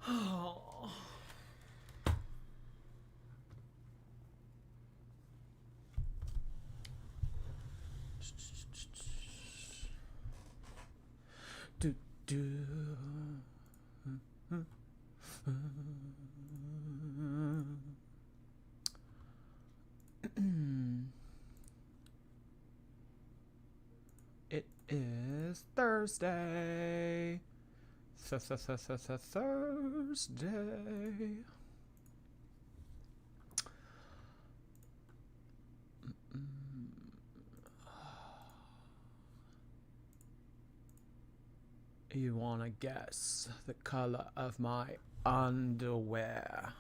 Oh. Do, do. It is Thursday. Thursday. You wanna guess the color of my underwear?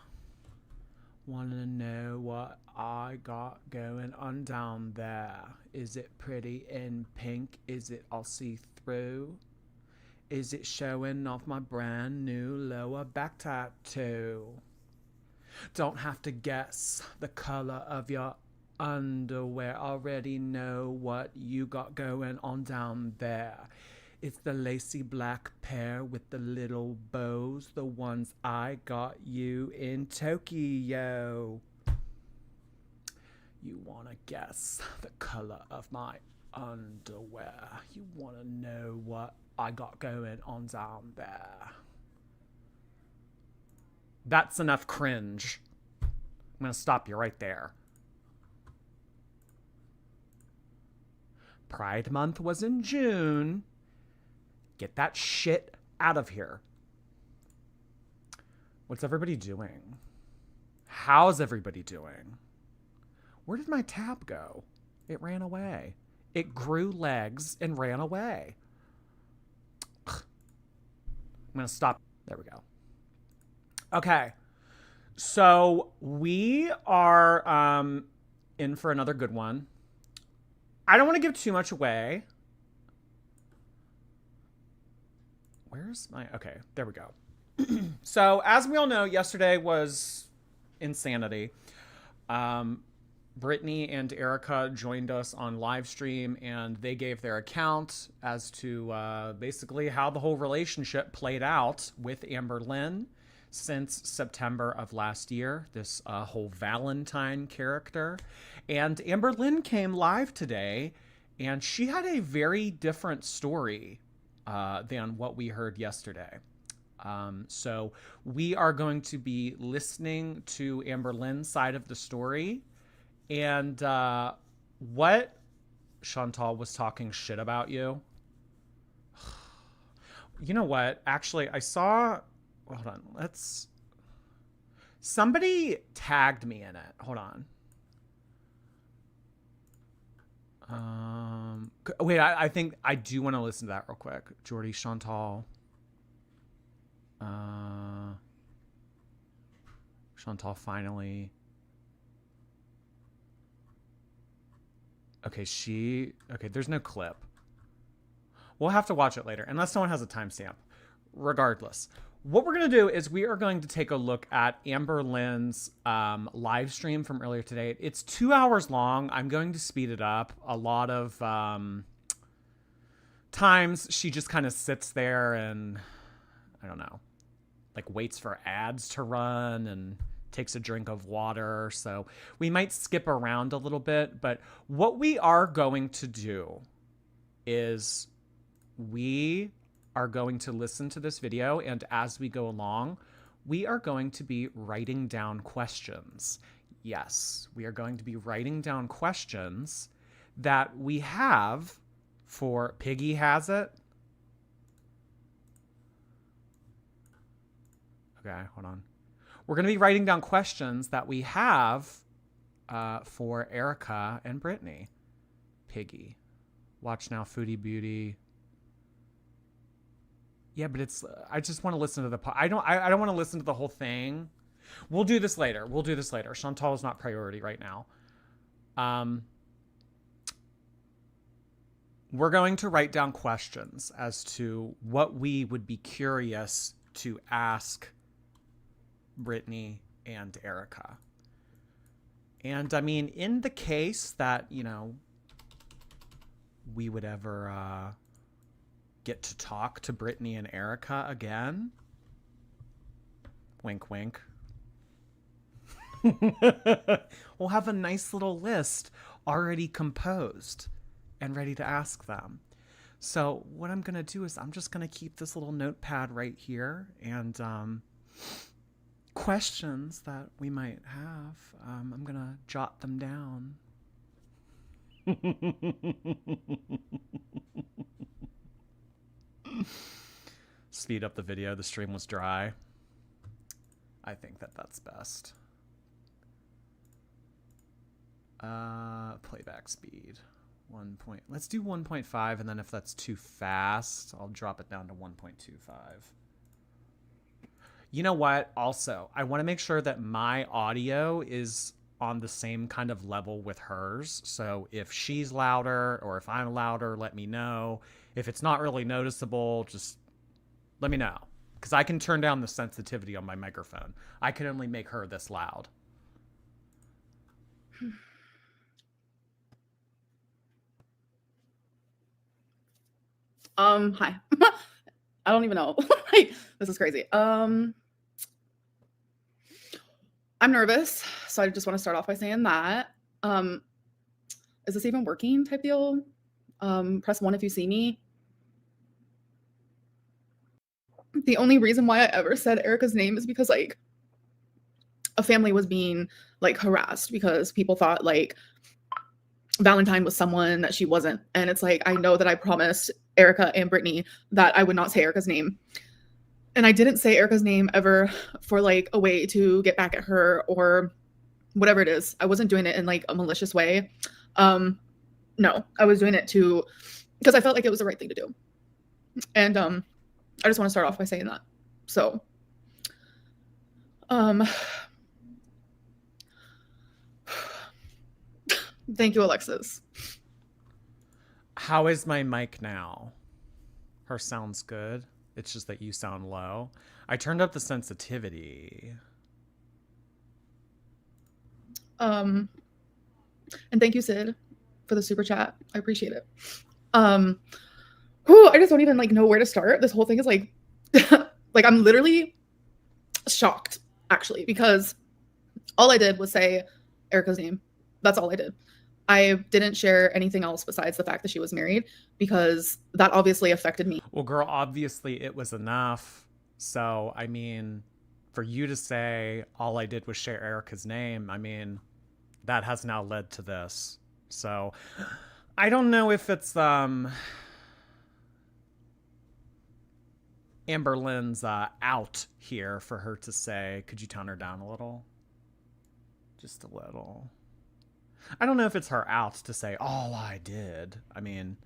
Wanna know what I got going on down there? Is it pretty in pink? Is it all see-through? Is it showing off my brand new lower back tattoo? Don't have to guess the color of your underwear. Already know what you got going on down there. It's the lacy black pair with the little bows, the ones I got you in Tokyo. You want to guess the color of my underwear. You want to know what I got going on down there. That's enough cringe. I'm going to stop you right there. Pride Month was in June. Get that shit out of here. What's everybody doing? How's everybody doing? Where did my tab go? It ran away. It grew legs and ran away. I'm going to stop. There we go. Okay. So we are in for another good one. I don't want to give too much away. Where's my... Okay, there we go. So, as we all know, yesterday was insanity. Brittany and Erica joined us on live stream, and they gave their account as to basically how the whole relationship played out with Amberlynn since September of last year, this whole Valentine character. And Amberlynn came live today, and she had a very different story than what we heard yesterday. So we are going to be listening to Amberlynn's side of the story. And what Chantal was talking shit about you. You know what? Actually, I saw... Hold on. Let's... Somebody tagged me in it. Hold on. Wait, I think I do want to listen to that real quick. Jordy, Chantal. Chantal finally. Okay, okay, there's no clip. We'll have to watch it later, unless someone has a timestamp. Regardless. What we're going to do is we are going to take a look at Amberlynn's live stream from earlier today. It's 2 hours long. I'm going to speed it up. A lot of times she just kind of sits there and, I don't know, like waits for ads to run and takes a drink of water. So we might skip around a little bit. But what we are going to do is we are going to listen to this video, and as we go along, we are going to be writing down questions. Yes, we are going to be writing down questions that we have for Piggy Has It. Okay, hold on. We're going to be writing down questions that we have for Erica and Brittany. Piggy. Watch Now, Foodie Beauty. Yeah, but it's... I just want to listen to the... I don't want to listen to the whole thing. We'll do this later. Chantal is not priority right now. We're going to write down questions as to what we would be curious to ask Brittany and Erica. And, I mean, in the case that, you know, we would ever... get to talk to Brittany and Erica again, Wink, wink. We'll have a nice little list already composed and ready to ask them. So what I'm going to do is I'm just going to keep this little notepad right here, and questions that we might have, I'm going to jot them down. Speed up the video. The stream was dry. I think that's best. Playback speed. Let's do 1.5, and then if that's too fast, I'll drop it down to 1.25. You know what? Also, I want to make sure that my audio is on the same kind of level with hers. So if she's louder or if I'm louder, let me know. If it's not really noticeable, just let me know. Because I can turn down the sensitivity on my microphone. I can only make her this loud. Hi. I don't even know. This is crazy. I'm nervous, so I just want to start off by saying that. Is this even working type deal? Press 1 if you see me. The only reason why I ever said Erica's name is because like a family was being like harassed because people thought like Valentine was someone that she wasn't. And it's like, I know that I promised Erica and Brittany that I would not say Erica's name. And I didn't say Erica's name ever for like a way to get back at her or whatever it is. I wasn't doing it in like a malicious way. No, I was doing it because I felt like it was the right thing to do. And I just want to start off by saying that. So, thank you, Alexis. How is my mic now? Her sounds good. It's just that you sound low. I turned up the sensitivity. And thank you, Sid, for the super chat. I appreciate it. I just don't even like know where to start. This whole thing is like, like I'm literally shocked actually, because all I did was say Erica's name. That's all I did. I didn't share anything else besides the fact that she was married, because that obviously affected me. Well, girl, obviously it was enough. So, I mean, for you to say all I did was share Erica's name, I mean, that has now led to this. So, I don't know if it's Amberlynn's out here for her to say. Could you tone her down a little? Just a little. I don't know if it's her out to say all I did. I mean,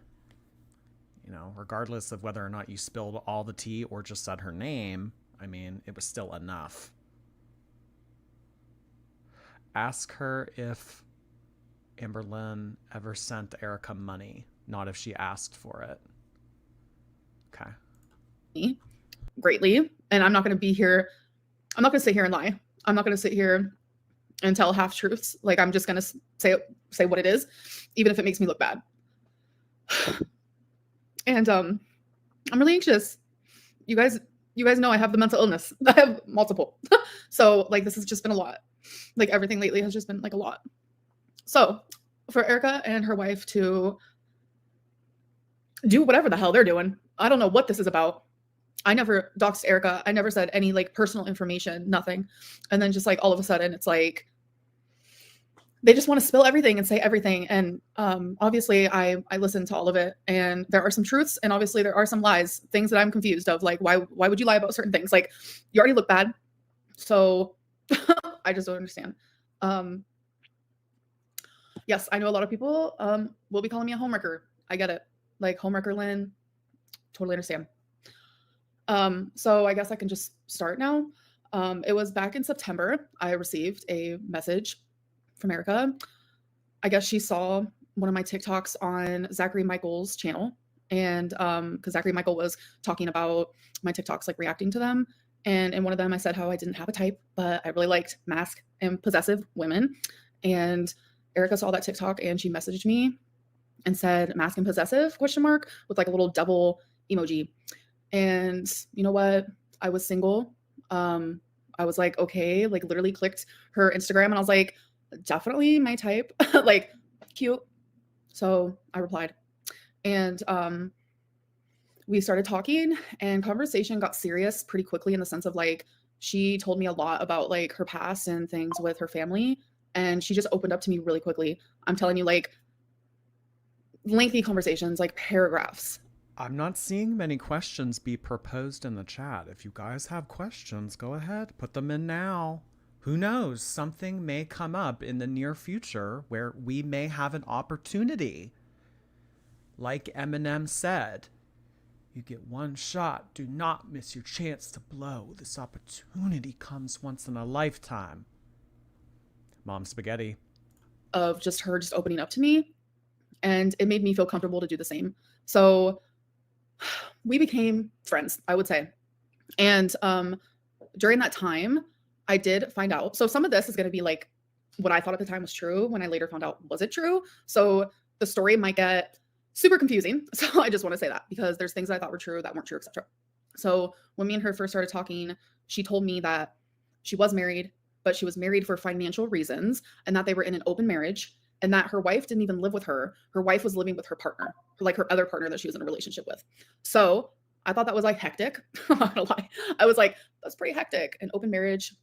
you know, regardless of whether or not you spilled all the tea or just said her name, I mean, it was still enough. Ask her if Amberlynn ever sent Erica money, not if she asked for it. Okay. Greatly. And I'm not going to be here. I'm not going to sit here and lie. I'm not going to sit here and tell half truths. Like, I'm just going to say what it is, even if it makes me look bad. And I'm really anxious. You guys know I have the mental illness. I have multiple. So like, this has just been a lot. Like, everything lately has just been like a lot. So for Erica and her wife to do whatever the hell they're doing, I don't know what this is about. I never doxed Erica. I never said any like personal information, nothing. And then just like all of a sudden it's like, they just want to spill everything and say everything. And obviously I listened to all of it, and there are some truths and obviously there are some lies, things that I'm confused of, like, why would you lie about certain things? Like, you already look bad. So I just don't understand. Yes, I know a lot of people will be calling me a homewrecker. I get it. Like, homewrecker Lynn, totally understand. So I guess I can just start now. It was back in September. I received a message from Erica. I guess she saw one of my TikToks on Zachary Michael's channel. And because Zachary Michael was talking about my TikToks, like reacting to them. And in one of them, I said how I didn't have a type, but I really liked mask and possessive women. And Erica saw that TikTok and she messaged me and said mask and possessive ? With like a little double emoji. And you know what? I was single. I I was like, okay, like literally clicked her Instagram and I was like, definitely my type, like cute. So I replied and we started talking and conversation got serious pretty quickly in the sense of like, she told me a lot about like her past and things with her family. And she just opened up to me really quickly. I'm telling you, like lengthy conversations, like paragraphs. I'm not seeing many questions be proposed in the chat. If you guys have questions, go ahead, put them in now. Who knows? Something may come up in the near future where we may have an opportunity. Like Eminem said, you get one shot. Do not miss your chance to blow. This opportunity comes once in a lifetime. Mom Spaghetti. Of just her just opening up to me. And it made me feel comfortable to do the same. So we became friends, I would say. And during that time, I did find out. So some of this is going to be like what I thought at the time was true when I later found out was it true. So the story might get super confusing. So I just want to say that because there's things I thought were true that weren't true, etc. So when me and her first started talking, she told me that she was married, but she was married for financial reasons and that they were in an open marriage and that her wife didn't even live with her. Her wife was living with her partner, like her other partner that she was in a relationship with. So I thought that was like hectic. I'm not gonna lie. I was like, that's pretty hectic. An open marriage.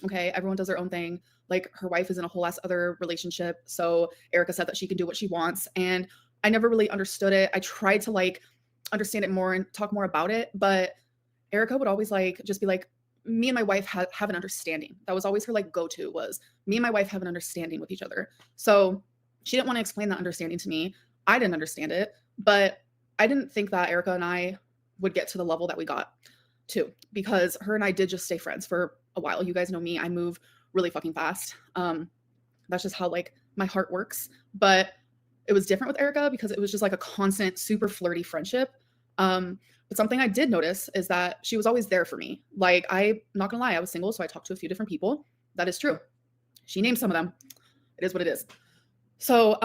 Okay, everyone does their own thing. Like her wife is in a whole ass other relationship. So Erica said that she can do what she wants. And I never really understood it. I tried to like understand it more and talk more about it. But Erica would always like just be like, me and my wife have an understanding. That was always her like go-to was me and my wife have an understanding with each other. So she didn't want to explain that understanding to me. I didn't understand it, but I didn't think that Erica and I would get to the level that we got to because her and I did just stay friends for a while. You guys know me. I move really fucking fast. That's just how like my heart works. But it was different with Erica because it was just like a constant, super flirty friendship. But something I did notice is that she was always there for me. Like, I'm not gonna lie, I was single, so I talked to a few different people. That is true. She named some of them. It is what it is. So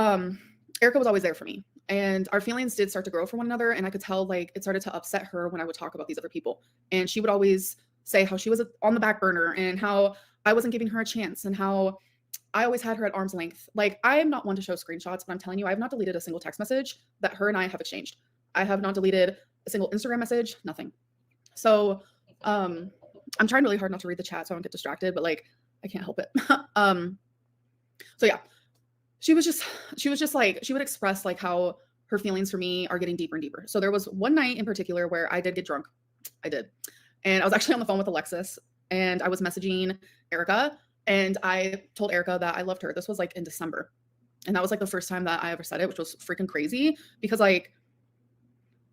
Erica was always there for me. And our feelings did start to grow for one another. And I could tell like it started to upset her when I would talk about these other people. And she would always say how she was on the back burner and how I wasn't giving her a chance and how I always had her at arm's length. Like, I am not one to show screenshots, but I'm telling you, I have not deleted a single text message that her and I have exchanged. I have not deleted a single Instagram message, nothing. So I'm trying really hard not to read the chat so I don't get distracted, but like I can't help it. So yeah, she was just like, she would express like how her feelings for me are getting deeper and deeper. So there was one night in particular where I did get drunk. I did. And I was actually on the phone with Alexis and I was messaging Erica and I told Erica that I loved her. This was like in December. And that was like the first time that I ever said it, which was freaking crazy because like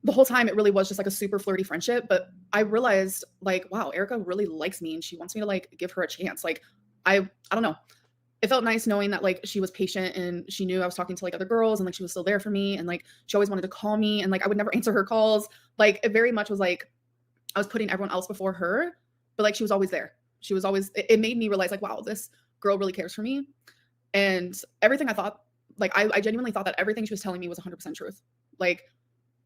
the whole time it really was just like a super flirty friendship. But I realized like, wow, Erica really likes me and she wants me to like give her a chance. Like, I don't know. It felt nice knowing that like she was patient and she knew I was talking to like other girls and like she was still there for me. And like, she always wanted to call me and like, I would never answer her calls. Like it very much was like, I was putting everyone else before her, but like, she was always there. She was always, it made me realize like, wow, this girl really cares for me. And everything I thought, like, I genuinely thought that everything she was telling me was 100% truth. Like,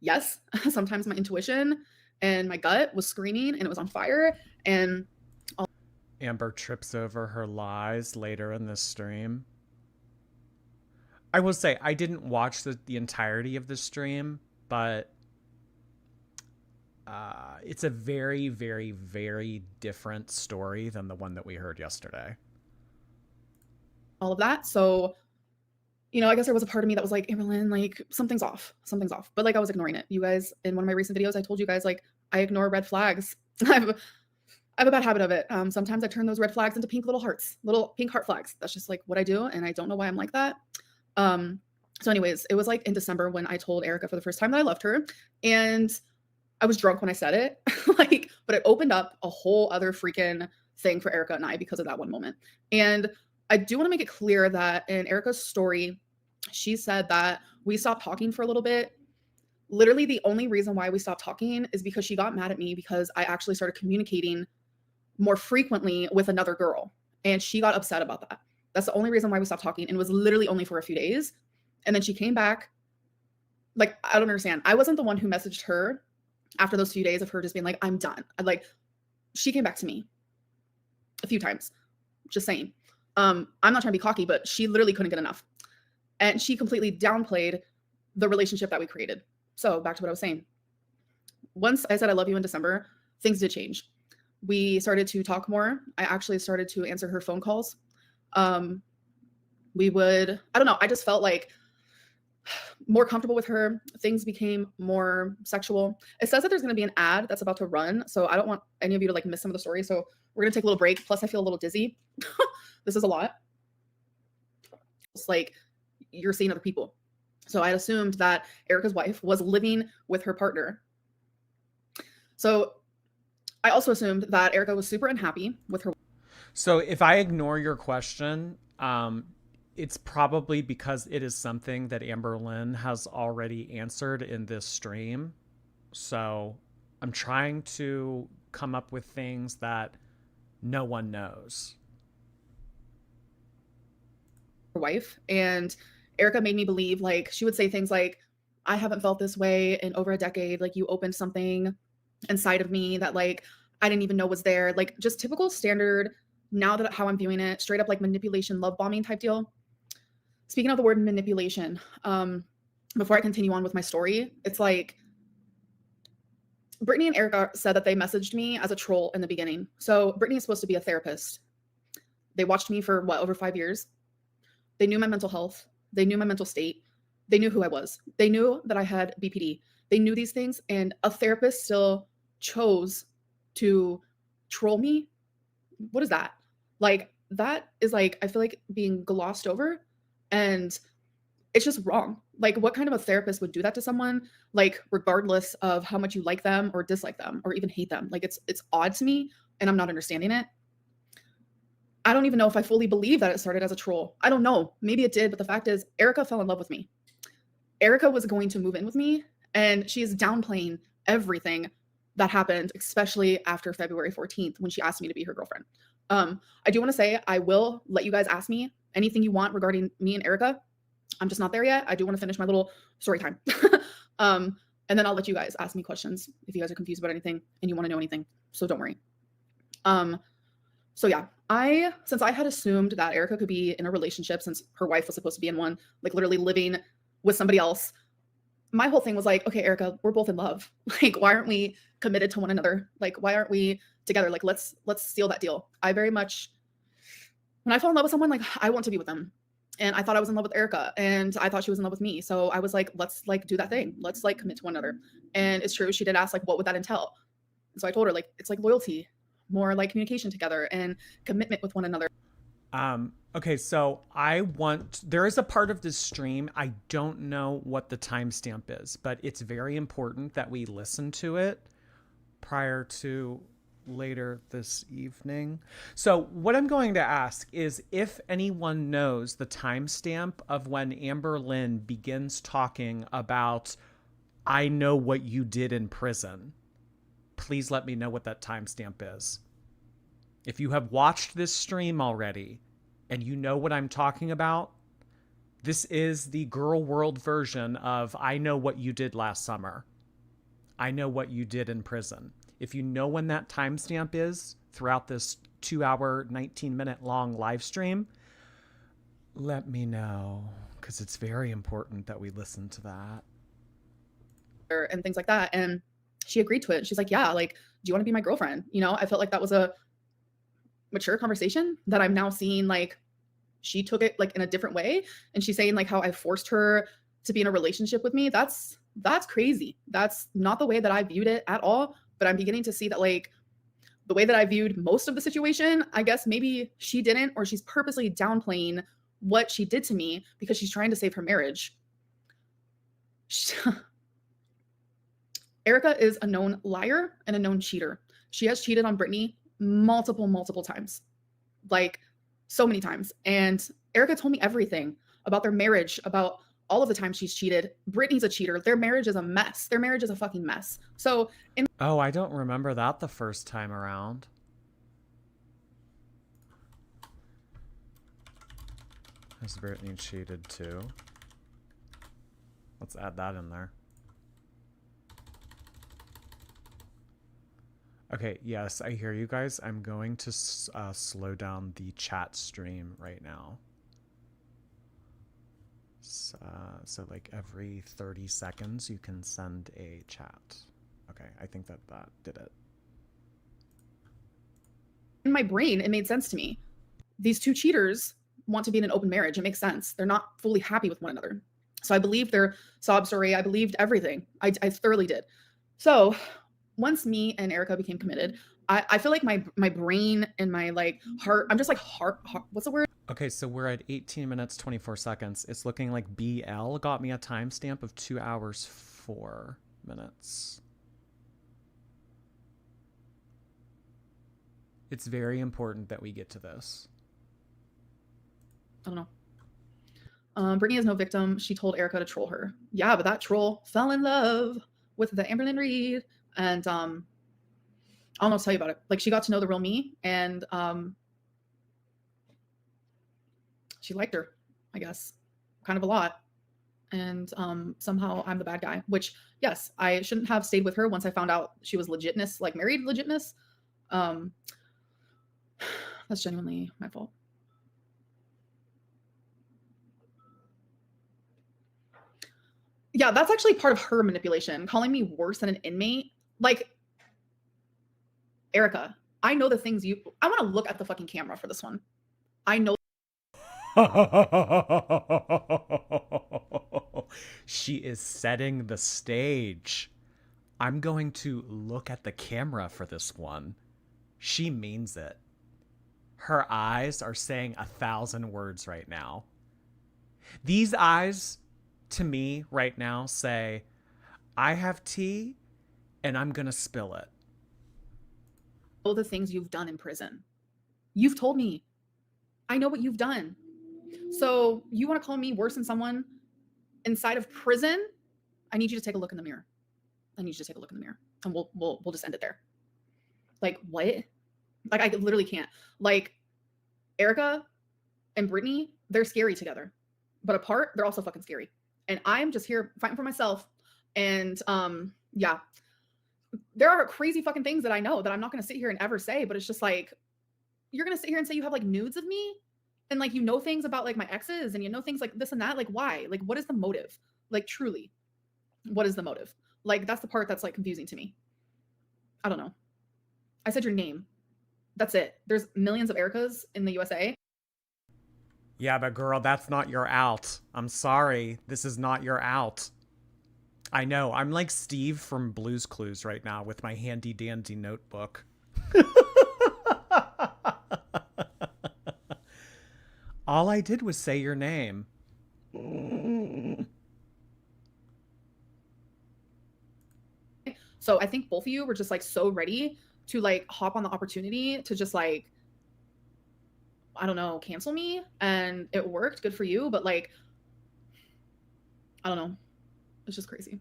yes, sometimes my intuition and my gut was screaming and it was on fire. And Amber trips over her lies later in this stream. I will say, I didn't watch the entirety of the stream, but it's a very, very, very different story than the one that we heard yesterday. all of that. So, you know, I guess there was a part of me that was like, Amberlynn, like something's off. But like I was ignoring it. You guys, in one of my recent videos, I told you guys like I ignore red flags. I have a bad habit of it. Sometimes I turn those red flags into pink little hearts, little pink heart flags. That's just like what I do. And I don't know why I'm like that. So anyways, it was like in December when I told Erica for the first time that I loved her. And I was drunk when I said it, like, but it opened up a whole other freaking thing for Erica and I because of that one moment. And I do want to make it clear that in Erica's story, she said that we stopped talking for a little bit. Literally the only reason why we stopped talking is because she got mad at me because I actually started communicating more frequently with another girl. And she got upset about that. That's the only reason why we stopped talking. And it was literally only for a few days. And then she came back. Like, I don't understand. I wasn't the one who messaged her after those few days of her just being like, I'm done. Like, she came back to me. a few times. Just saying. I'm not trying to be cocky, but she literally couldn't get enough. And she completely downplayed the relationship that we created. So back to what I was saying. Once I said I love you in December, things did change. We started to talk more. I actually started to answer her phone calls. We would, I don't know, I just felt like more comfortable with her. Things became more sexual. It says that there's going to be an ad that's about to run, so I don't want any of you to like miss some of the story. So we're going to take a little break. Plus, I feel a little dizzy. This is a lot. It's like you're seeing other people. So I had assumed that Erica's wife was living with her partner. So I also assumed that Erica was super unhappy with her. So if I ignore your question, it's probably because it is something that Amberlynn has already answered in this stream. So I'm trying to come up with things that no one knows. Her wife, and Erica made me believe, like, she would say things like, I haven't felt this way in over a decade. Like, you opened something inside of me that like I didn't even know was there. Like, just typical standard, now that how I'm viewing it, straight up like manipulation, love bombing type deal. Speaking of the word manipulation, before I continue on with my story, it's like Brittany and Erica said that they messaged me as a troll in the beginning. So Brittany is supposed to be a therapist. They watched me for what, over 5 years. They knew my mental health. They knew my mental state. They knew who I was. They knew that I had BPD. They knew these things, and a therapist still chose to troll me. What is that? Like, that is like, I feel like being glossed over, and it's just wrong. Like, what kind of a therapist would do that to someone? Like, regardless of how much you like them or dislike them or even hate them. Like, it's odd to me, and I'm not understanding it. I don't even know if I fully believe that it started as a troll. I don't know. Maybe it did, but the fact is, Erica fell in love with me. Erica was going to move in with me, and she is downplaying everything that happened, especially after February 14th when she asked me to be her girlfriend. I do want to say I will let you guys ask me anything you want regarding me and Erica. I'm just not there yet. I do want to finish my little story time. And then I'll let you guys ask me questions if you guys are confused about anything and you want to know anything. So don't worry. So yeah, since I had assumed that Erica could be in a relationship since her wife was supposed to be in one, like literally living with somebody else, my whole thing was like, okay, Erica, we're both in love. Like, why aren't we committed to one another? Like, why aren't we together? Like, let's seal that deal. I very much, when I fall in love with someone, like, I want to be with them. And I thought I was in love with Erica, and I thought she was in love with me. So I was like, let's like do that thing. Let's like commit to one another. And it's true. She did ask like, what would that entail? And so I told her, like, it's like loyalty, more like communication together and commitment with one another. Okay, so there is a part of this stream, I don't know what the timestamp is, but it's very important that we listen to it prior to later this evening. So what I'm going to ask is if anyone knows the timestamp of when Amberlynn begins talking about, I know what you did in prison, please let me know what that timestamp is. If you have watched this stream already and you know what I'm talking about, this is the girl world version of I know what you did last summer. I know what you did in prison. If you know when that timestamp is throughout this 2-hour, 19-minute long live stream, let me know, because it's very important that we listen to that. And things like that. And she agreed to it. She's like, yeah, like, do you want to be my girlfriend? You know, I felt like that was a mature conversation that I'm now seeing, like, she took it like in a different way. And she's saying like how I forced her to be in a relationship with me. That's crazy. That's not the way that I viewed it at all. But I'm beginning to see that like the way that I viewed most of the situation, I guess maybe she didn't, or she's purposely downplaying what she did to me because she's trying to save her marriage. Erica is a known liar and a known cheater. She has cheated on Brittany multiple times, like so many times. And Erica told me everything about their marriage, about all of the times she's cheated. Brittany's a cheater. Their marriage is a mess. Their marriage is a fucking mess. So oh, I don't remember that the first time around. Has Brittany cheated too? Let's add that in there. Okay, yes, I hear you guys. I'm going to slow down the chat stream right now. So like every 30 seconds you can send a chat. Okay, I think that did it. In my brain, it made sense to me. These two cheaters want to be in an open marriage. It makes sense. They're not fully happy with one another. So I believed their sob story. I believed everything. I thoroughly did. So once me and Erica became committed, I feel like my brain and my like heart, I'm just like heart what's the word? Okay, so we're at 18 minutes, 24 seconds. It's looking like BL got me a timestamp of 2 hours, 4 minutes. It's very important that we get to this. I don't know. Brittany is no victim. She told Erica to troll her. Yeah, but that troll fell in love with the Amberlynn Reed. And I don't know what to tell you about it. Like, she got to know the real me, and she liked her, I guess, kind of a lot. And somehow I'm the bad guy, which, yes, I shouldn't have stayed with her once I found out she was legitness, like married legitness. That's genuinely my fault. Yeah, that's actually part of her manipulation, calling me worse than an inmate. Like, Erica, I know the things you... I want to look at the fucking camera for this one. I know... She is setting the stage. I'm going to look at the camera for this one. She means it. Her eyes are saying 1,000 words right now. These eyes, to me, right now, say, I have tea, and I'm gonna spill it. Know the things you've done in prison. You've told me. I know what you've done. So you want to call me worse than someone inside of prison? I need you to take a look in the mirror. I need you to take a look in the mirror, and we'll just end it there. Like, what? Like, I literally can't. Like, Erica and Brittany, they're scary together, but apart, they're also fucking scary. And I'm just here fighting for myself. And yeah, there are crazy fucking things that I know that I'm not going to sit here and ever say, but it's just like, you're going to sit here and say you have like nudes of me, and like, you know, things about like my exes, and you know, things like this and that. Like, why? Like, what is the motive? Like, truly, what is the motive? Like, that's the part that's like confusing to me. I don't know. I said your name. That's it. There's millions of Ericas in the USA. Yeah, but girl, that's not your out. I'm sorry. This is not your out. I know. I'm like Steve from Blue's Clues right now with my handy dandy notebook. All I did was say your name. So I think both of you were just like so ready to like hop on the opportunity to just like, I don't know, cancel me, and it worked. Good for you. But like, I don't know. It's just crazy.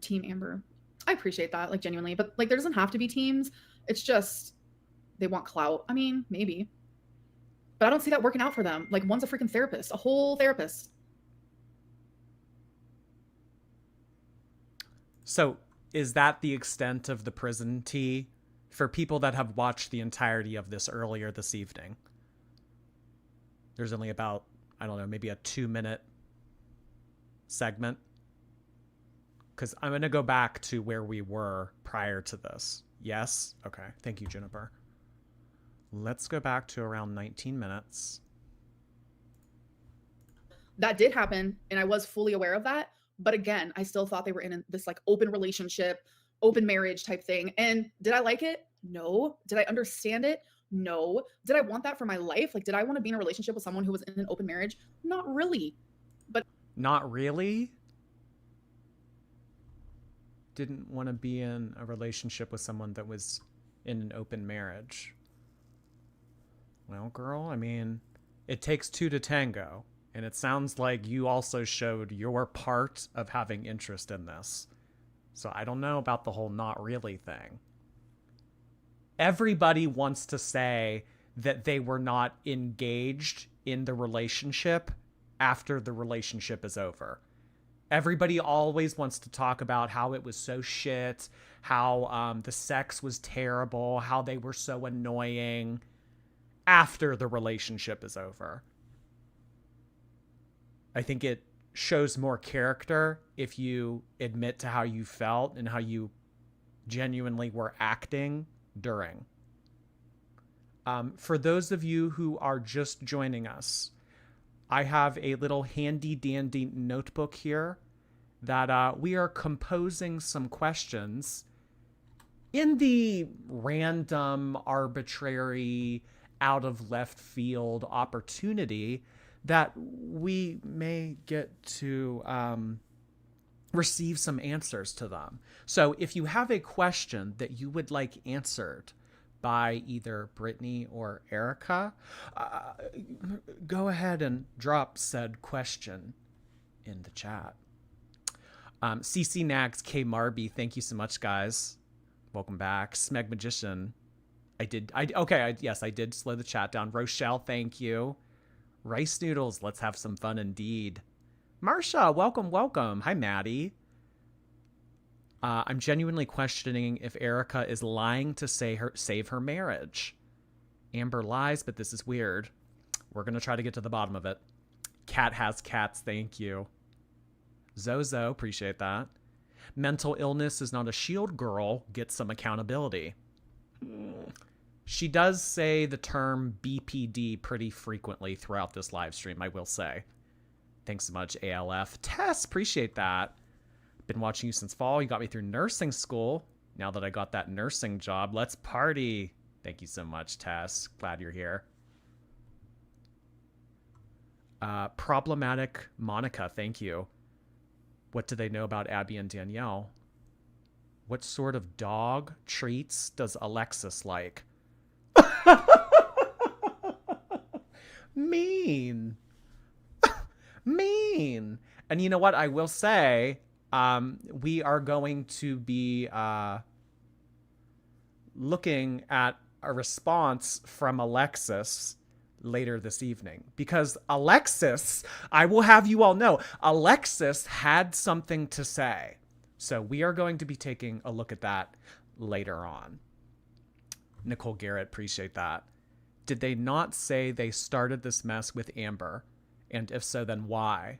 Team Amber. I appreciate that, like, genuinely, but like, there doesn't have to be teams. It's just they want clout. I mean, maybe, but I don't see that working out for them. Like, one's a freaking therapist, a whole therapist. So is that the extent of the prison tea for people that have watched the entirety of this earlier this evening? There's only about, I don't know, maybe a 2-minute segment. Because I'm going to go back to where we were prior to this. Yes? Okay. Thank you, Juniper. Let's go back to around 19 minutes. That did happen, and I was fully aware of that. But again, I still thought they were in this like open relationship, open marriage type thing. And did I like it? No. Did I understand it? No. Did I want that for my life? Like, did I want to be in a relationship with someone who was in an open marriage? Not really. But not really? Didn't want to be in a relationship with someone that was in an open marriage. Well, girl, I mean, it takes two to tango. And it sounds like you also showed your part of having interest in this. So I don't know about the whole not really thing. Everybody wants to say that they were not engaged in the relationship after the relationship is over. Everybody always wants to talk about how it was so shit, how the sex was terrible, how they were so annoying after the relationship is over. I think it shows more character if you admit to how you felt and how you genuinely were acting during. For those of you who are just joining us, I have a little handy dandy notebook here that we are composing some questions in the random, arbitrary, out of left field opportunity that we may get to receive some answers to them. So if you have a question that you would like answered by either Brittany or Erica, go ahead and drop said question in the chat. CC Nags K Marby, thank you so much, guys. Welcome back. Smeg Magician, I did slow the chat down. Rochelle, thank you. Rice Noodles, let's have some fun indeed. Marsha, welcome. Hi, Maddie. I'm genuinely questioning if Erica is lying to save her marriage. Amber lies, but this is weird. We're going to try to get to the bottom of it. Cat has cats, thank you. Zozo, appreciate that. Mental illness is not a shield, girl. Get some accountability. She does say the term BPD pretty frequently throughout this live stream, I will say. Thanks so much, ALF. Tess, appreciate that. Been watching you since fall. You got me through nursing school. Now that I got that nursing job, let's party. Thank you so much, Tess. Glad you're here. Problematic Monica, thank you. What do they know about Abby and Danielle? What sort of dog treats does Alexis like? Mean. Mean. And you know what? I will say, we are going to be looking at a response from Alexis later this evening. Because Alexis, I will have you all know, Alexis had something to say. So we are going to be taking a look at that later on. Nicole Garrett, appreciate that. Did they not say they started this mess with Amber? And if so, then why?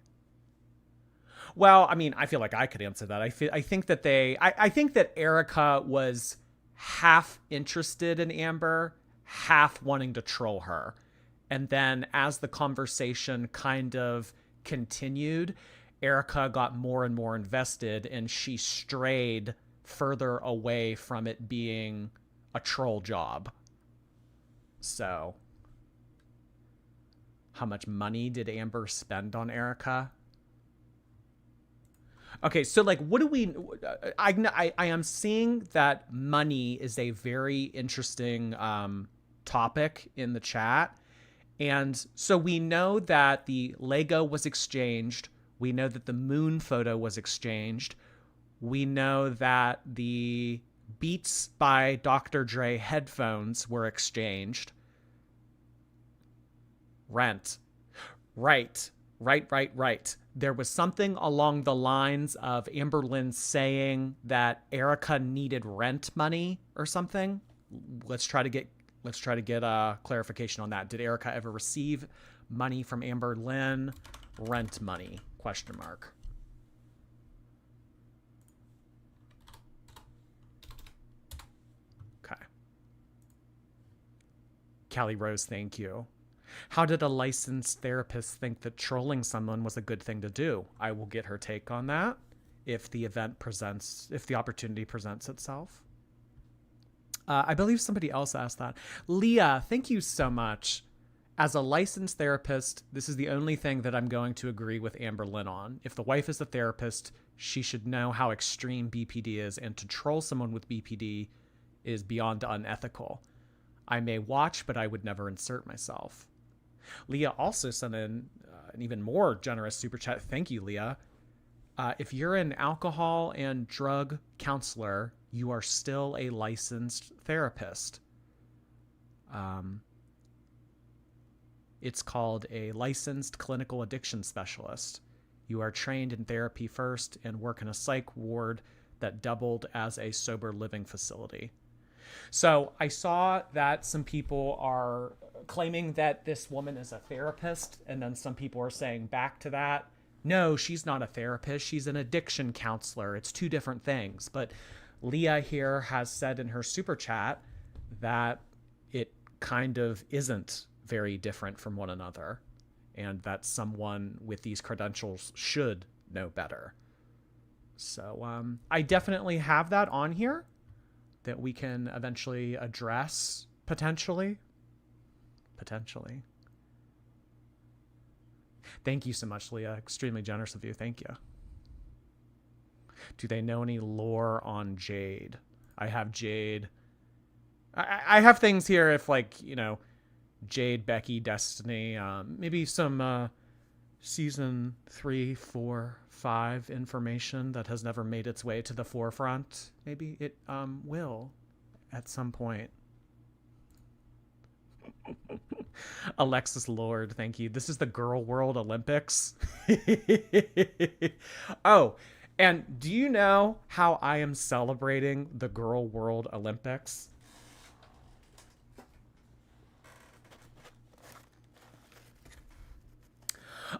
Well, I mean, I feel like I could answer that. I think that Erica was half interested in Amber, half wanting to troll her. And then as the conversation kind of continued, Erica got more and more invested, and she strayed further away from it being a troll job. So, how much money did Amber spend on Erica? Okay, so like, what do we... I am seeing that money is a very interesting topic in the chat. And so we know that the Lego was exchanged. We know that the moon photo was exchanged. We know that the Beats by Dr. Dre headphones were exchanged. Rent. Right. There was something along the lines of Amberlynn saying that Erica needed rent money or something. Let's try to get clarification on that. Did Erica ever receive money from Amberlynn? Rent money? Question mark. Okay. Callie Rose, thank you. How did a licensed therapist think that trolling someone was a good thing to do? I will get her take on that if the opportunity presents itself. I believe somebody else asked that. Leah, thank you so much. As a licensed therapist, this is the only thing that I'm going to agree with Amberlynn on. If the wife is a therapist, she should know how extreme BPD is, and to troll someone with BPD is beyond unethical. I may watch, but I would never insert myself. Leah also sent in an even more generous super chat. Thank you, Leah. If you're an alcohol and drug counselor, you are still a licensed therapist. It's called a licensed clinical addiction specialist. You are trained in therapy first and work in a psych ward that doubled as a sober living facility. So I saw that some people are claiming that this woman is a therapist, and then some people are saying back to that, no, she's not a therapist. She's an addiction counselor. It's two different things. But Leah here has said in her super chat that it kind of isn't very different from one another, and that someone with these credentials should know better. So I definitely have that on here that we can eventually address, potentially. Thank you so much, Leah. Extremely generous of you. Thank you. Do they know any lore on Jade? I have Jade. I have things here if, like, you know, Jade, Becky, Destiny, maybe some season 3, 4, 5 information that has never made its way to the forefront. Maybe it will at some point. Alexis Lord, thank you. This is the Girl World Olympics. Oh, and do you know how I am celebrating the Girl World Olympics?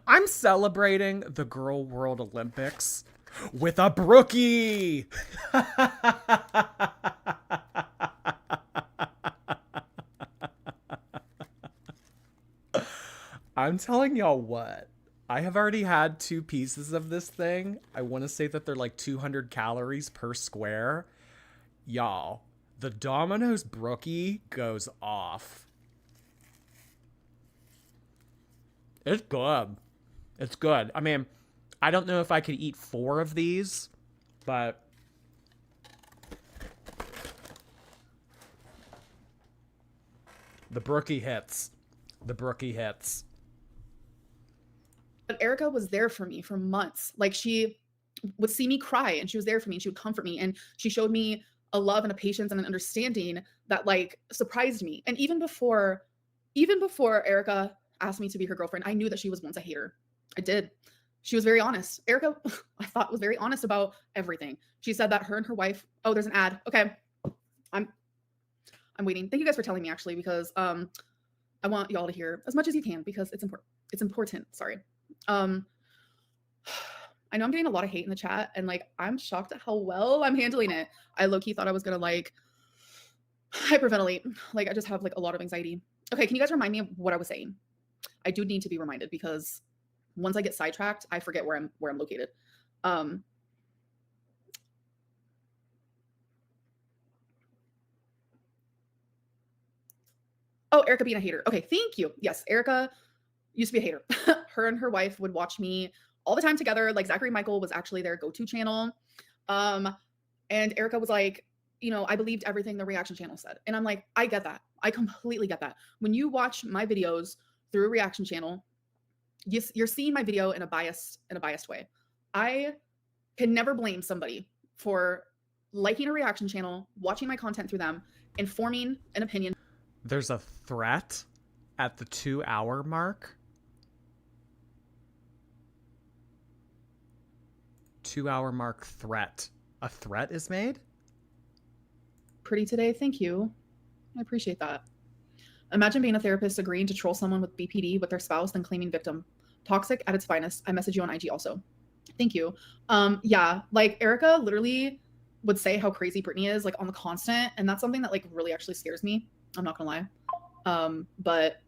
I'm celebrating the Girl World Olympics with a brookie. I'm telling y'all what, I have already had 2 pieces of this thing. I want to say that they're like 200 calories per square. Y'all, the Domino's brookie goes off. It's good. It's good. I mean, I don't know if I could eat 4 of these, but the brookie hits. The brookie hits. But Erica was there for me for months. Like, she would see me cry and she was there for me and she would comfort me. And she showed me a love and a patience and an understanding that, like, surprised me. And even before Erica asked me to be her girlfriend, I knew that she was once a hater. I did. She was very honest. Erica, I thought, was very honest about everything. She said that her and her wife, oh, there's an ad. Okay. I'm waiting. Thank you guys for telling me, actually, because I want y'all to hear as much as you can because it's important. It's important. Sorry. I know I'm getting a lot of hate in the chat, and, like, I'm shocked at how well I'm handling it. I low-key thought I was gonna, like, hyperventilate. Like, I just have, like, a lot of anxiety. Okay, can you guys remind me of what I was saying? I do need to be reminded because once I get sidetracked, I forget where I'm located. Oh, Erica being a hater. Okay, thank you. Yes, Erica used to be a hater. Her and her wife would watch me all the time together. Like, Zachary Michael was actually their go-to channel. And Erica was like, you know, I believed everything the reaction channel said. And I'm like, I get that. I completely get that. When you watch my videos through a reaction channel, you're seeing my video in a biased way. I can never blame somebody for liking a reaction channel, watching my content through them, and forming an opinion. There's a threat at the 2-hour mark. 2-hour mark threat. A threat is made? Pretty today, thank you. I appreciate that. Imagine being a therapist agreeing to troll someone with BPD with their spouse, then claiming victim. Toxic at its finest. I message you on IG also. Thank you. Yeah, like, Erica literally would say how crazy Brittany is, like, on the constant, and that's something that, like, really actually scares me. I'm not gonna lie. But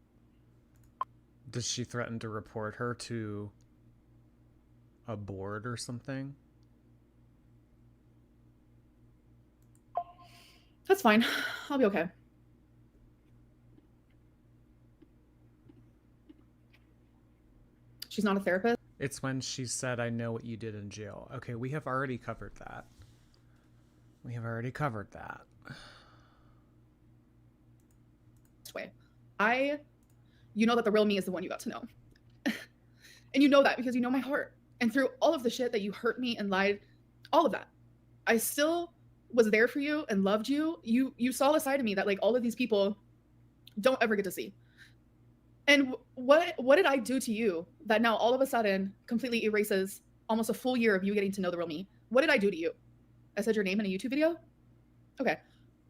does she threaten to report her to a board or something? That's fine. I'll be okay. She's not a therapist. It's when she said, I know what you did in jail. Okay, we have already covered that. Way. You know that the real me is the one you got to know. And you know that because you know my heart. And through all of the shit that you hurt me and lied, all of that, I still was there for you and loved you. You saw the side of me that, like, all of these people don't ever get to see. And what did I do to you that now all of a sudden completely erases almost a full year of you getting to know the real me? What did I do to you? I said your name in a YouTube video? Okay.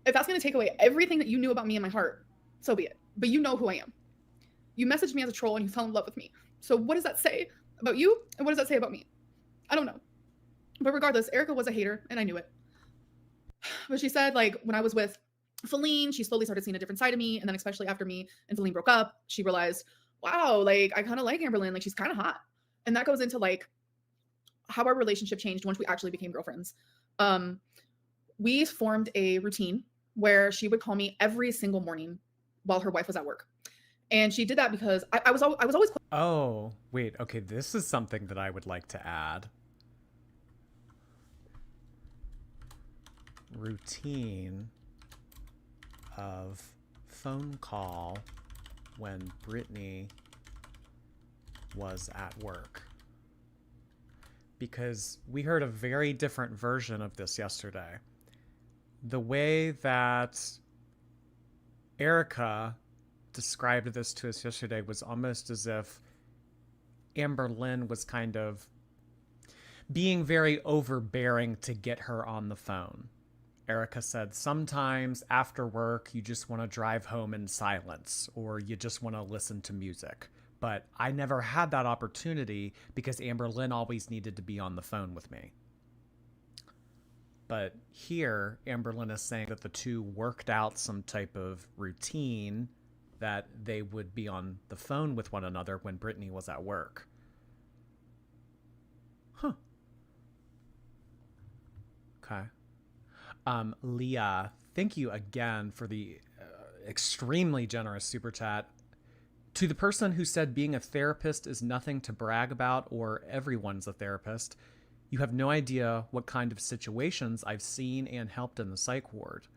If that's going to take away everything that you knew about me in my heart, so be it. But you know who I am. You messaged me as a troll and you fell in love with me. So what does that say about you? And what does that say about me? I don't know. But regardless, Erica was a hater and I knew it. But she said, like, when I was with Feline, she slowly started seeing a different side of me. And then especially after me and Feline broke up, she realized, wow, like, I kind of like Amberlynn. Like, she's kind of hot. And that goes into, like, how our relationship changed once we actually became girlfriends. We formed a routine where she would call me every single morning while her wife was at work. And she did that because I was always. Oh, wait. Okay, this is something that I would like to add. Routine of phone call when Brittany was at work. Because we heard a very different version of this yesterday. The way that Erica described this to us yesterday was almost as if Amberlynn was kind of being very overbearing to get her on the phone. Erica said, sometimes after work, you just want to drive home in silence, or you just want to listen to music. But I never had that opportunity because Amberlynn always needed to be on the phone with me. But here, Amberlynn is saying that the two worked out some type of routine that they would be on the phone with one another when Brittany was at work. Huh. Okay. Leah, thank you again for the extremely generous super chat. To the person who said being a therapist is nothing to brag about or everyone's a therapist, you have no idea what kind of situations I've seen and helped in the psych ward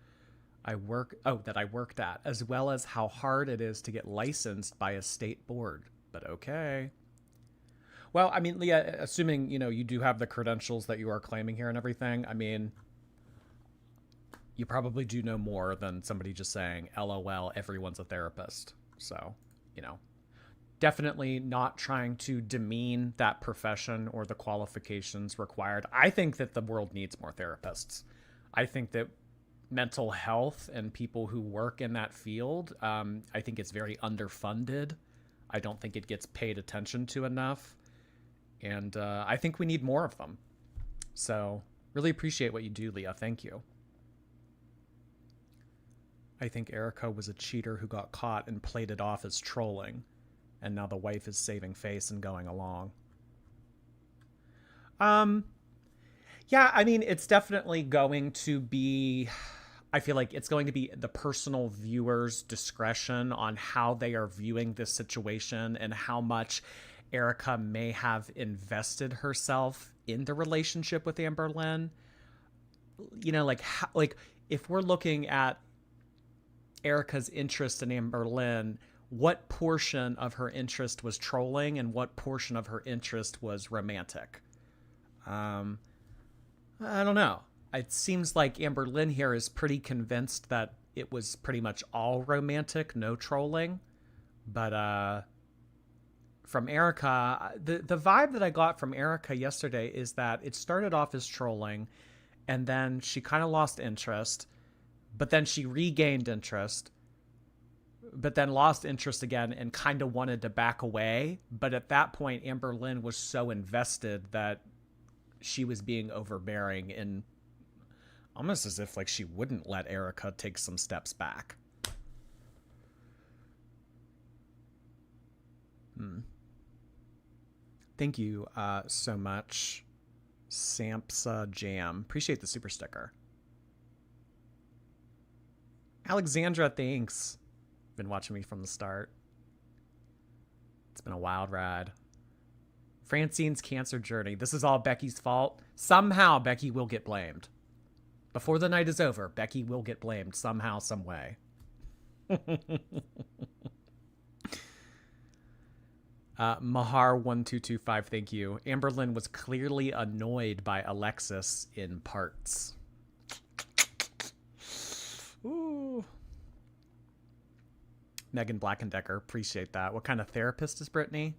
I worked at, as well as how hard it is to get licensed by a state board. But okay. Well, I mean, Leah, assuming, you do have the credentials that you are claiming here and everything, I mean, you probably do know more than somebody just saying, LOL, everyone's a therapist. So, definitely not trying to demean that profession or the qualifications required. I think that the world needs more therapists. I think that mental health and people who work in that field, I think it's very underfunded. I don't think it gets paid attention to enough. And I think we need more of them. So really appreciate what you do, Leah. Thank you. I think Erica was a cheater who got caught and played it off as trolling. And now the wife is saving face and going along. Yeah, I mean, it's definitely going to be... I feel like it's going to be the personal viewer's discretion on how they are viewing this situation and how much Erica may have invested herself in the relationship with Amberlynn. Like if we're looking at Erica's interest in Amberlynn, what portion of her interest was trolling and what portion of her interest was romantic? I don't know. It seems like Amberlynn here is pretty convinced that it was pretty much all romantic, no trolling. But from Erica, the vibe that I got from Erica yesterday is that it started off as trolling, and then she kind of lost interest, but then she regained interest, but then lost interest again and kind of wanted to back away. But at that point, Amberlynn was so invested that she was being overbearing and almost as if like she wouldn't let Erica take some steps back. Thank you so much, Samsa Jam. Appreciate the super sticker. Alexandra, thanks. Been watching me from the start. It's been a wild ride. Francine's cancer journey. This is all Becky's fault. Somehow Becky will get blamed. Before the night is over, Becky will get blamed somehow, some way. Mahar1225, thank you. Amberlynn was clearly annoyed by Alexis in parts. Ooh. Megan Blackendecker. Appreciate that. What kind of therapist is Brittany?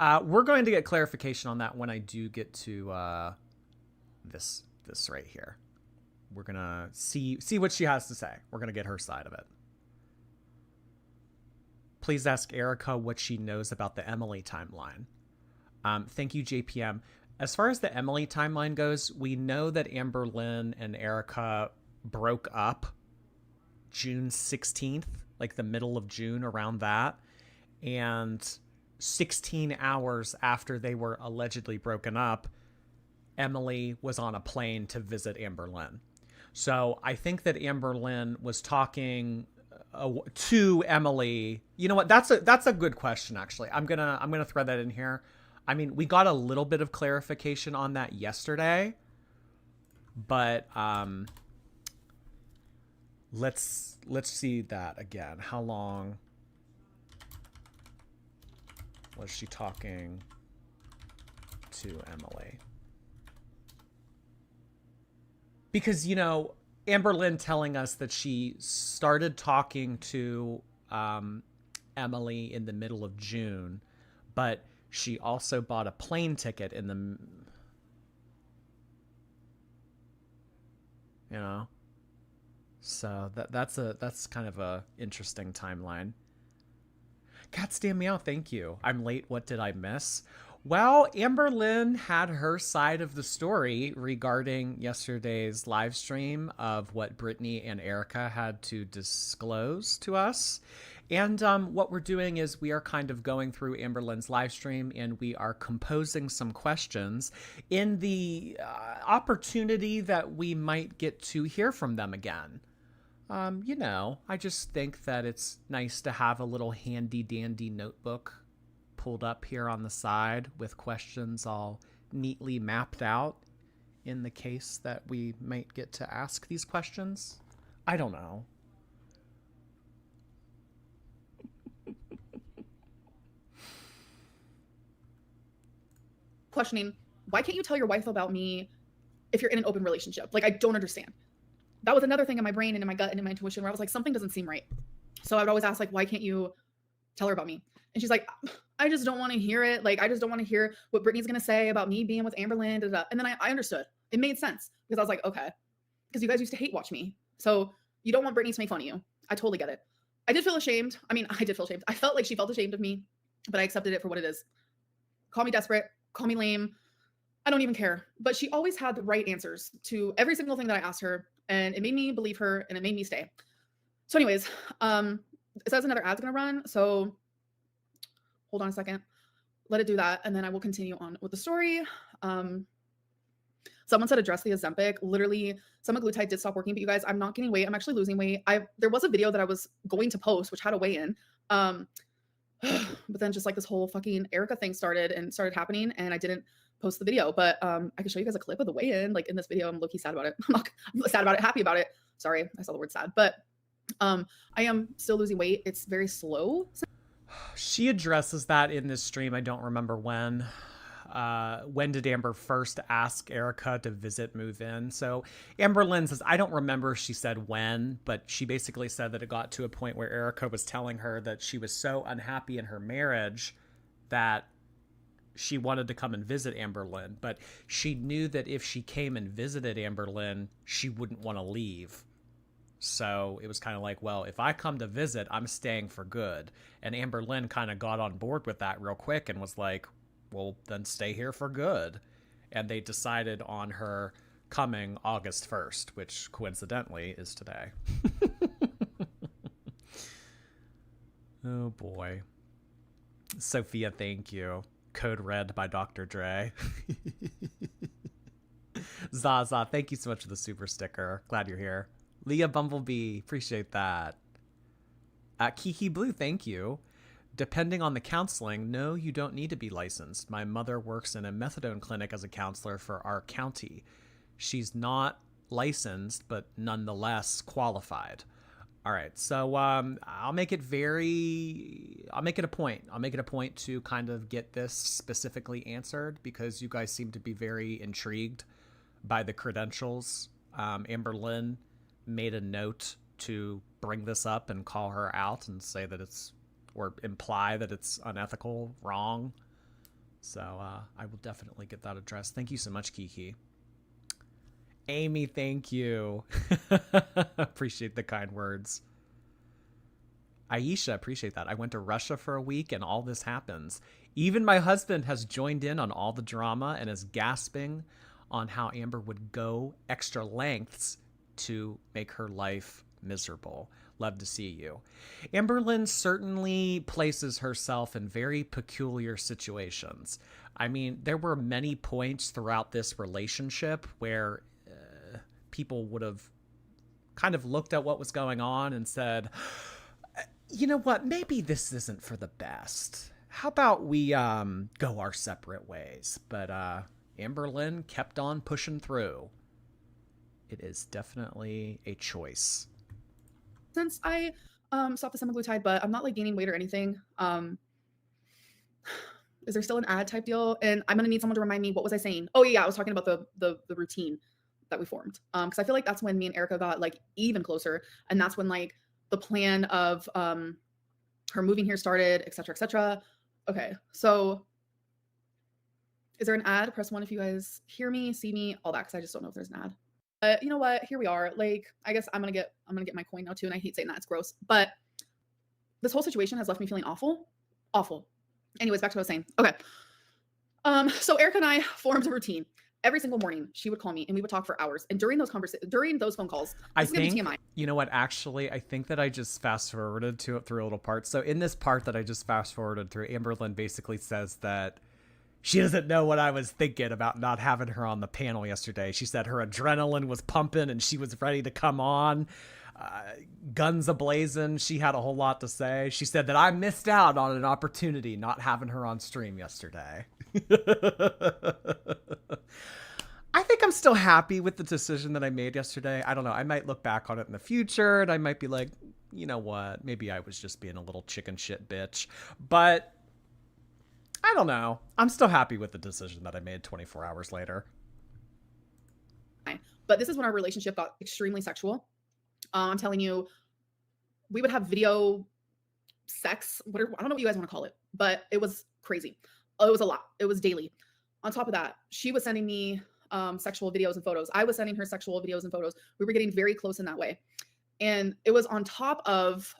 We're going to get clarification on that when I do get to this right here. We're going to see what she has to say. We're going to get her side of it. Please ask Erica what she knows about the Emily timeline. Thank you, JPM. As far as the Emily timeline goes, we know that Amberlynn and Erica broke up June 16th, like the middle of June, around that. And 16 hours after they were allegedly broken up, Emily was on a plane to visit Amberlynn. So I think that Amberlynn was talking to Emily. You know what? That's a good question, actually. I'm gonna throw that in here. I mean, we got a little bit of clarification on that yesterday, but let's see that again. How long was she talking to Emily? Because, you know, Amberlynn telling us that she started talking to Emily in the middle of June, but she also bought a plane ticket in the, you know, so that's kind of a interesting timeline. Cats damn meow, thank you. I'm late. What did I miss? Well, Amberlynn had her side of the story regarding yesterday's live stream of what Brittany and Erica had to disclose to us. And what we're doing is we are kind of going through Amberlynn's live stream and we are composing some questions in the opportunity that we might get to hear from them again. You know, I just think that it's nice to have a little handy dandy notebook pulled up here on the side with questions all neatly mapped out in the case that we might get to ask these questions. I don't know. Questioning, why can't you tell your wife about me if you're in an open relationship? Like, I don't understand. That was another thing in my brain and in my gut and in my intuition where I was like, something doesn't seem right. So I would always ask, like, why can't you tell her about me? And she's like, I just don't want to hear it. Like, I just don't want to hear what Brittany's going to say about me being with Amberlynn. Da, da, da. And then I understood. It made sense because I was like, okay, because you guys used to hate watch me. So you don't want Brittany to make fun of you. I totally get it. I did feel ashamed. I mean, I did feel ashamed. I felt like she felt ashamed of me, but I accepted it for what it is. Call me desperate. Call me lame. I don't even care. But she always had the right answers to every single thing that I asked her. And it made me believe her and it made me stay. So anyways, it says another ad's going to run. So hold on a second. Let it do that. And then I will continue on with the story. Someone said address the Ozempic. Literally, semaglutide did stop working. But you guys, I'm not gaining weight. I'm actually losing weight. There was a video that I was going to post, which had a weigh-in. But then just like this whole fucking Erica thing started happening. And I didn't post the video. But I can show you guys a clip of the weigh-in. Like in this video, I'm low-key sad about it. I'm sad about it, happy about it. Sorry, I saw the word sad. But I am still losing weight. It's very slow. She addresses that in this stream. I don't remember when. When did Amber first ask Erica to visit, move in? So Amberlynn says, I don't remember if she said when, but she basically said that it got to a point where Erica was telling her that she was so unhappy in her marriage that she wanted to come and visit Amberlynn. But she knew that if she came and visited Amberlynn, she wouldn't want to leave. So it was kind of like, well, if I come to visit, I'm staying for good. And Amberlynn kind of got on board with that real quick and was like, well, then stay here for good. And they decided on her coming August 1st, which coincidentally is today. Oh boy. Sophia, thank you. Code Red by Dr. Dre. Zaza, thank you so much for the super sticker. Glad you're here. Leah Bumblebee, appreciate that. Kiki Blue, thank you. Depending on the counseling, no, you don't need to be licensed. My mother works in a methadone clinic as a counselor for our county. She's not licensed, but nonetheless qualified. All right, so I'll make it a point. I'll make it a point to kind of get this specifically answered because you guys seem to be very intrigued by the credentials. Amberlynn made a note to bring this up and call her out and say that it's, or imply that it's unethical, wrong. So I will definitely get that addressed. Thank you so much, Kiki. Amy, thank you. Appreciate the kind words. Aisha, appreciate that. I went to Russia for a week and all this happens. Even my husband has joined in on all the drama and is gasping on how Amber would go extra lengths to make her life miserable. Love to see you. Amberlynn certainly places herself in very peculiar situations. I mean, there were many points throughout this relationship where people would have kind of looked at what was going on and said, you know what, maybe this isn't for the best. How about we go our separate ways? But Amberlynn kept on pushing through. It is definitely a choice. Since I stopped the semaglutide, but I'm not like gaining weight or anything. Is there still an ad type deal? And I'm gonna need someone to remind me, what was I saying? Oh yeah, I was talking about the routine that we formed. Because I feel like that's when me and Erica got like even closer, and that's when like the plan of her moving here started, etc., etc. Okay, so is there an ad? Press 1 if you guys hear me, see me, all that, because I just don't know if there's an ad. But you know what? Here we are. Like, I guess I'm gonna get my coin now too, and I hate saying that, it's gross. But this whole situation has left me feeling awful. Awful. Anyways, back to what I was saying. Okay. So Erica and I formed a routine. Every single morning, she would call me and we would talk for hours. And during those phone calls, I think, you know what, actually, I think that I just fast forwarded through a little part. So in this part that I just fast forwarded through, Amberlynn basically says that she doesn't know what I was thinking about not having her on the panel yesterday. She said her adrenaline was pumping and she was ready to come on. Guns a-blazing. She had a whole lot to say. She said that I missed out on an opportunity not having her on stream yesterday. I think I'm still happy with the decision that I made yesterday. I don't know. I might look back on it in the future and I might be like, you know what? Maybe I was just being a little chicken shit bitch. But I don't know. I'm still happy with the decision that I made 24 hours later. But this is when our relationship got extremely sexual. I'm telling you, we would have video sex, whatever, I don't know what you guys want to call it, but it was crazy. It was a lot. It was daily. On top of that, she was sending me sexual videos and photos. I was sending her sexual videos and photos. We were getting very close in that way. And it was on top of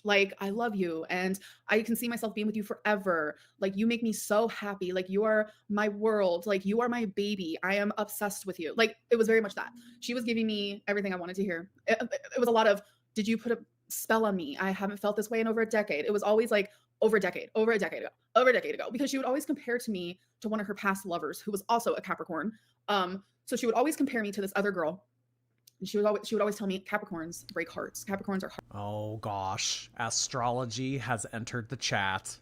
like, I love you and I can see myself being with you forever. Like, you make me so happy. Like, you are my world. Like, you are my baby. I am obsessed with you. Like, it was very much that. She was giving me everything I wanted to hear. It was a lot of, did you put a spell on me? I haven't felt this way in over a decade. It was always like over a decade ago, because she would always compare to me to one of her past lovers who was also a Capricorn. So she would always compare me to this other girl. And she would always tell me, Capricorns break hearts. Capricorns are heart. Oh gosh, astrology has entered the chat.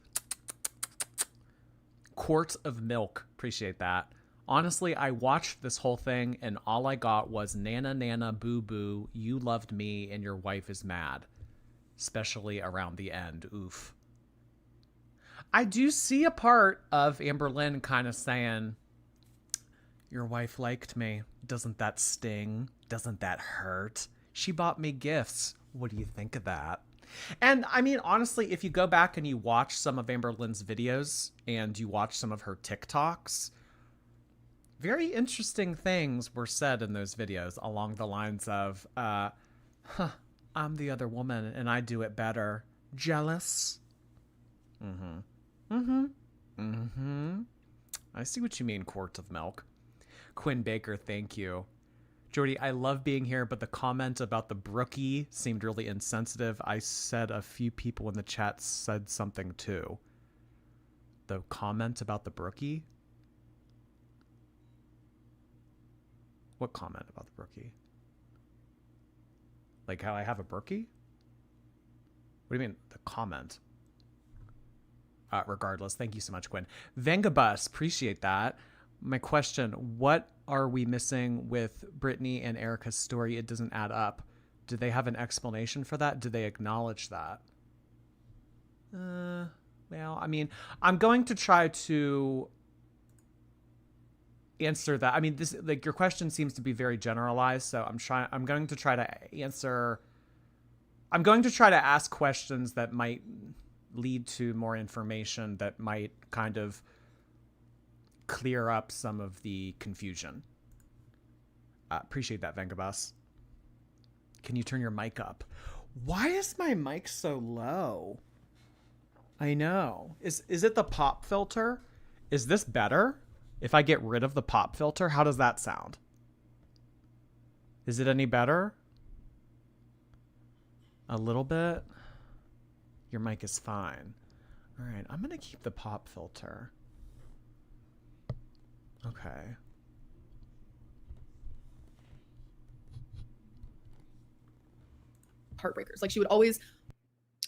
Quart of milk, appreciate that. Honestly, I watched this whole thing and all I got was Nana Nana Boo Boo, you loved me and your wife is mad. Especially around the end, oof. I do see a part of Amberlynn kind of saying, your wife liked me. Doesn't that sting? Doesn't that hurt? She bought me gifts. What do you think of that? And I mean, honestly, if you go back and you watch some of Amberlynn's videos and you watch some of her TikToks, very interesting things were said in those videos along the lines of, I'm the other woman and I do it better. Jealous? I see what you mean, quart of milk. Quinn Baker, thank you. Jordy, I love being here, but the comment about the brookie seemed really insensitive. I said a few people in the chat said something too. The comment about the brookie? What comment about the brookie? Like how I have a brookie? What do you mean, the comment? Regardless, thank you so much, Quinn. Vengabus, appreciate that. My question, what are we missing with Brittany and Erica's story? It doesn't add up. Do they have an explanation for that? Do they acknowledge that? Well, I mean, I'm going to try to answer that. I mean, this, like, your question seems to be very generalized, so I'm going to try to answer I'm going to try to ask questions that might lead to more information that might kind of clear up some of the confusion. Appreciate that, Vengabus. Can you turn your mic up? Why is my mic so low? I know. Is it the pop filter? Is this better? If I get rid of the pop filter, how does that sound? Is it any better? A little bit? Your mic is fine. All right, I'm going to keep the pop filter. Okay. Heartbreakers. Like she would always.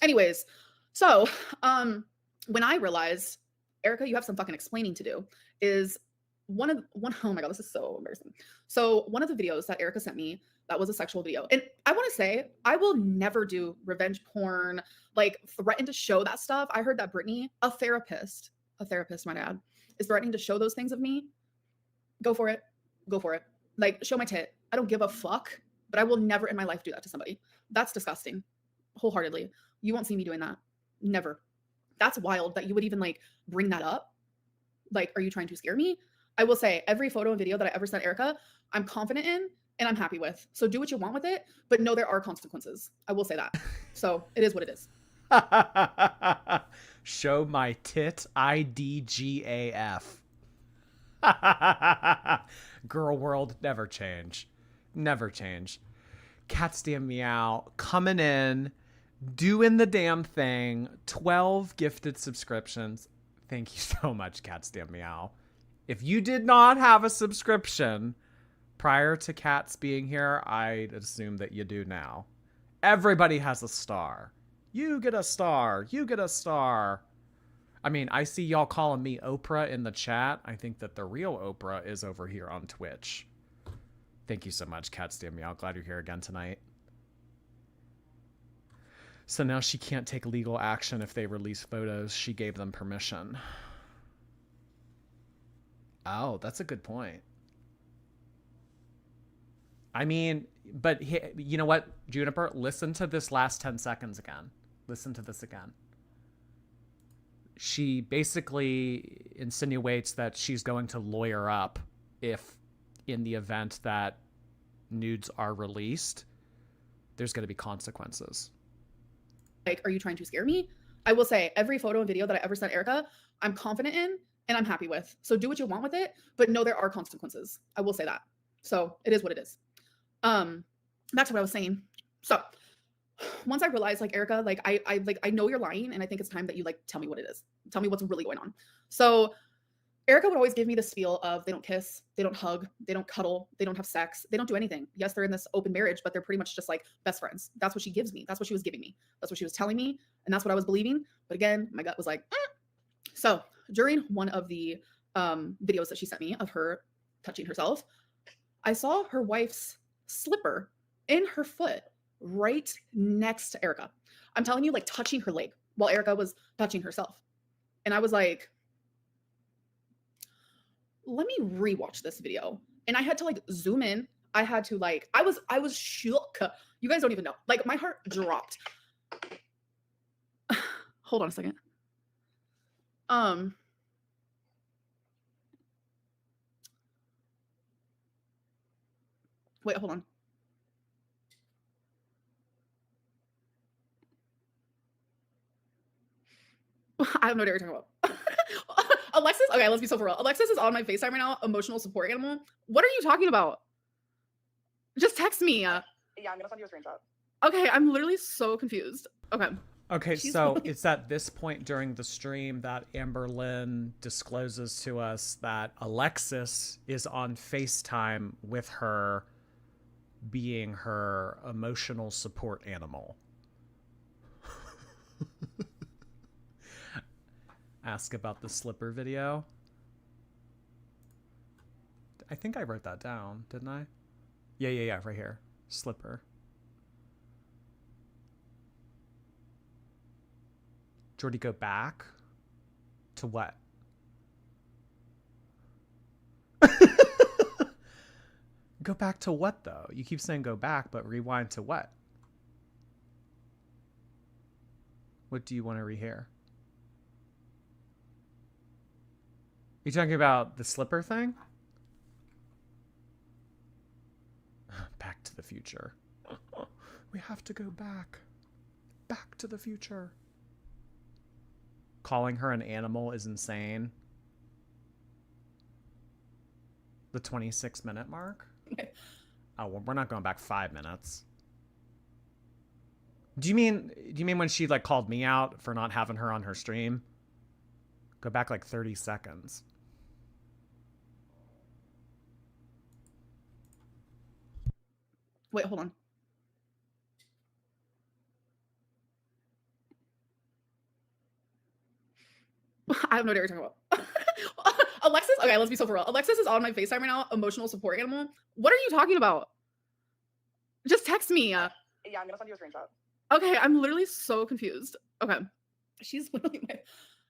Anyways, so when I realized, Erica, you have some fucking explaining to do, is one. Oh my god, this is so embarrassing. So one of the videos that Erica sent me, that was a sexual video, and I want to say I will never do revenge porn, like threaten to show that stuff. I heard that Brittany, a therapist, my dad, is threatening to show those things of me. Go for it. Like, show my tit. I don't give a fuck, but I will never in my life do that to somebody. That's disgusting. Wholeheartedly. You won't see me doing that. Never. That's wild that you would even like bring that up. Like, are you trying to scare me? I will say every photo and video that I ever sent Erica, I'm confident in and I'm happy with. So do what you want with it, but know there are consequences. I will say that. So it is what it is. Show my tit, IDGAF. Girl world, never change. Never change. Cat's damn meow coming in, doing the damn thing. 12 gifted subscriptions. Thank you so much, Cat's damn meow. If you did not have a subscription prior to Cats being here, I'd assume that you do now. Everybody has a star. You get a star. You get a star. I mean, I see y'all calling me Oprah in the chat. I think that the real Oprah is over here on Twitch. Thank you so much, Cat's damn meow. Glad you're here again tonight. So now she can't take legal action if they release photos. She gave them permission. Oh, that's a good point. I mean, but you know what, Juniper? Listen to this last 10 seconds again. Listen to this again. She basically insinuates that she's going to lawyer up if, in the event that nudes are released, there's going to be consequences. Like, are you trying to scare me? I will say every photo and video that I ever sent Erica, I'm confident in and I'm happy with. So do what you want with it, but know there are consequences. I will say that. So it is what it is. Back to what I was saying. So once I realized, like, Erica, like I know you're lying, and I think it's time that you like tell me what it is. Tell me what's really going on. So Erica would always give me this spiel of they don't kiss, they don't hug, they don't cuddle, they don't have sex, they don't do anything. Yes, they're in this open marriage, but they're pretty much just like best friends. That's what she gives me. That's what she was giving me. That's what she was telling me, and that's what I was believing. But again, my gut was like, So during one of the videos that she sent me of her touching herself, I saw her wife's slipper in her foot right next to Erica. I'm telling you, like touching her leg while Erica was touching herself. And I was like, let me rewatch this video. And I had to like zoom in. I had to like, I was shook. You guys don't even know. Like my heart dropped. Hold on a second. Wait, hold on. I have no idea what you're talking about. Alexis, okay, let's be so for real. Alexis is on my FaceTime right now, emotional support animal. What are you talking about? Just text me. Yeah, I'm gonna send you a screenshot. Okay, I'm literally so confused. Okay, so it's at this point during the stream that Amberlynn discloses to us that Alexis is on FaceTime with her, being her emotional support animal. Ask about the slipper video. I think I wrote that down, didn't I? Yeah, right here. Slipper. Jordy, go back to what? Go back to what, though? You keep saying go back, but rewind to what? What do you want to rehear? Are you talking about the slipper thing? Back to the future. We have to go back. Back to the future. Calling her an animal is insane. The 26-minute mark? Oh, well, we're not going back 5 minutes. Do you mean when she like called me out for not having her on her stream? Go back like 30 seconds. Wait, hold on. I have no idea what you're talking about. Alexis, okay, let's be so for real. Alexis is on my FaceTime right now, emotional support animal. What are you talking about? Just text me. Yeah, I'm gonna send you a screenshot. Okay, I'm literally so confused. Okay. She's literally my...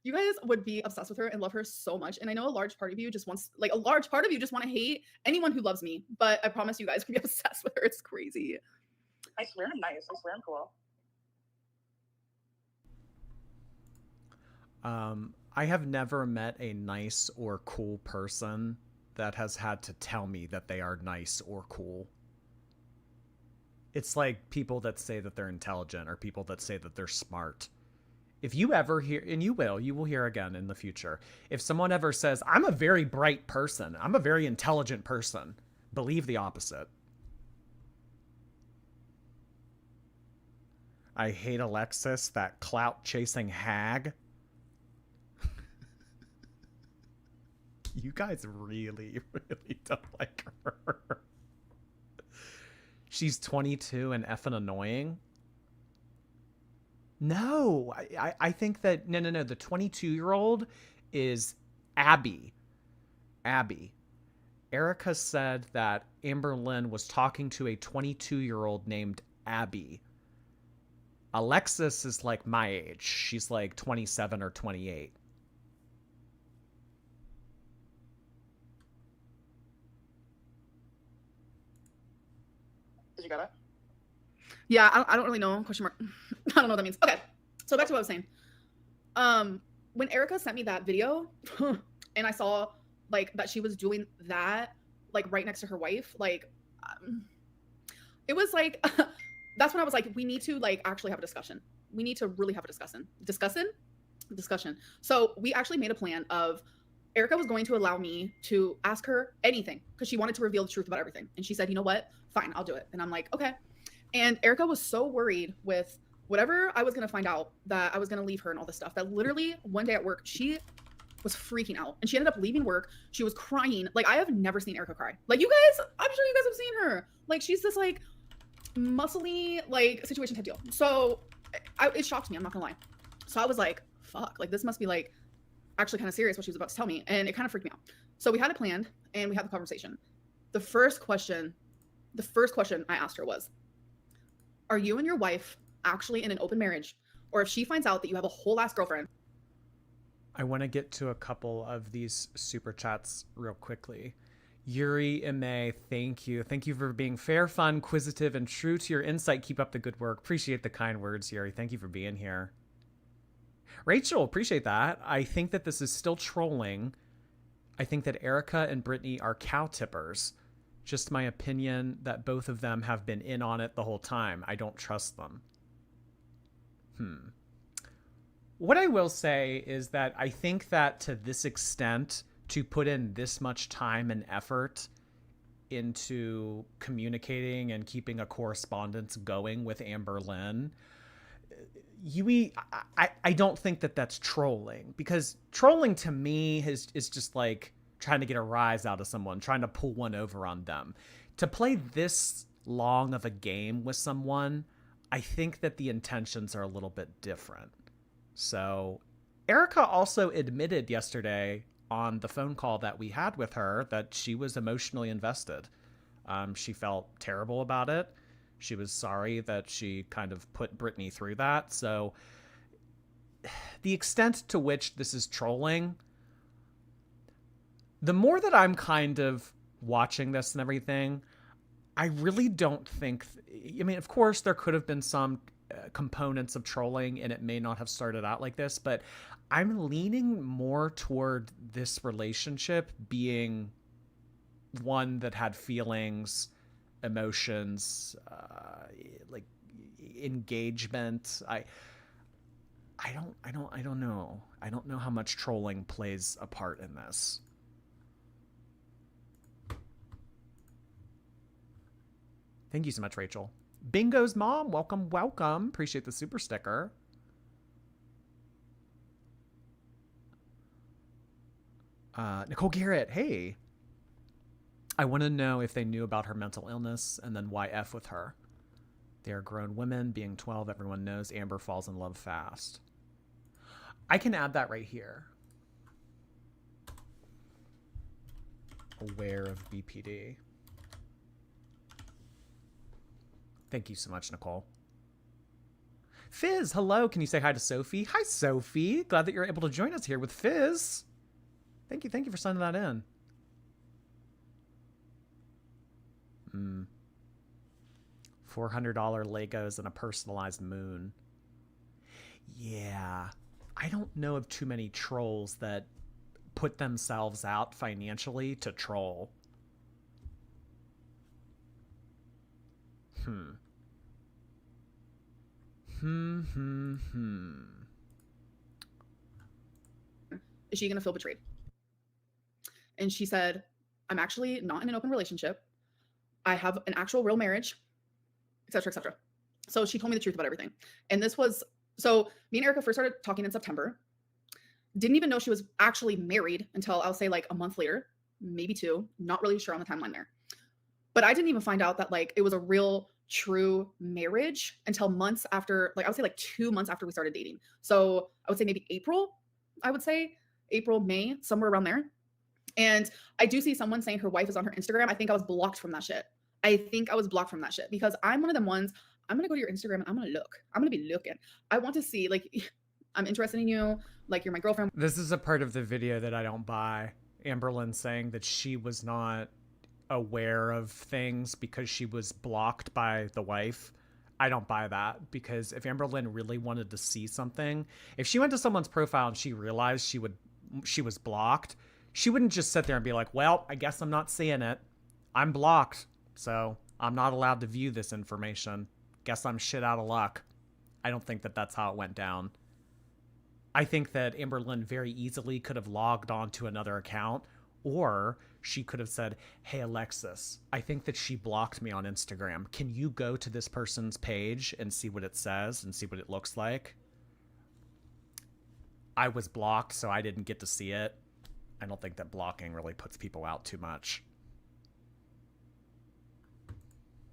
You guys would be obsessed with her and love her so much. And I know a large part of you just wants, like, a large part of you just want to hate anyone who loves me. But I promise you guys would be obsessed with her. It's crazy. I swear I'm nice. I swear I'm cool. I have never met a nice or cool person that has had to tell me that they are nice or cool. It's like people that say that they're intelligent or people that say that they're smart. If you ever hear, and you will hear again in the future, if someone ever says, I'm a very bright person, I'm a very intelligent person, believe the opposite. I hate Alexis, that clout-chasing hag. You guys really, really don't like her. She's 22 and effing annoying. No, I think that, no. The 22-year-old is Abby. Abby. Erica said that Amberlynn was talking to a 22-year-old named Abby. Alexis is like my age. She's like 27 or 28. Did you get it? Yeah, I don't really know. Question mark. I don't know what that means. Okay, so back to what I was saying. When Erica sent me that video, and I saw like that she was doing that like right next to her wife, like it was like that's when I was like, we need to like actually have a discussion. We need to really have a discussion. So we actually made a plan of Erica was going to allow me to ask her anything because she wanted to reveal the truth about everything. And she said, you know what? Fine, I'll do it. And I'm like, okay. And Erica was so worried with whatever I was going to find out that I was going to leave her and all this stuff that literally one day at work, she was freaking out and she ended up leaving work. She was crying. Like, I have never seen Erica cry. Like, you guys, I'm sure you guys have seen her. Like, she's this like muscly, like situation type deal. So it shocked me. I'm not gonna lie. So I was like, fuck, like this must be like actually kind of serious what she was about to tell me. And it kind of freaked me out. So we had it planned and we had the conversation. The first question I asked her was, are you and your wife actually in an open marriage? Or if she finds out that you have a whole ass girlfriend? I want to get to a couple of these super chats real quickly. Yuri Ime, thank you. Thank you for being fair, fun, inquisitive, and true to your insight. Keep up the good work. Appreciate the kind words, Yuri. Thank you for being here. Rachel, appreciate that. I think that this is still trolling. I think that Erica and Brittany are cow tippers. Just my opinion that both of them have been in on it the whole time. I don't trust them. What I will say is that I think that to this extent, to put in this much time and effort into communicating and keeping a correspondence going with Amberlynn, I don't think that that's trolling, because trolling to me is just like trying to get a rise out of someone, trying to pull one over on them. To play this long of a game with someone, I think that the intentions are a little bit different. So Erica also admitted yesterday on the phone call that we had with her that she was emotionally invested. She felt terrible about it. She was sorry that she kind of put Brittany through that. So the extent to which this is trolling, the more that I'm kind of watching this and everything, I really don't think, I mean, of course there could have been some components of trolling, and it may not have started out like this, but I'm leaning more toward this relationship being one that had feelings, emotions, like engagement. I don't know. I don't know how much trolling plays a part in this. Thank you so much, Rachel. Bingo's mom, welcome, welcome. Appreciate the super sticker. Nicole Garrett, hey. I want to know if they knew about her mental illness and then why F with her. They are grown women. Being 12, everyone knows Amber falls in love fast. I can add that right here. Aware of BPD. Thank you so much, Nicole. Fizz, hello. Can you say hi to Sophie? Hi, Sophie. Glad that you're able to join us here with Fizz. Thank you for sending that in. $400 Legos and a personalized moon. Yeah. I don't know of too many trolls that put themselves out financially to troll. Is she going to feel betrayed? And she said, I'm actually not in an open relationship. I have an actual real marriage, etc., etc. So she told me the truth about everything. And this was, so me and Erica first started talking in September. Didn't even know she was actually married until I'll say like a month later, maybe 2, not really sure on the timeline there. But I didn't even find out that like it was a real true marriage until months after, like I would say like 2 months after we started dating. So I would say maybe April, May, somewhere around there. And I do see someone saying her wife is on her Instagram. I think I was blocked from that shit. Because I'm one of them ones, I'm going to go to your Instagram and I'm going to look. I'm going to be looking. I want to see, like, I'm interested in you. Like, you're my girlfriend. This is a part of the video that I don't buy. Amberlynn saying that she was not aware of things because she was blocked by the wife. I don't buy that, because if Amberlynn really wanted to see something, if she went to someone's profile and she realized she was blocked, she wouldn't just sit there and be like, well, I guess I'm not seeing it. I'm blocked, so I'm not allowed to view this information. Guess I'm shit out of luck. I don't think that that's how it went down. I think that Amberlynn very easily could have logged on to another account, or she could have said, hey, Alexis, I think that she blocked me on Instagram. Can you go to this person's page and see what it says and see what it looks like? I was blocked, so I didn't get to see it. I don't think that blocking really puts people out too much.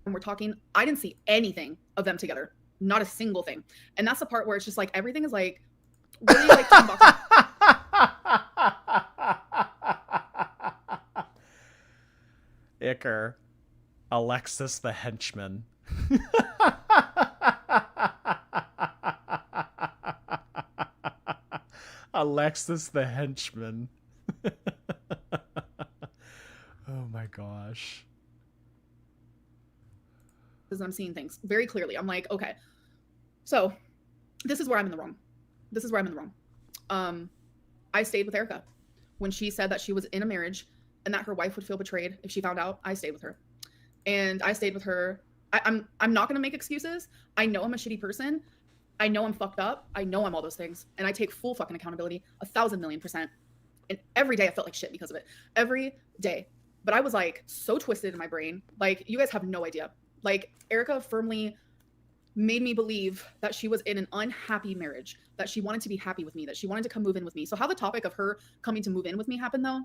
And we're talking, I didn't see anything of them together. Not a single thing. And that's the part where it's just like, everything is like, really like team boxing. Icker. Alexis the henchman. Alexis the henchman. Oh my gosh. Because I'm seeing things very clearly. I'm like, okay, so this is where I'm in the wrong. I stayed with Erica when she said that she was in a marriage and that her wife would feel betrayed if she found out. I stayed with her, and I stayed with her. I'm not gonna make excuses. I know I'm a shitty person. I know I'm fucked up. I know I'm all those things, and I take full fucking accountability, 1,000,000,000%. And every day I felt like shit because of it. Every day. But I was like so twisted in my brain. Like, you guys have no idea. Like, Erica firmly made me believe that she was in an unhappy marriage, that she wanted to be happy with me, that she wanted to come move in with me. So how the topic of her coming to move in with me happened, though,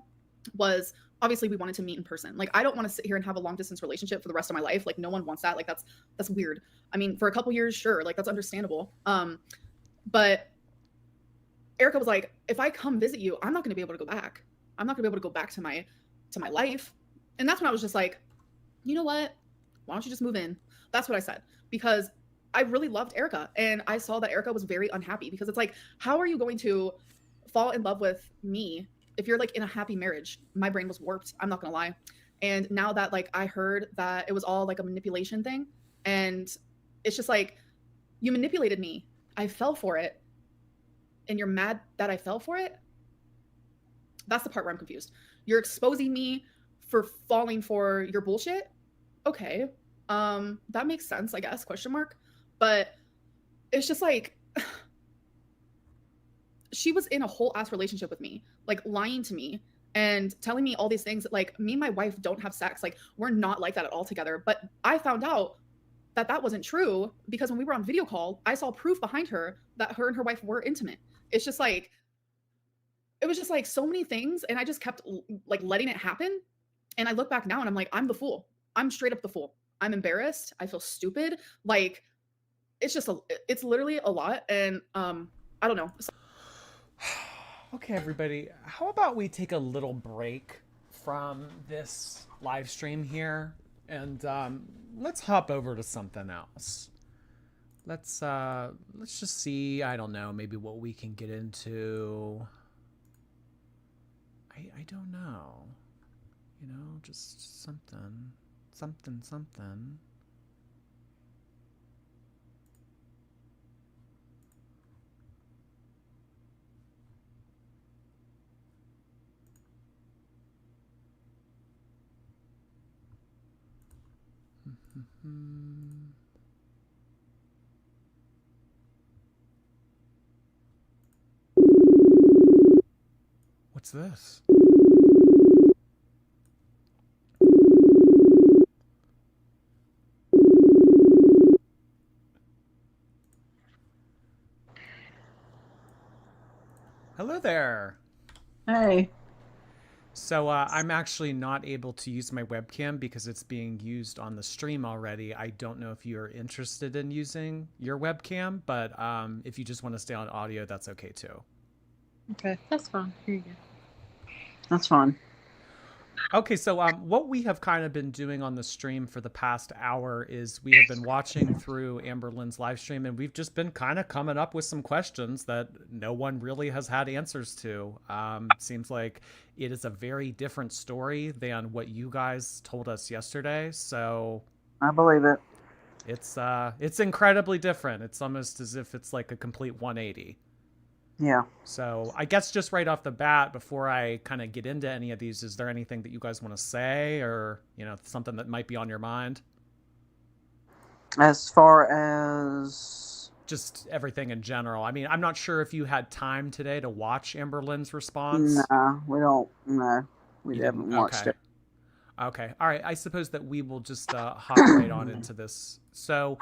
was obviously we wanted to meet in person. Like, I don't want to sit here and have a long distance relationship for the rest of my life. Like, no one wants that. Like, that's weird. I mean, for a couple years, sure, like, that's understandable. But Erica was like, if I come visit you, I'm not going to be able to go back. I'm not going to be able to go back to my life. And that's when I was just like, you know what? Why don't you just move in? That's what I said, because I really loved Erica, and I saw that Erica was very unhappy, because it's like, how are you going to fall in love with me if you're like in a happy marriage? My brain was warped. I'm not going to lie. And now that like I heard that it was all like a manipulation thing, and it's just like, You manipulated me. I fell for it. And you're mad that I fell for it? That's the part where I'm confused. You're exposing me for falling for your bullshit? Okay. That makes sense, I guess, question mark. But it's just like she was in a whole ass relationship with me, like lying to me and telling me all these things. Like, me and my wife don't have sex. Like, we're not like that at all together. But I found out that that wasn't true because when we were on video call, I saw proof behind her that her and her wife were intimate. It's just like, it was just like so many things. And I just kept like letting it happen. And I look back now and I'm like, I'm the fool. I'm straight up the fool. I'm embarrassed. I feel stupid. Like, it's just it's literally a lot. And I don't know. Okay, everybody, how about we take a little break from this live stream here and let's hop over to something else. Let's just see, I don't know, maybe what we can get into. I don't know. You know, just something. What's this? Hello there. Hey. So I'm actually not able to use my webcam because it's being used on the stream already. I don't know if you're interested in using your webcam, but if you just want to stay on audio, that's okay too. Okay, that's fine. Here you go. That's fine. Okay, so what we have kind of been doing on the stream for the past hour is we have been watching through Amberlynn's live stream, and we've just been kind of coming up with some questions that no one really has had answers to. It seems like it is a very different story than what you guys told us yesterday, so I believe it. It's incredibly different. It's almost as if it's like a complete 180. Yeah. So I guess just right off the bat, before I kind of get into any of these, is there anything that you guys want to say, or, you know, something that might be on your mind? As far as just everything in general. I mean, I'm not sure if you had time today to watch Amberlynn's response. Nah, we don't. No, we haven't watched it. Okay. All right. I suppose that we will just hop right on into this. So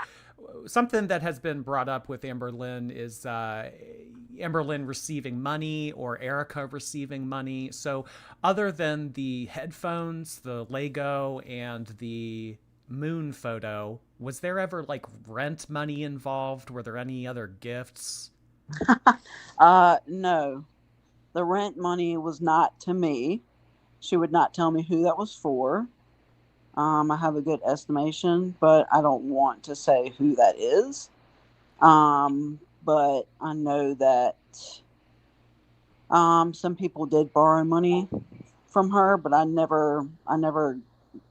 something that has been brought up with Amberlynn is Amberlynn receiving money or Erica receiving money. So other than the headphones, the Lego, and the moon photo, was there ever like rent money involved? Were there any other gifts? No. The rent money was not to me. She would not tell me who that was for. I have a good estimation, but I don't want to say who that is. But I know that some people did borrow money from her, but I never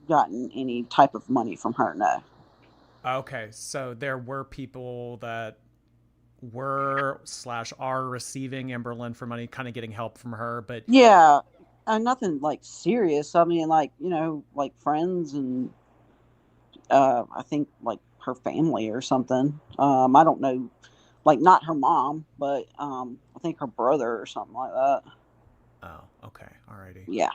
gotten any type of money from her. No. Okay, so there were people that were / are receiving Amberlynn for money, kind of getting help from her, but yeah. Nothing like serious. I mean, like, you know, like friends and I think like her family or something. I don't know, like not her mom, but I think her brother or something like that. Oh, okay. Alrighty. Yeah.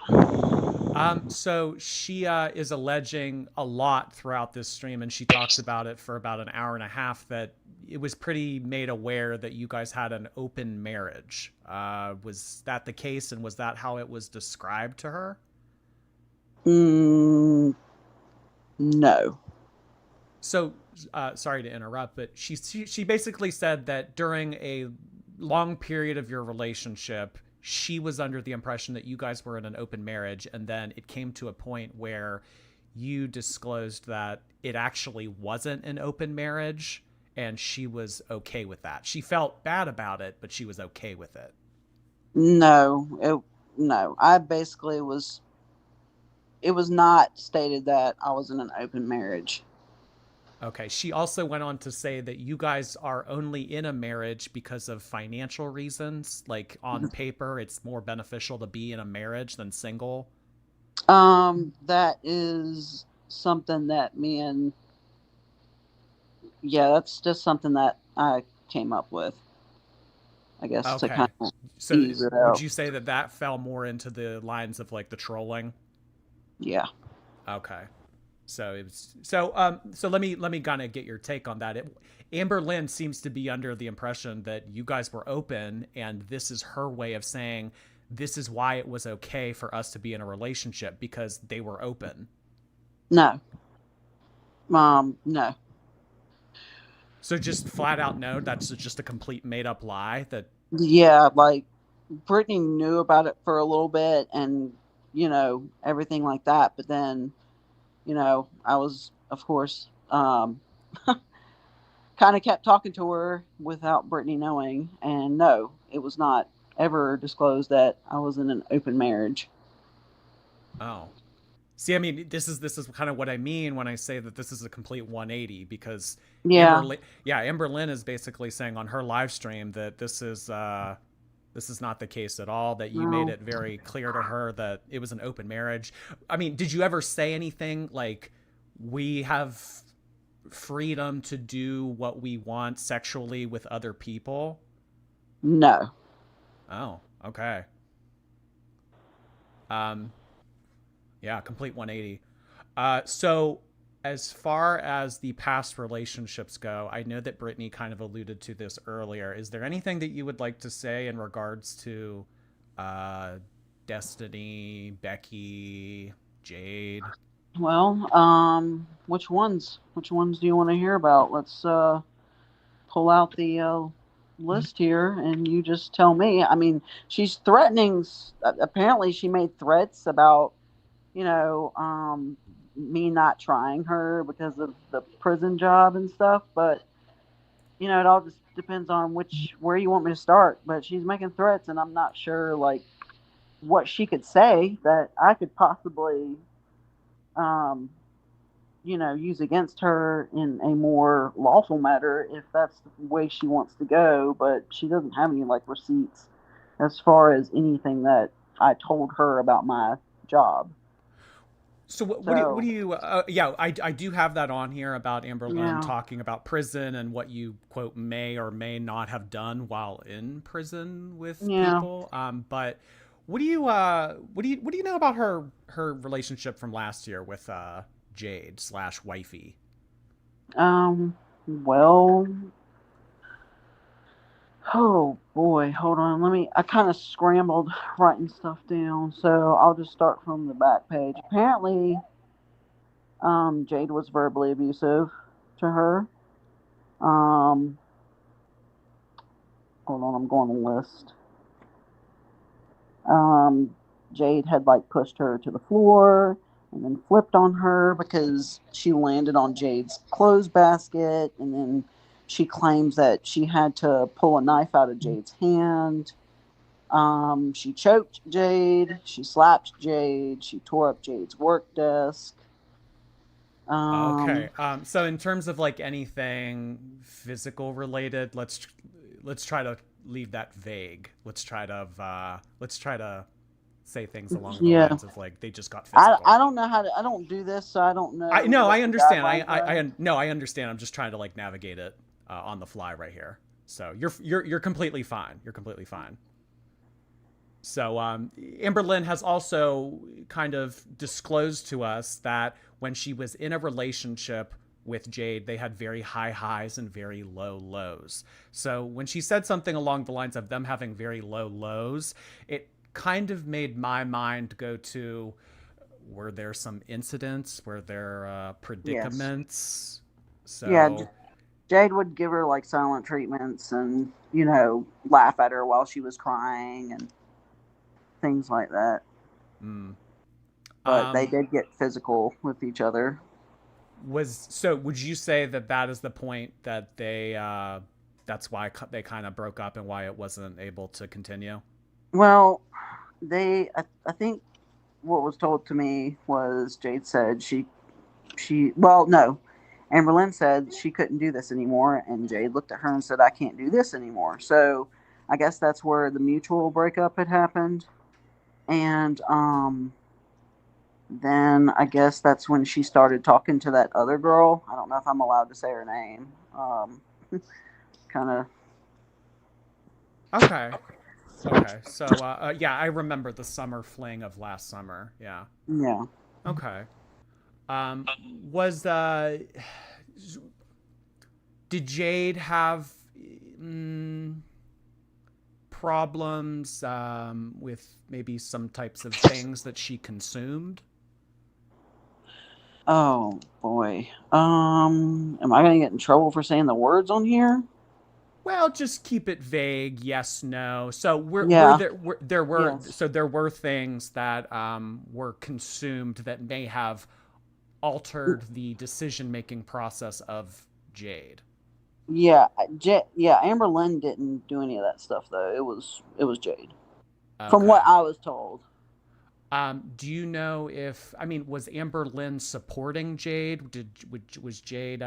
So she is alleging a lot throughout this stream, and she talks about it for about an hour and a half, that it was pretty made aware that you guys had an open marriage. Was that the case, and was that how it was described to her? No. So, sorry to interrupt, but she basically said that during a long period of your relationship, she was under the impression that you guys were in an open marriage, and then it came to a point where you disclosed that it actually wasn't an open marriage, and she was okay with that. She felt bad about it, but she was okay with it. No. I basically was. It was not stated that I was in an open marriage. Okay. She also went on to say that you guys are only in a marriage because of financial reasons. Like on paper, it's more beneficial to be in a marriage than single. That is something that yeah, that's just something that I came up with, I guess, to Okay. kind of So ease it would out. you say that that fell more into the lines of like the trolling? Yeah. Okay. So it was so let me kind of get your take on that. Amberlynn seems to be under the impression that you guys were open and this is her way of saying this is why it was okay for us to be in a relationship because they were open. No. No. So just flat out no, that's just a complete made up lie that Yeah, like Brittany knew about it for a little bit and, everything like that. But then, I was, of course, kind of kept talking to her without Brittany knowing. And no, it was not ever disclosed that I was in an open marriage. oh. See, I mean, this is kind of what I mean when I say that this is a complete 180 because Yeah. Amberlynn is basically saying on her live stream that this is not the case at all, that you made No. it very clear to her that it was an open marriage. I mean, did you ever say anything like we have freedom to do what we want sexually with other people? No. Oh, okay. Um Yeah, complete 180. So as far as the past relationships go, I know that Brittany kind of alluded to this earlier. Is there anything that you would like to say in regards to uh, Destiny, Becky, Jade? Well, which ones? Which ones do you want to hear about? Let's pull out the list here, and you just tell me. I mean, she's threatening. Apparently, she made threats about, me not trying her because of the prison job and stuff. But it all just depends on where you want me to start. But she's making threats, and I'm not sure like what she could say that I could possibly um, use against her in a more lawful matter if that's the way she wants to go. But she doesn't have any like receipts as far as anything that I told her about my job. So what do So you yeah, I do have that on here about Amberlynn yeah, talking about prison and what you quote may or may not have done while in prison with yeah. people. But what do you what do you know about her relationship from last year with Jade slash wifey? Well, oh boy, hold on. I kind of scrambled writing stuff down, so I'll just start from the back page. Apparently, Jade was verbally abusive to her. Um, Hold on, I'm going to list. Um, Jade had like pushed her to the floor and then flipped on her because she landed on Jade's clothes basket, and then she claims that she had to pull a knife out of Jade's hand. She choked Jade. She slapped Jade. She tore up Jade's work desk. Okay. Um, So in terms of like anything physical related, let's try to leave that vague. Let's try to say things along the yeah, lines of like they just got I physical. don't know how to. I don't do this, so I don't I know no, what I the understand. guidelines are. No, I understand. I'm just trying to like navigate it on the fly right here. So you're completely fine. You're completely fine. So Amberlynn has also kind of disclosed to us that when she was in a relationship with Jade, they had very high highs and very low lows. So when she said something along the lines of them having very low lows, it kind of made my mind go to, were there some incidents? Were there Yes. predicaments? Yeah, So, Jade would give her like silent treatments and, laugh at her while she was crying and things like that. mm, But they um, did get physical with each other. would you say that that is the point that that's why they kind of broke up and why it wasn't able to continue? Well, I think what was told to me was Jade said well, no. Amberlynn said she couldn't do this anymore, and Jade looked at her and said, I can't do this anymore. So I guess that's where the mutual breakup had happened. And then I guess that's when she started talking to that other girl. I don't know if I'm allowed to say her name. Kind of. Okay. Okay. So, yeah, I remember the summer fling of last summer. Yeah. Yeah. Okay. Was did Jade have problems with maybe some types of things that she consumed? Oh boy. Am I gonna get in trouble for saying the words on here? Well, just keep it vague. Yes, no. So Yeah. there were Yes. so there were things that were consumed that may have altered the decision-making process of Jade. Yeah. Yeah. Amberlynn didn't do any of that stuff though. It was Jade, from what Okay. I was told. Do you know if, I mean, was Amberlynn supporting Jade? Was Jade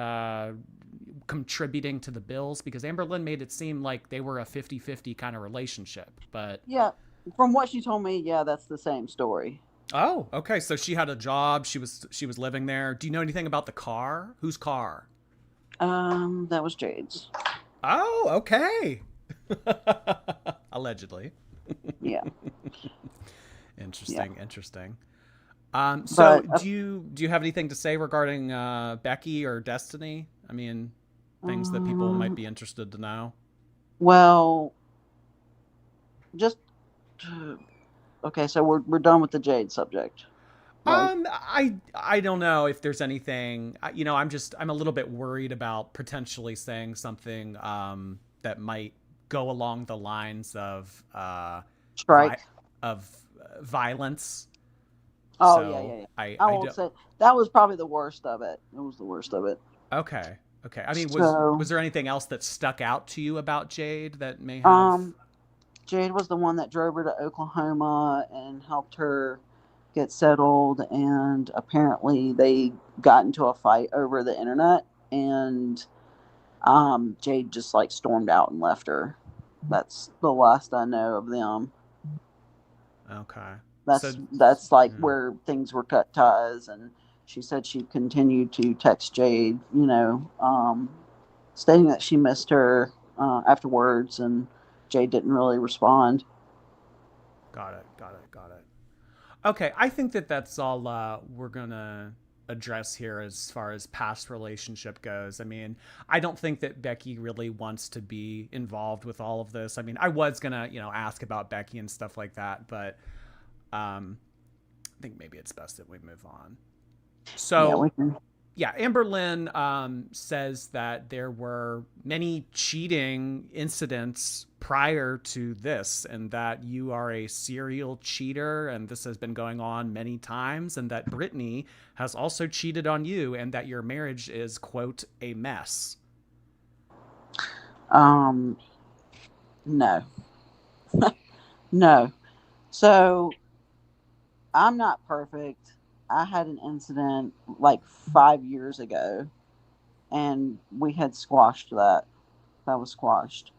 contributing to the bills? Because Amberlynn made it seem like they were a 50-50 kind of relationship, but... Yeah. From what she told me, yeah, that's the same story. Oh, okay. So she had a job. She was living there. Do you know anything about the car? Whose car? That was Jade's. Oh, okay. Allegedly. Yeah. Interesting. So But, do you have anything to say regarding Becky or Destiny? I mean, things that people might be interested to know. Well, just okay. So we're done with the Jade subject. Right? I don't know if there's anything. You know, I'm a little bit worried about potentially saying something that might go along the lines of Strike. of violence. Oh So yeah. I won't say that was probably the worst of it. It was the worst of it. Okay. I mean, So, was there anything else that stuck out to you about Jade that may have? Jade was the one that drove her to Oklahoma and helped her get settled, and apparently they got into a fight over the internet, and Jade just like stormed out and left her. That's the last I know of them. Okay. That's like where things were cut ties, and she said she continued to text Jade, stating that she missed her afterwards, and Jade didn't really respond. Got it. Okay, I think that's all we're gonna address here as far as past relationship goes. I mean, I don't think that Becky really wants to be involved with all of this. I mean, I was gonna, ask about Becky and stuff like that, but I think maybe it's best that we move on. So, yeah, Amberlynn says that there were many cheating incidents prior to this, and that you are a serial cheater, and this has been going on many times, and that Brittany has also cheated on you, and that your marriage is, quote, a mess. No. No. So, I'm not perfect. I had an incident like 5 years ago, and we had squashed that. That was squashed.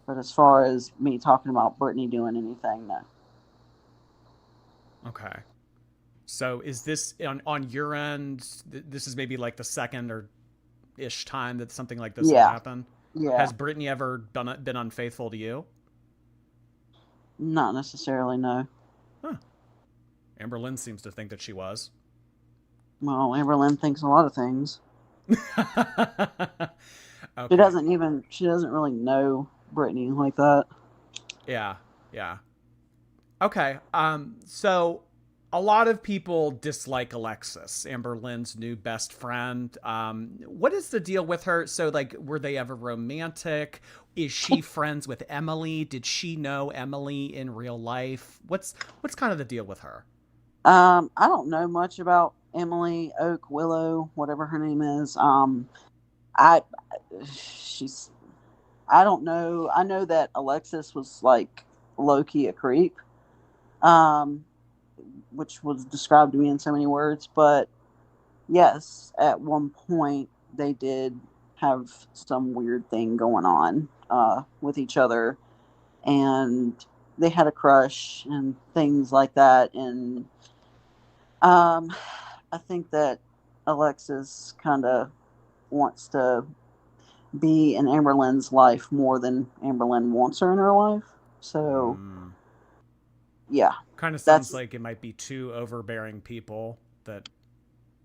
But as far as me talking about Brittany doing anything, no. Okay. So is this on your end? This is maybe like the second or ish time that something like this has happened. Yeah. Has Brittany ever been unfaithful to you? Not necessarily, no. Huh. Amberlynn seems to think that she was. Well, Amberlynn thinks a lot of things. Okay. She doesn't really know Brittany like that. Yeah. Okay. So a lot of people dislike Alexis, Amberlynn's new best friend. What is the deal with her? So, like, were they ever romantic? Is she friends with Emily? Did she know Emily in real life? What's kind of the deal with her? I don't know much about Emily Oak Willow, whatever her name is. I don't know. I know that Alexis was like low-key a creep, which was described to me in so many words. But yes, at one point they did have some weird thing going on with each other, and they had a crush and things like that. And I think that Alexis kind of wants to be in Amberlynn's life more than Amberlynn wants her in her life. So, yeah. Kind of sounds like it might be two overbearing people that.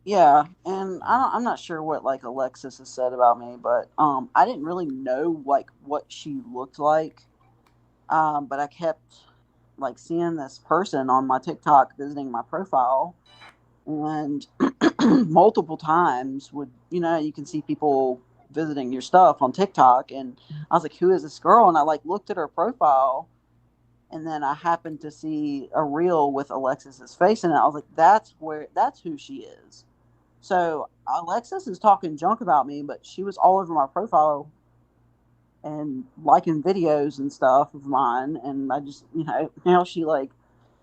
Yeah, and I'm not sure what like Alexis has said about me, but I didn't really know like what she looked like, but I kept like seeing this person on my TikTok visiting my profile, and multiple times would you can see people visiting your stuff on TikTok, and I was like, who is this girl? And I like looked at her profile, and then I happened to see a reel with Alexis's face in it. I was like, that's who she is. So Alexis is talking junk about me, but she was all over my profile and liking videos and stuff of mine, and I just now she like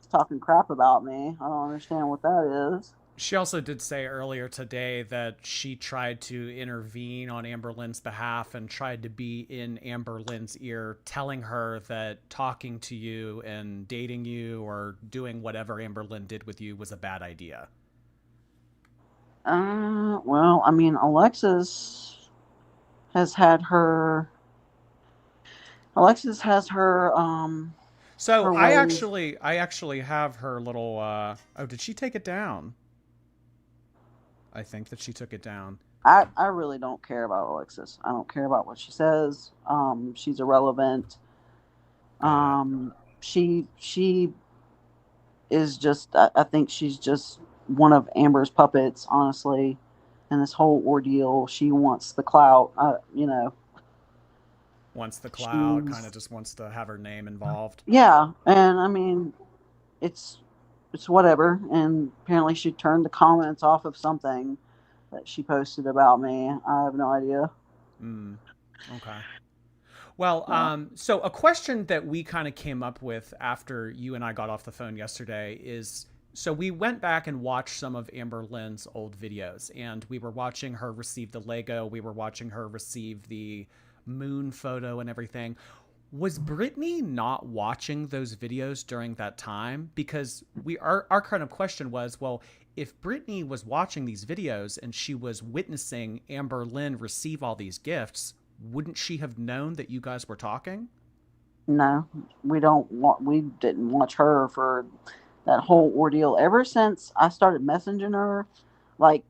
is talking crap about me. I don't understand what that is. She also did say earlier today that she tried to intervene on Amberlynn's behalf and tried to be in Amberlynn's ear, telling her that talking to you and dating you or doing whatever Amberlynn did with you was a bad idea. Well, I mean, Alexis has her. So her I ways. actually have her little. Oh, did she take it down? I think that she took it down. I really don't care about Alexis. I don't care about what she says. She's irrelevant. She is just. I think she's just one of Amber's puppets, honestly. And this whole ordeal, she wants the clout. Wants the clout, kind of just wants to have her name involved. Yeah, and I mean, it's whatever. And apparently, she turned the comments off of something that she posted about me. I have no idea. Okay. Well, so a question that we kind of came up with after you and I got off the phone yesterday is, so we went back and watched some of Amberlynn's old videos, and we were watching her receive the Lego. We were watching her receive the moon photo and everything. Was Brittany not watching those videos during that time? Because our kind of question was, well, if Brittany was watching these videos and she was witnessing Amberlynn receive all these gifts, wouldn't she have known that you guys were talking? No, we didn't watch her for that whole ordeal. Ever since I started messaging her, like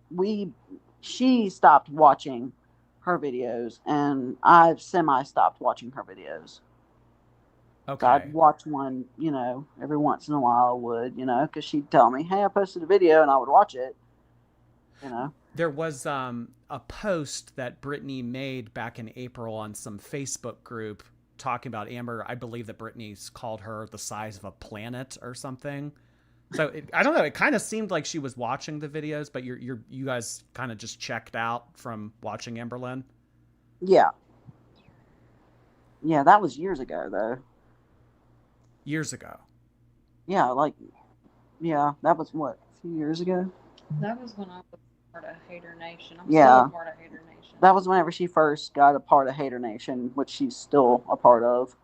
she stopped watching her videos, and I've semi-stopped watching her videos. Okay. So I'd watch one, every once in a while I would, because she'd tell me, hey, I posted a video, and I would watch it, There was a post that Brittany made back in April on some Facebook group talking about Amber. I believe that Brittany's called her the size of a planet or something. So I don't know. It kind of seemed like she was watching the videos, but you guys kind of just checked out from watching Amberlynn. Yeah. Yeah, that was years ago, though. Years ago. Yeah, that was what, a few years ago? That was when I was part of Hater Nation. I'm Yeah. still a part of Hater Nation. That was whenever she first got a part of Hater Nation, which she's still a part of.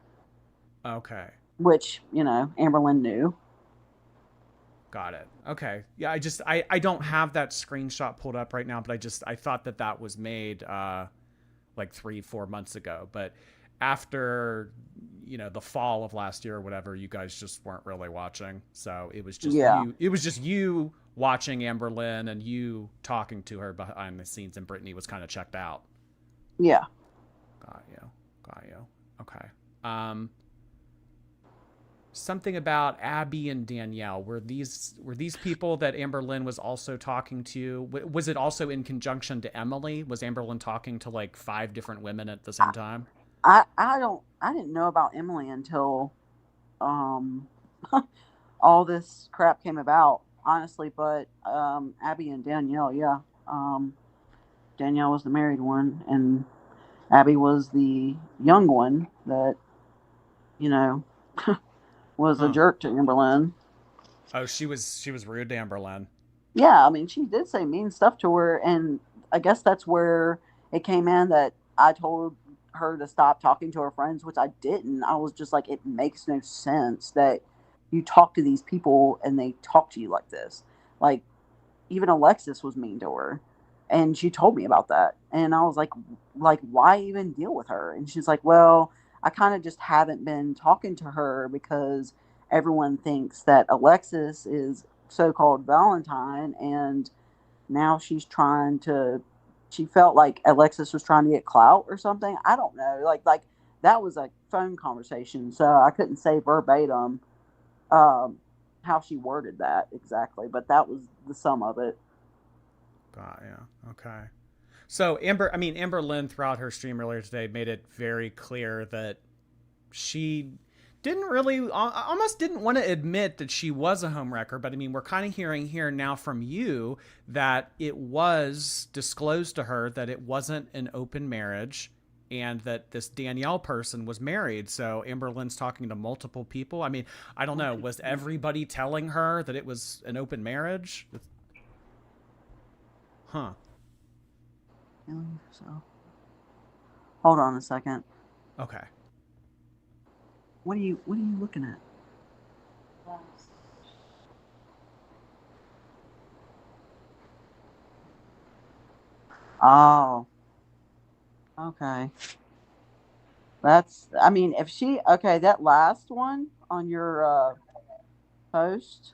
Okay. Which, Amberlynn knew. Got it. Okay. Yeah, I don't have that screenshot pulled up right now, but I thought that was made like 3-4 months ago. But after, the fall of last year or whatever, you guys just weren't really watching. So it was just you watching Amberlynn and you talking to her behind the scenes, and Brittany was kind of checked out. Yeah. Got you. Okay. Something about Abby and Danielle. Were these people that Amberlynn was also talking to? Was it also in conjunction to Emily? Was Amberlynn talking to like 5 different women at the same time? I didn't know about Emily until all this crap came about, honestly. But Abby and Danielle, yeah. Danielle was the married one, and Abby was the young one that, was a jerk to Amberlynn. Oh, she was rude to Amberlynn. Yeah, I mean, she did say mean stuff to her, and I guess that's where it came in that I told her to stop talking to her friends, which I didn't. I was just like, it makes no sense that you talk to these people and they talk to you like this. Like, even Alexis was mean to her, and she told me about that, and I was like, why even deal with her? And she's like, well, I kind of just haven't been talking to her because everyone thinks that Alexis is so-called Valentine, and now she felt like Alexis was trying to get clout or something. I don't know. Like that was a phone conversation, so I couldn't say verbatim um, how she worded that exactly, but that was the sum of it. Yeah. Okay. So Amberlynn throughout her stream earlier today made it very clear that she didn't really, almost didn't want to admit that she was a homewrecker. But I mean, we're kind of hearing here now from you that it was disclosed to her that it wasn't an open marriage and that this Danielle person was married. So Amberlynn's talking to multiple people. I mean, I don't know. Was everybody telling her that it was an open marriage? Huh. So, hold on a second. Okay. What are you looking at? Oh, okay. I mean, if she, okay, that last one on your post,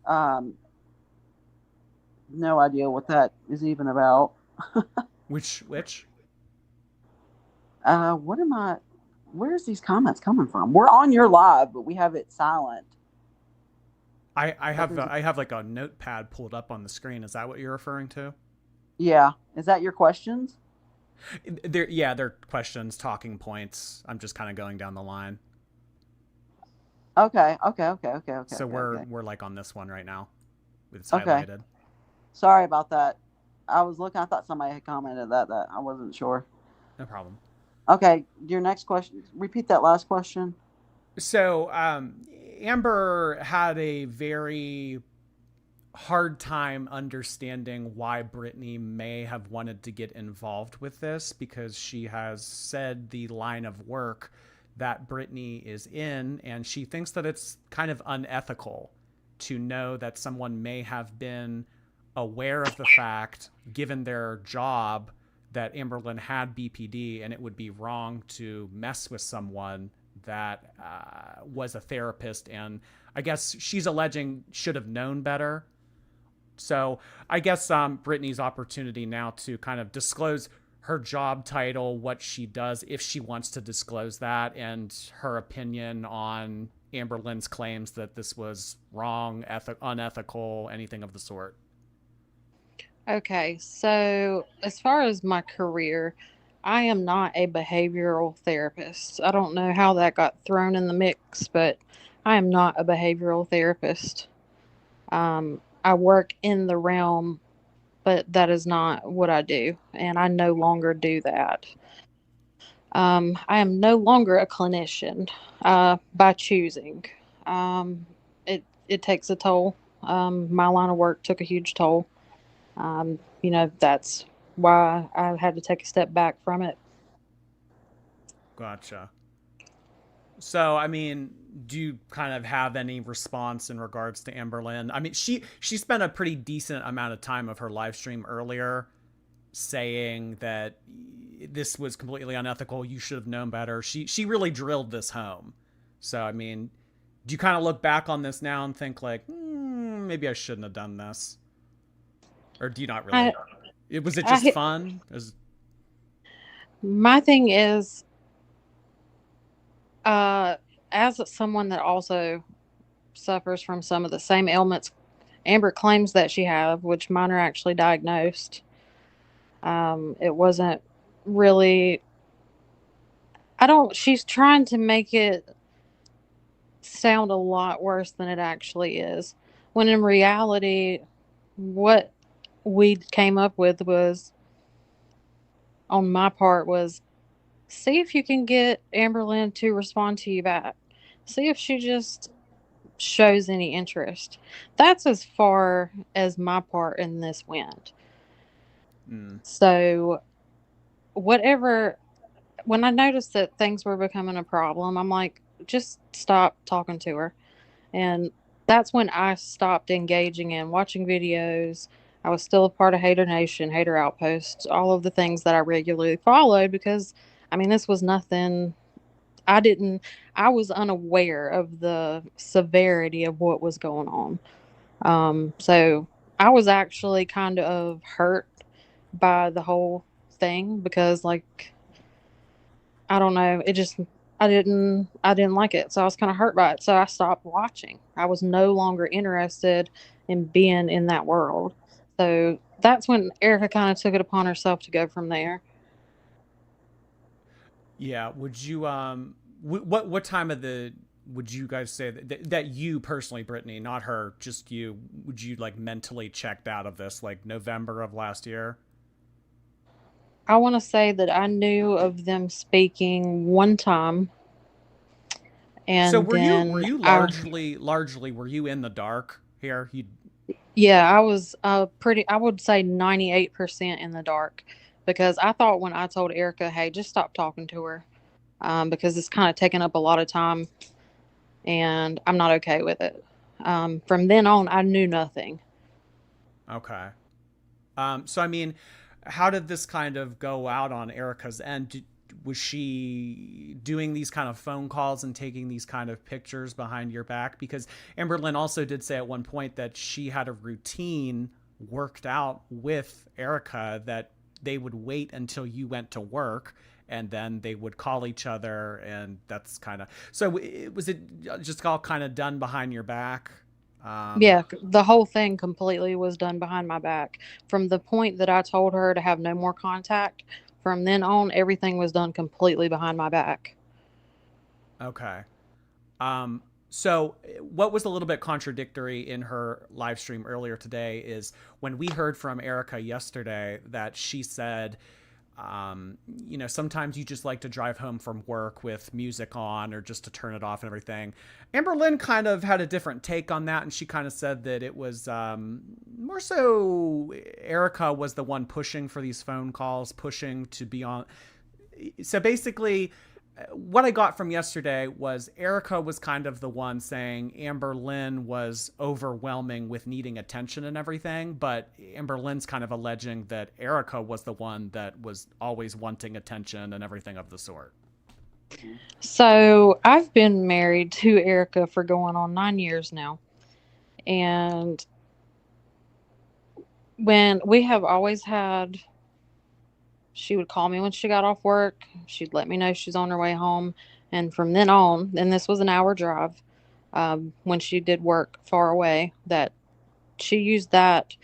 um, no idea what that is even about. Which? Where's these comments coming from? We're on your live, but we have it silent. I have like a notepad pulled up on the screen. Is that what you're referring to? Yeah. Is that your questions? They're questions, talking points. I'm just kind of going down the line. Okay. So we're like on this one right now. It's highlighted. Okay. Sorry about that. I was looking. I thought somebody had commented that I wasn't sure. No problem. Okay, your next question. Repeat that last question. So Amber had a very hard time understanding why Brittany may have wanted to get involved with this, because she has said the line of work that Brittany is in, and she thinks that it's kind of unethical to know that someone may have been aware of the fact, given their job, that Amberlynn had BPD, and it would be wrong to mess with someone that was a therapist, and I guess she's alleging should have known better. So I guess Brittany's opportunity now to kind of disclose her job title, what she does, if she wants to disclose that, and her opinion on Amberlynn's claims that this was wrong, unethical, anything of the sort. Okay, so as far as my career, I am not a behavioral therapist. I don't know how that got thrown in the mix, but I am not a behavioral therapist. I work in the realm, but that is not what I do, and I no longer do that. I am no longer a clinician by choosing. It takes a toll. My line of work took a huge toll. That's why I had to take a step back from it. Gotcha. So, I mean, do you kind of have any response in regards to Amberlynn? I mean, she spent a pretty decent amount of time of her live stream earlier saying that this was completely unethical. You should have known better. She really drilled this home. So, I mean, do you kind of look back on this now and think like, maybe I shouldn't have done this? Or do you not really? Was it just fun? My thing is, as someone that also suffers from some of the same ailments Amber claims that she have, which mine are actually diagnosed, it wasn't really. She's trying to make it sound a lot worse than it actually is. When in reality, what we came up with was, on my part, was see if you can get Amberlynn to respond to you back. See if she just shows any interest. That's as far as my part in this went. Mm. So whatever, when I noticed that things were becoming a problem, I'm like, just stop talking to her. And that's when I stopped engaging in watching videos. I was still a part of Hater Nation, Hater Outpost, all of the things that I regularly followed because, I mean, this was nothing. I didn't, I was unaware of the severity of what was going on. So I was actually kind of hurt by the whole thing because, like, I don't know, it just, I didn't like it. So I was kind of hurt by it. So I stopped watching. I was no longer interested in being in that world. So that's when Erica kind of took it upon herself to go from there. Yeah. Would you what time of the would you guys say that you personally, Brittany, not her, just you, would you like mentally checked out of this, like November of last year? I want to say that I knew of them speaking one time, So and were then you I, largely were you in the dark here? You yeah, I was pretty, I would say 98% in the dark because I thought when I told Erica, hey, just stop talking to her, because it's kind of taking up a lot of time and I'm not okay with it. From then on, I knew nothing. okay. So I mean, how did this kind of go out on Erica's end? Was she doing these kind of phone calls and taking these kind of pictures behind your back? Because Amberlynn also did say at one point that she had a routine worked out with Erica that they would wait until you went to work and then they would call each other, and that's kind of so. Was it just all kind of done behind your back? Um, Yeah, the whole thing completely was done behind my back. From the point that I told her to have no more contact, from then on, everything was done completely behind my back. okay. So what was a little bit contradictory in her live stream earlier today is when we heard from Erica yesterday that she said, sometimes you just like to drive home from work with music on or just to turn it off and everything. Amberlynn kind of had a different take on that, and she kind of said that it was more so Erica was the one pushing for these phone calls, pushing to be on. So basically, what I got from yesterday was Erica was kind of the one saying Amberlynn was overwhelming with needing attention and everything, but Amberlynn's kind of alleging that Erica was the one that was always wanting attention and everything of the sort. So I've been married to Erica for going on 9 years now. And when we have always had, she would call me when she got off work. She'd let me know she's on her way home. And from then on, and this was an hour drive, when she did work far away, that she used that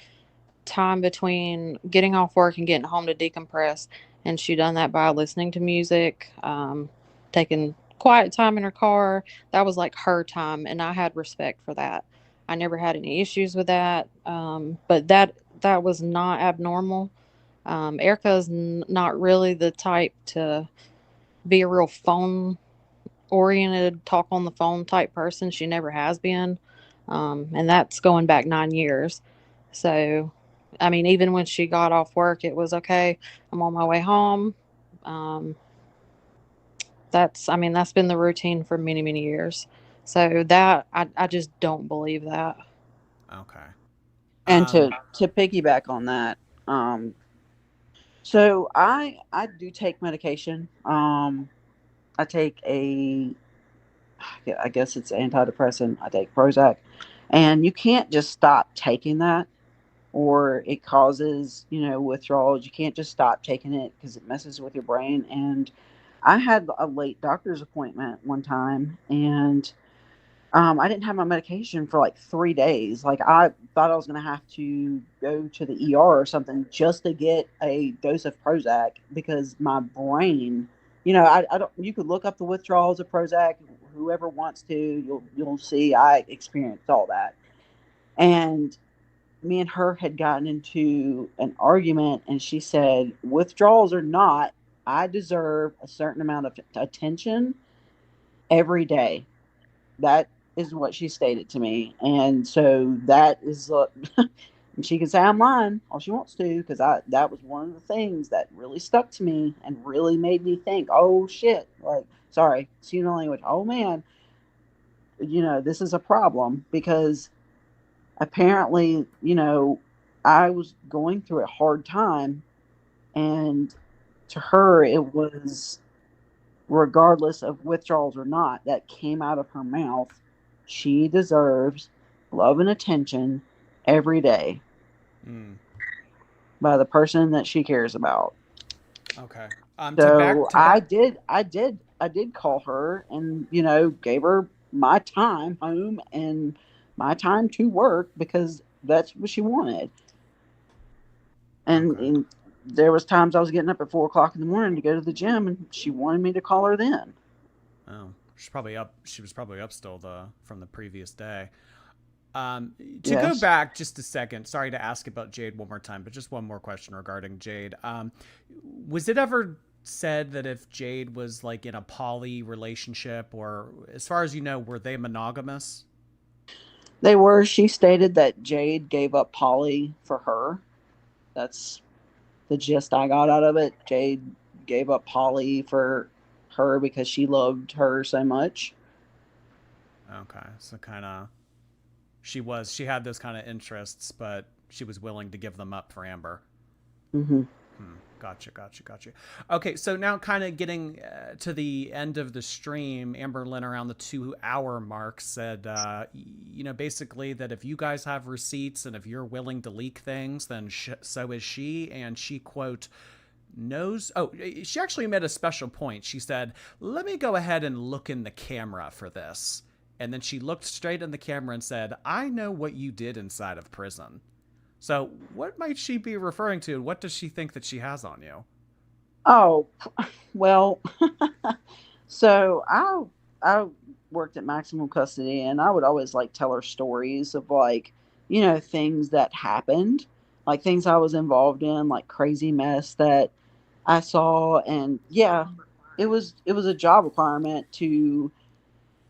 time between getting off work and getting home to decompress. And she done that by listening to music, taking quiet time in her car. That was like her time, and I had respect for that. I never had any issues with that. But that was not abnormal. Erica's not really the type to be a real phone oriented, talk on the phone type person. She never has been. And that's going back 9 years. So, I mean, even when she got off work, it was okay. I'm on my way home. Um, I mean, that's been the routine for many, many years. So that, I just don't believe that. Okay. And to Um, to piggyback on that, um, so I do take medication. I take I guess it's antidepressant. I take Prozac, and you can't just stop taking that, or it causes withdrawals. You can't just stop taking it because it messes with your brain. And I had a late doctor's appointment one time, and I didn't have my medication for like 3 days. Like I thought I was gonna have to go to the ER or something just to get a dose of Prozac because my brain, I don't. You could look up the withdrawals of Prozac. Whoever wants to, you'll see. I experienced all that, and me and her had gotten into an argument, and she said, "Withdrawals or not, I deserve a certain amount of attention every day." That is what she stated to me. And so that is And she can say I'm lying all she wants to, because that was one of the things that really stuck to me and really made me think, oh shit, like, sorry, excuse my language, oh man, this is a problem, because apparently, I was going through a hard time, and to her it was, regardless of withdrawals or not, that came out of her mouth, she deserves love and attention every day by the person that she cares about. Okay. So I did call her and, gave her my time home and my time to work, because that's what she wanted. And there was times I was getting up at 4 o'clock in the morning to go to the gym, and she wanted me to call her then. Oh, she's probably up. She was probably up still from the previous day. Go back just a second. Sorry to ask about Jade one more time, but just one more question regarding Jade. Was it ever said that if Jade was like in a poly relationship, or as far as you know, were they monogamous? They were. She stated that Jade gave up poly for her. That's the gist I got out of it. Jade gave up poly for her because she loved her so much. Okay, so kind of she had those kind of interests, but she was willing to give them up for Amber. Gotcha. Okay, so now kind of getting to the end of the stream, Amberlynn around the 2-hour mark said, basically that if you guys have receipts and if you're willing to leak things, then so is she. And she, quote, knows. Oh, she actually made a special point. She said, let me go ahead and look in the camera for this. And then she looked straight in the camera and said, I know what you did inside of prison. So what might she be referring to? What does she think that she has on you? Oh, well, so I worked at maximum custody, and I would always like tell her stories of things that happened, like things I was involved in, like crazy mess that I saw. And yeah, it was a job requirement to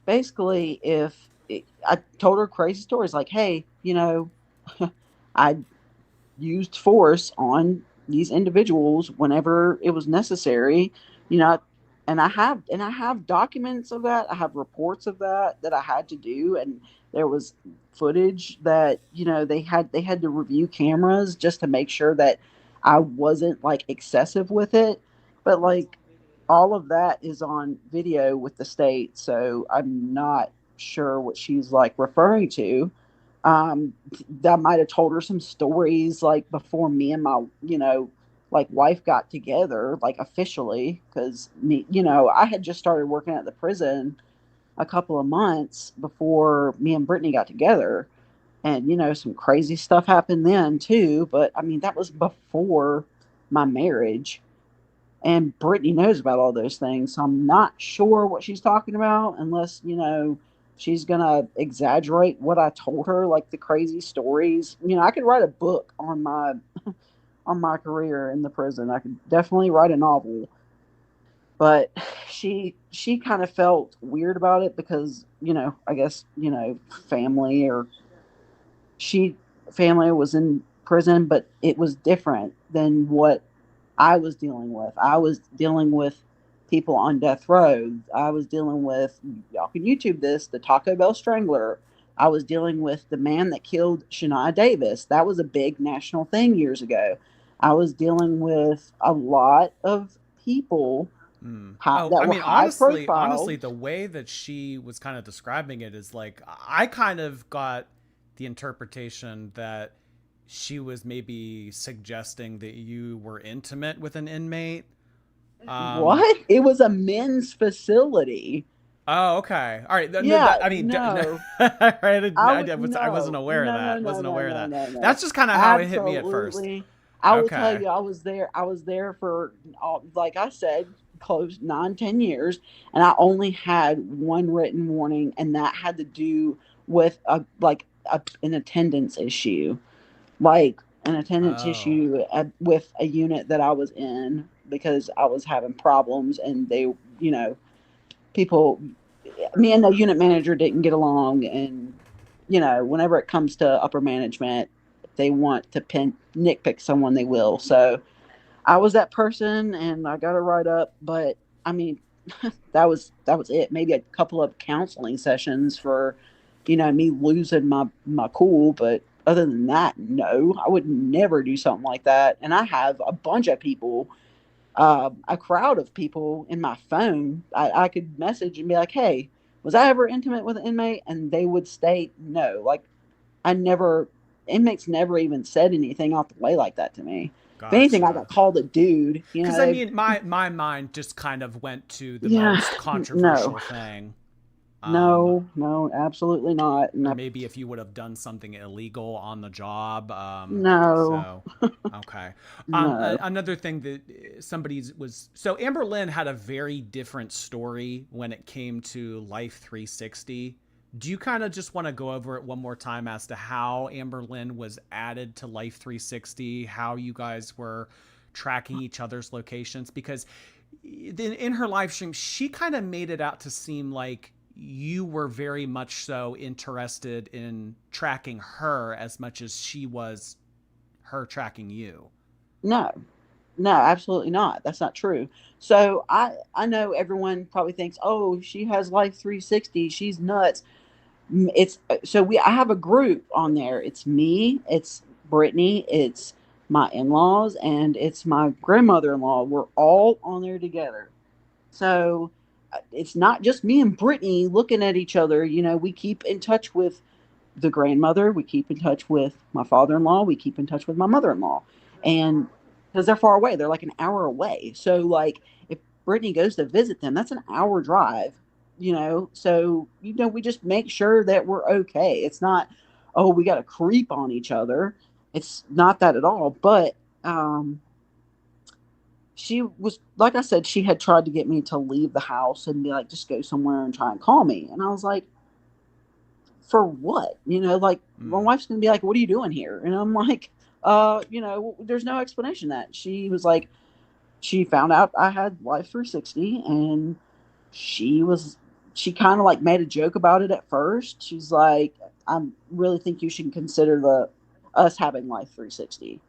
basically, I told her crazy stories like, hey, I used force on these individuals whenever it was necessary, and I have documents of that. I have reports of that I had to do, and there was footage that they had to review cameras just to make sure that I wasn't like excessive with it, but like all of that is on video with the state, so I'm not sure what she's like referring to. That might have told her some stories like before me and my wife got together, like officially, because I had just started working at the prison a couple of months before me and Brittany got together, and some crazy stuff happened then too, but I mean that was before my marriage. And Brittany knows about all those things. So I'm not sure what she's talking about, unless, she's going to exaggerate what I told her, like the crazy stories. I could write a book on my on my career in the prison. I could definitely write a novel. But she kind of felt weird about it because, I guess, family was in prison, but it was different than what I was dealing with. I was dealing with people on death row. I was dealing with, y'all can YouTube this, the Taco Bell Strangler. I was dealing with the man that killed Shania Davis. That was a big national thing years ago. I was dealing with a lot of people honestly, the way that she was kind of describing it is like, I kind of got the interpretation that she was maybe suggesting that you were intimate with an inmate. What? It was a men's facility. Oh, okay. All right. Yeah, no. I wasn't aware of that. Wasn't aware of that. No. That's just kind of how it hit me at first. I will tell you, I was there for, like I said, close 9-10 years, and I only had one written warning, and that had to do with an attendance issue. Like an attendance issue with a unit that I was in, because I was having problems, and they, people, me and the unit manager didn't get along, and whenever it comes to upper management, they want to nitpick someone, they will. So I was that person, and I got to write up. But I mean, that was it. Maybe a couple of counseling sessions for, me losing my cool. But other than that, no, I would never do something like that. And I have a bunch of people, a crowd of people in my phone. I could message and be like, "Hey, was I ever intimate with an inmate?" And they would state no. Like, I never, inmates never even said anything off the way like that to me. If anything, I got called a dude. Because I mean, my mind just kind of went to the Yeah, most controversial thing. No, absolutely not. Or maybe if you would have done something illegal on the job. No. So, okay. No. Another thing that so Amberlynn had a very different story when it came to Life 360. Do you kind of just want to go over it one more time as to how Amberlynn was added to Life 360, how you guys were tracking each other's locations? Because in her live stream, she kind of made it out to seem like you were very much so interested in tracking her as much as she was her tracking you. No, absolutely not. That's not true. So I know everyone probably thinks, oh, she has Life 360. She's nuts. I have a group on there. It's me, it's Brittany, it's my in-laws, and it's my grandmother-in-law. We're all on there together. So it's not just me and Brittany looking at each other. We keep in touch with the grandmother. We keep in touch with my father-in-law. We keep in touch with my mother-in-law. And because they're far away, they're like an hour away. So like if Brittany goes to visit them, that's an hour drive. So we just make sure that we're okay. It's not, oh, we got to creep on each other. It's not that at all. But she was, like I said, she had tried to get me to leave the house and be like, just go somewhere and try and call me. And I was like, for what? My wife's gonna be like, what are you doing here? And I'm like, there's no explanation. That she was like, she found out I had Life 360, and she kind of like made a joke about it at first. She's like, I really think you should consider us having Life 360.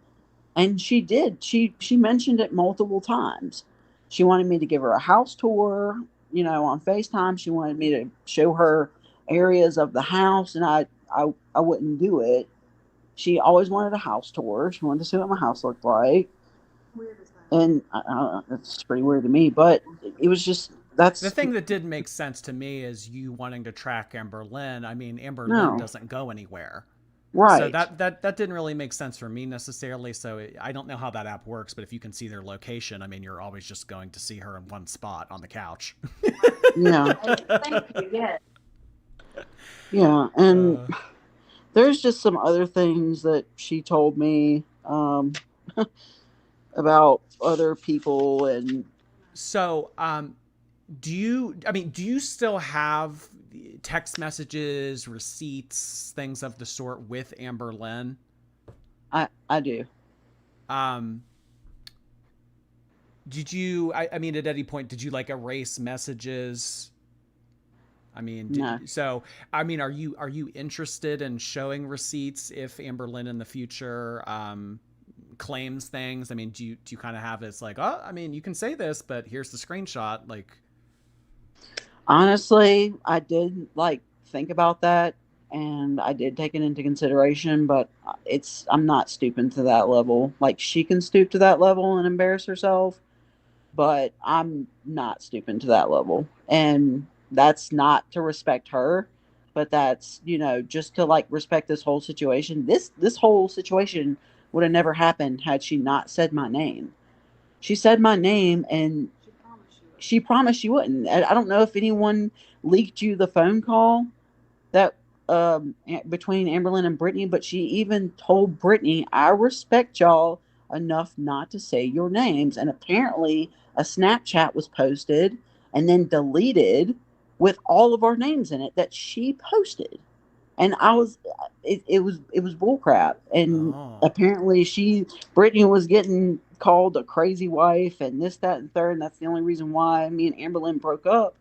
And she did. She mentioned it multiple times. She wanted me to give her a house tour, on FaceTime. She wanted me to show her areas of the house, and I wouldn't do it. She always wanted a house tour. She wanted to see what my house looked like. Weird as that. And it's pretty weird to me, but it was just, that's the thing that didn't make sense to me is you wanting to track Amberlynn. I mean, Amberlynn doesn't go anywhere. Right. So that didn't really make sense for me necessarily. So I don't know how that app works, but if you can see their location, I mean, you're always just going to see her in one spot on the couch. Yeah. Thank you. Yeah. Yeah. And there's just some other things that she told me about other people. And so, do you still have text messages, receipts, things of the sort with Amberlynn? I do. Did you, I mean, at any point, did you like erase messages? I mean, no. So, I mean, are you interested in showing receipts if Amberlynn in the future, claims things? I mean, do you kind of have this like, oh, I mean, you can say this, but here's the screenshot, like. Honestly, I did think about that, and I did take it into consideration, but I'm not stooping to that level. Like, she can stoop to that level and embarrass herself, but I'm not stooping to that level. And that's not to respect her, but that's, just to respect this whole situation. This whole situation would have never happened had she not said my name. She said my name, and she promised she wouldn't. I don't know if anyone leaked you the phone call that between Amberlynn and Brittany, but she even told Brittany, I respect y'all enough not to say your names. And apparently a Snapchat was posted and then deleted with all of our names in it that she posted. And it was bullcrap. And apparently Brittany was getting called a crazy wife and this, that, and third. And that's the only reason why me and Amberlynn broke up.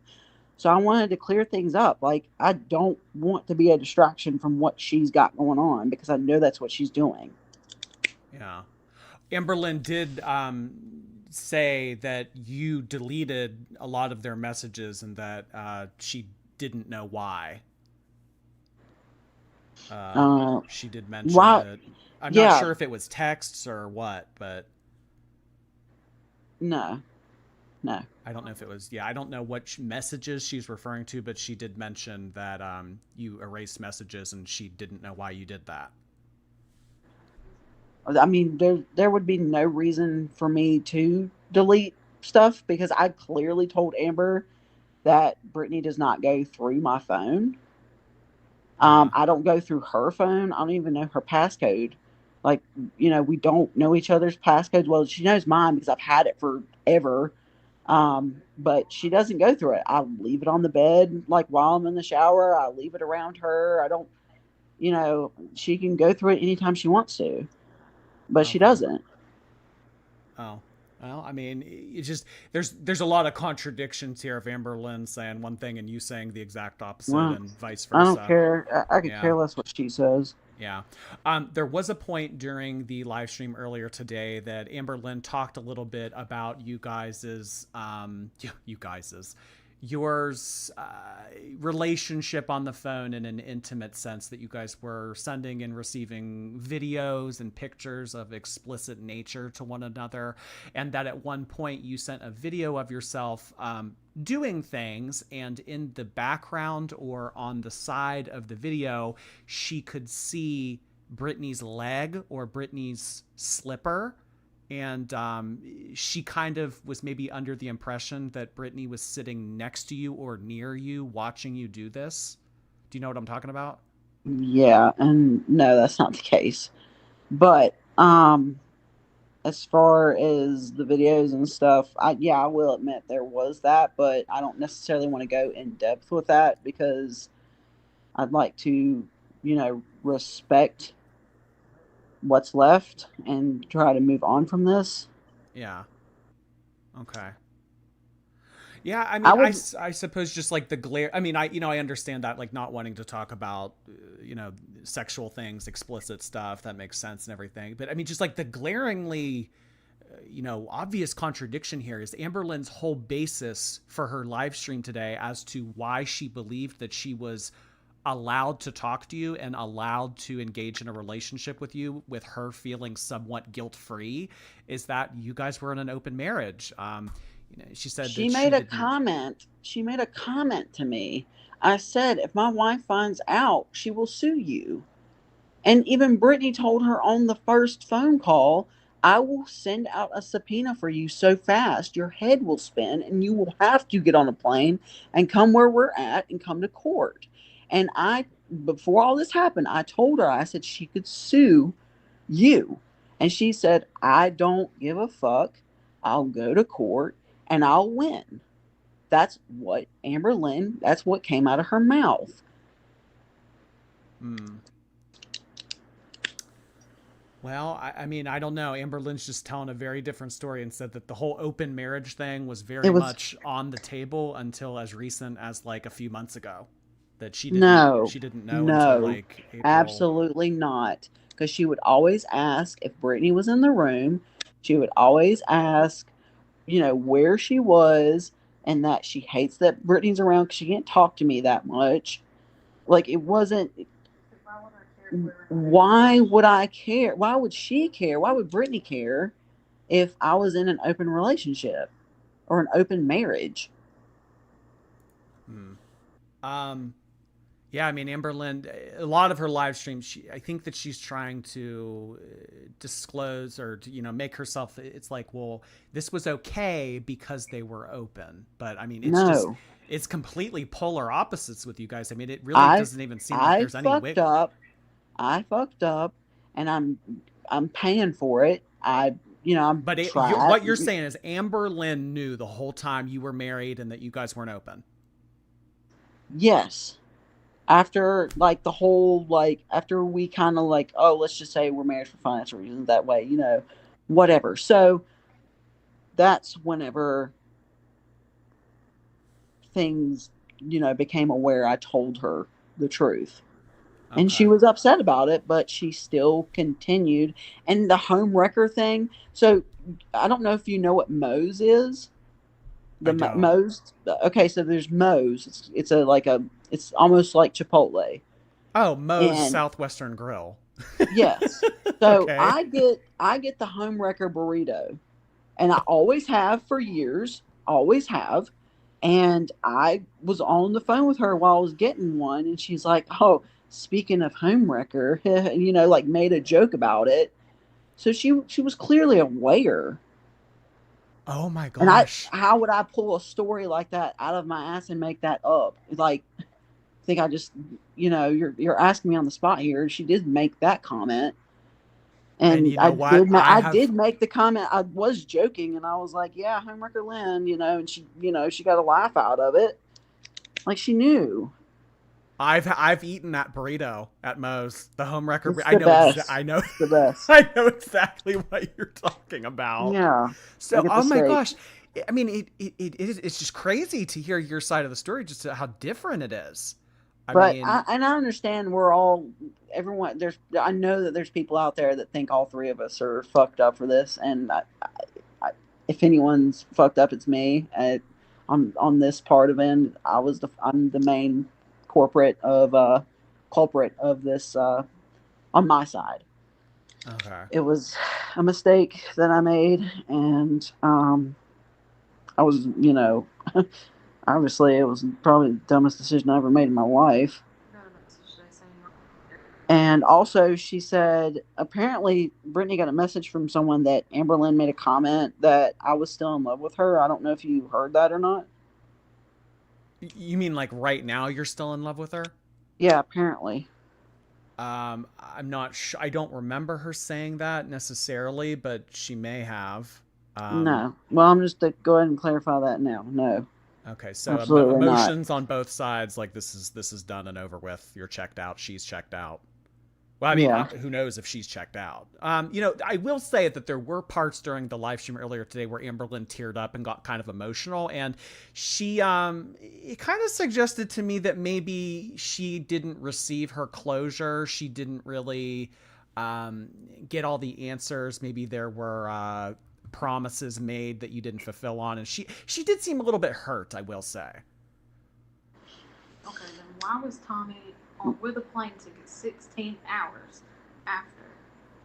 So I wanted to clear things up. Like, I don't want to be a distraction from what she's got going on because I know that's what she's doing. Yeah. Amberlynn did say that you deleted a lot of their messages and that she didn't know why. She did mention why? that. I'm not Yeah, sure if it was texts or what, but no. I don't know if it was. Yeah, I don't know what messages she's referring to, but she did mention that you erased messages and she didn't know why you did that. I mean, there would be no reason for me to delete stuff because I clearly told Amber that Brittany does not go through my phone. I don't go through her phone. I don't even know her passcode. Like, we don't know each other's passcodes. Well, she knows mine because I've had it forever. But she doesn't go through it. I leave it on the bed, like while I'm in the shower. I leave it around her. I don't, she can go through it anytime she wants to, but she doesn't. Oh. Well, I mean, it's just there's a lot of contradictions here of Amberlynn saying one thing and you saying the exact opposite, and vice versa. I don't care. I could care less what she says. Yeah. There was a point during the live stream earlier today that Amberlynn talked a little bit about yours relationship on the phone in an intimate sense, that you guys were sending and receiving videos and pictures of explicit nature to one another, and that at one point you sent a video of yourself doing things, and in the background or on the side of the video she could see Brittany's leg or Brittany's slipper. And she kind of was maybe under the impression that Brittany was sitting next to you or near you watching you do this. Do you know what I'm talking about? Yeah, and no, that's not the case. But as far as the videos and stuff, I will admit there was that, but I don't necessarily want to go in depth with that because I'd like to, respect what's left and try to move on from this. Yeah. Okay. Yeah, I mean, I suppose just like the glare. I mean, I understand that, like, not wanting to talk about, sexual things, explicit stuff. That makes sense and everything. But I mean, just like the glaringly, obvious contradiction here is Amberlynn's whole basis for her live stream today as to why she believed that she was allowed to talk to you and allowed to engage in a relationship with you, with her feeling somewhat guilt-free, is that you guys were in an open marriage. She said she made a comment. She made a comment to me. I said, if my wife finds out, she will sue you. And even Brittany told her on the first phone call, I will send out a subpoena for you so fast your head will spin and you will have to get on a plane and come where we're at and come to court. And before all this happened, I told her, I said she could sue you. And she said, I don't give a fuck. I'll go to court and I'll win. That's what Amberlynn, that's what came out of her mouth. Well, I mean, I don't know. Amberlynn's just telling a very different story and said that the whole open marriage thing was very much on the table until as recent as like a few months ago. That she didn't know until like April. Absolutely not. Because she would always ask if Brittany was in the room. She would always ask, where she was, and that she hates that Brittany's around because she can't talk to me that much. Like, it wasn't. Why would I care? Why would she care? Why would Brittany care if I was in an open relationship or an open marriage? Yeah, I mean, Amberlynn, a lot of her live streams, I think that she's trying to disclose or to, make herself, it's like, well, this was okay because they were open. But I mean, it's completely polar opposites with you guys. I mean, it really doesn't even seem like there's any way. I fucked up and I'm paying for it. What you're saying is Amberlynn knew the whole time you were married and that you guys weren't open. Yes. After like the whole, like after we kind of like, oh, let's just say we're married for financial reasons that way, whatever. So that's whenever things became aware I told her the truth. And she Okay. was upset about it, but she still continued. And the home wrecker thing. So I don't know if you know what Moe's is. I The don't. Moe's. Okay, so there's Moe's. It's almost like Chipotle. Oh, Moe's And Southwestern Grill. yes, so Okay. I get the home wrecker burrito, and I always have for years. Always have. And I was on the phone with her while I was getting one, and she's like, "Oh, speaking of homewrecker," like made a joke about it. So she was clearly aware. Oh my And gosh. how would I pull a story like that out of my ass and make that up? Like, I think I just, you're asking me on the spot here. She did make that comment. And And you know what? I I have did make the comment. I was joking, and I was like, "Yeah, homewrecker Lynn," and she got a laugh out of it, like she knew. I've eaten that burrito at Moe's, the home wrecker. It's I the know best. I know It's the best. I know exactly what you're talking about. Yeah, I So, get the oh my steak. gosh. I mean, it's just crazy to hear your side of the story, just how different it is. I But mean, I understand everyone. I know that there's people out there that think all three of us are fucked up for this, and if anyone's fucked up, it's me. On this part of it, I'm the main culprit of this on my side. okay. It was a mistake that I made, and I was, obviously, it was probably the dumbest decision I ever made in my life. And also, she said, apparently, Brittany got a message from someone that Amberlynn made a comment that I was still in love with her. I don't know if you heard that or not. You mean like right now you're still in love with her? Yeah, apparently. I'm not sure. I don't remember her saying that necessarily, but she may have. Um, No. Well, I'm just to go ahead and clarify that now. No, okay, so absolutely not. emotions on both sides. Like this is done and over with. You're checked out. She's checked out. Well, I mean, Yeah. who knows if she's checked out? I will say that there were parts during the live stream earlier today where Amberlynn teared up and got kind of emotional, and she, it kind of suggested to me that maybe she didn't receive her closure. She didn't really get all the answers. Maybe there were promises made that you didn't fulfill on, and she did seem a little bit hurt, I will say. Okay, then why was Tommy with a plane ticket 16 hours after?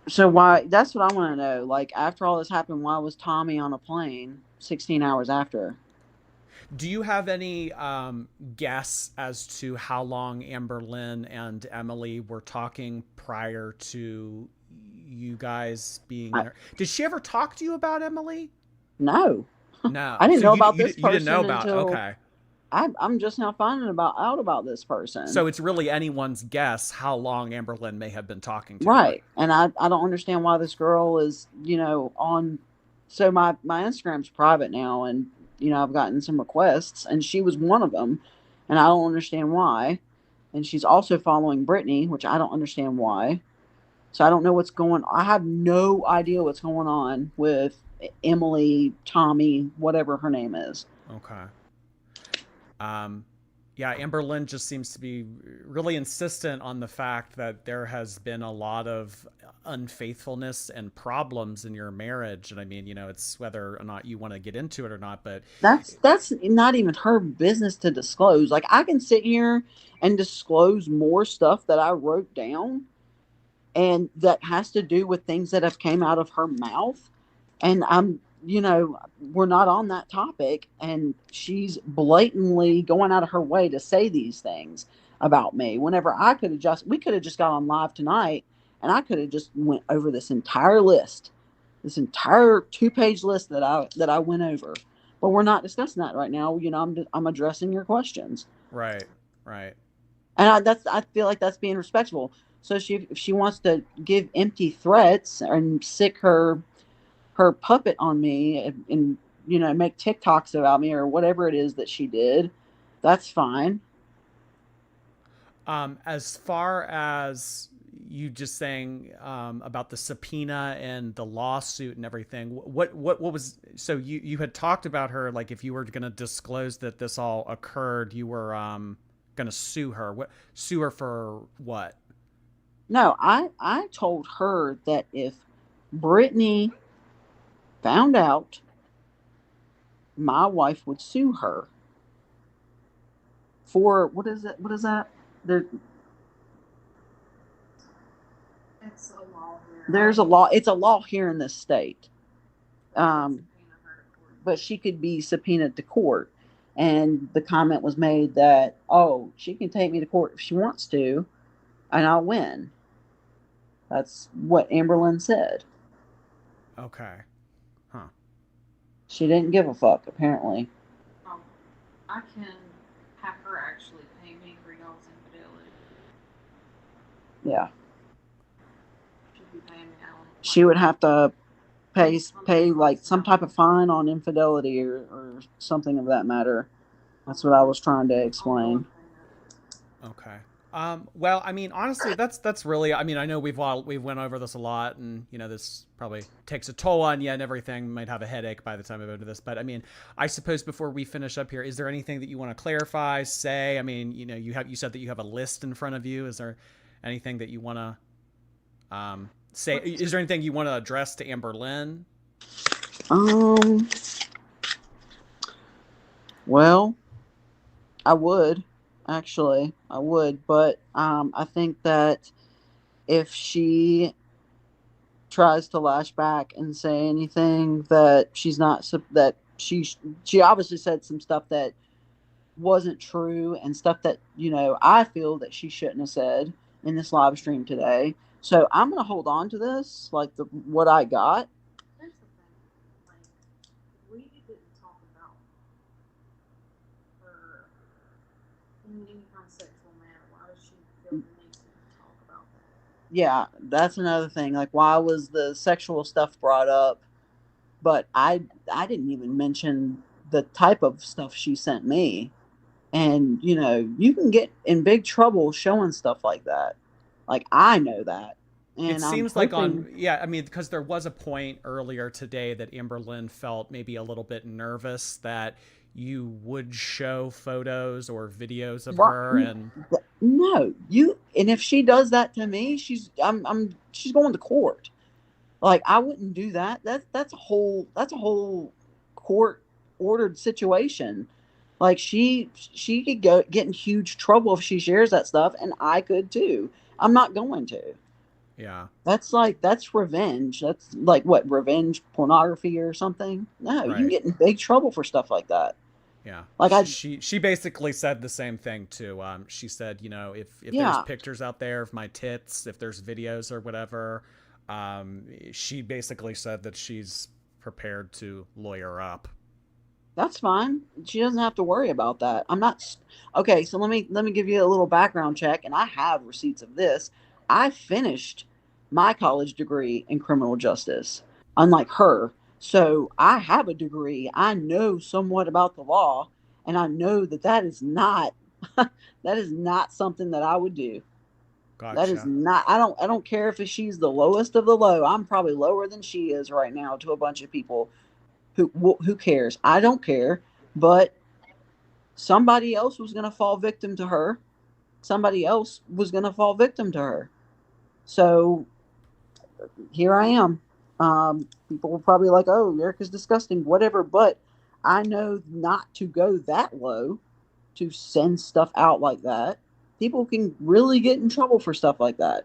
So why? That's what I want to know. Like, after all this happened, why was Tommy on a plane 16 hours after? Do you have any guess as to how long Amberlynn and Emily were talking prior to you guys being there? Did she ever talk to you about Emily? No. No. I didn't So know about this you didn't know person about until okay. I'm just now finding out about this person. So it's really anyone's guess how long Amberlynn may have been talking to her. Right. And I don't understand why this girl is, on. So my Instagram's private now, and, I've gotten some requests, and she was one of them, and I don't understand why. And she's also following Brittany, which I don't understand why. So I don't know what's going on. I have no idea what's going on with Emily, Tommy, whatever her name is. Okay. Yeah, Amberlynn just seems to be really insistent on the fact that there has been a lot of unfaithfulness and problems in your marriage. And I mean, it's whether or not you want to get into it or not, but that's not even her business to disclose. Like, I can sit here and disclose more stuff that I wrote down, and that has to do with things that have came out of her mouth. And we're not on that topic, and she's blatantly going out of her way to say these things about me, whenever we could have just got on live tonight, and I could have just went over this entire 2-page list that I went over. But we're not discussing that right now. I'm addressing your questions. Right. And I feel like that's being respectful. So if she wants to give empty threats and sick her puppet on me, and make TikToks about me or whatever it is that she did, that's fine. As far as you just saying about the subpoena and the lawsuit and everything. What was, so you had talked about her, like if you were going to disclose that this all occurred, you were going to sue her. Sue her for what? No, I told her that if Brittany found out, my wife would sue her for what is it? What is that? It's a law here. There's a law. It's a law here in this state. But she could be subpoenaed to court. And the comment was made that, oh, she can take me to court if she wants to, and I'll win. That's what Amberlynn said. Okay. Huh. She didn't give a fuck, apparently. I can have her actually pay me for y'all's infidelity. Yeah. She'd be paying me out. She would have to pay like some type of fine on infidelity or something of that matter. That's what I was trying to explain. Okay. Well, I mean, honestly, that's really, I mean, I know we've went over this a lot, and you know, this probably takes a toll on you and everything. Might have a headache by the time we go to this, but I mean, I suppose before we finish up here, is there anything that you want to clarify, say? I mean, you know, you said that you have a list in front of you. Is there anything that you want to say? Is there anything you want to address to Amberlynn? Well, I would. Actually, I would, but I think that if she tries to lash back and say anything that she's not, that she obviously said some stuff that wasn't true and stuff that, you know, I feel that she shouldn't have said in this live stream today. So I'm gonna hold on to this, like what I got. Here's the thing, like, we didn't talk about her in any kind of sexual manner. Why does she feel the need to talk about that? Yeah, that's another thing. Like, why was the sexual stuff brought up? But I didn't even mention the type of stuff she sent me. And, you know, you can get in big trouble showing stuff like that. Like, I know that. And It seems like I mean, because there was a point earlier today that Amberlynn felt maybe a little bit nervous that you would show photos or videos of her, and no, and if she does that to me, she's going to court. Like, I wouldn't do that. That's a whole court ordered situation. Like, she could get in huge trouble if she shares that stuff, and I could too. I'm not going to. Yeah. That's revenge. That's like what, revenge pornography or something? No, Right. You can get in big trouble for stuff like that. Yeah. Like she basically said the same thing too. She said, you know, if Yeah. there's pictures out there of my tits, if there's videos or whatever, she basically said that she's prepared to lawyer up. That's fine. She doesn't have to worry about that. I'm not okay. So let me give you a little background check, and I have receipts of this. I finished my college degree in criminal justice, unlike her. So I have a degree. I know somewhat about the law, and I know that is not that is not something that I would do. Gotcha. That is not. I don't care if she's the lowest of the low. I'm probably lower than she is right now to a bunch of people. Who cares? I don't care. But somebody else was going to fall victim to her. Somebody else was going to fall victim to her. So here I am. People were probably like, oh, Erica's disgusting, whatever. But I know not to go that low, to send stuff out like that. People can really get in trouble for stuff like that.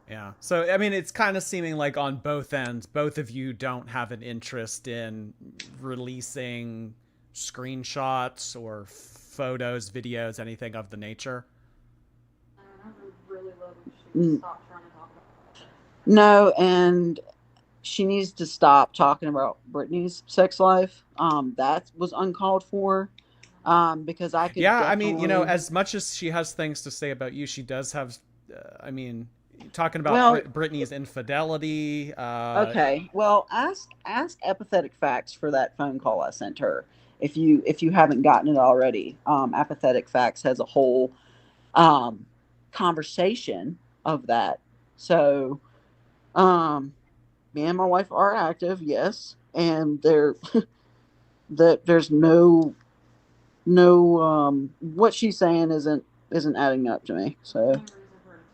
Yeah. So, I mean, it's kind of seeming like on both ends, both of you don't have an interest in releasing screenshots or photos, videos, anything of the nature. I would really love if she would stop trying to talk about it. No, and she needs to stop talking about Brittany's sex life. That was uncalled for. Because I could. Yeah, I mean, you know, as much as she has things to say about you, she does have. I mean, talking about Brittany's infidelity. Okay, well, ask Apathetic Facts for that phone call I sent her. If you haven't gotten it already, Apathetic Facts has a whole conversation of that So, me and my wife are active, yes, and there's no what she's saying isn't adding up to me. So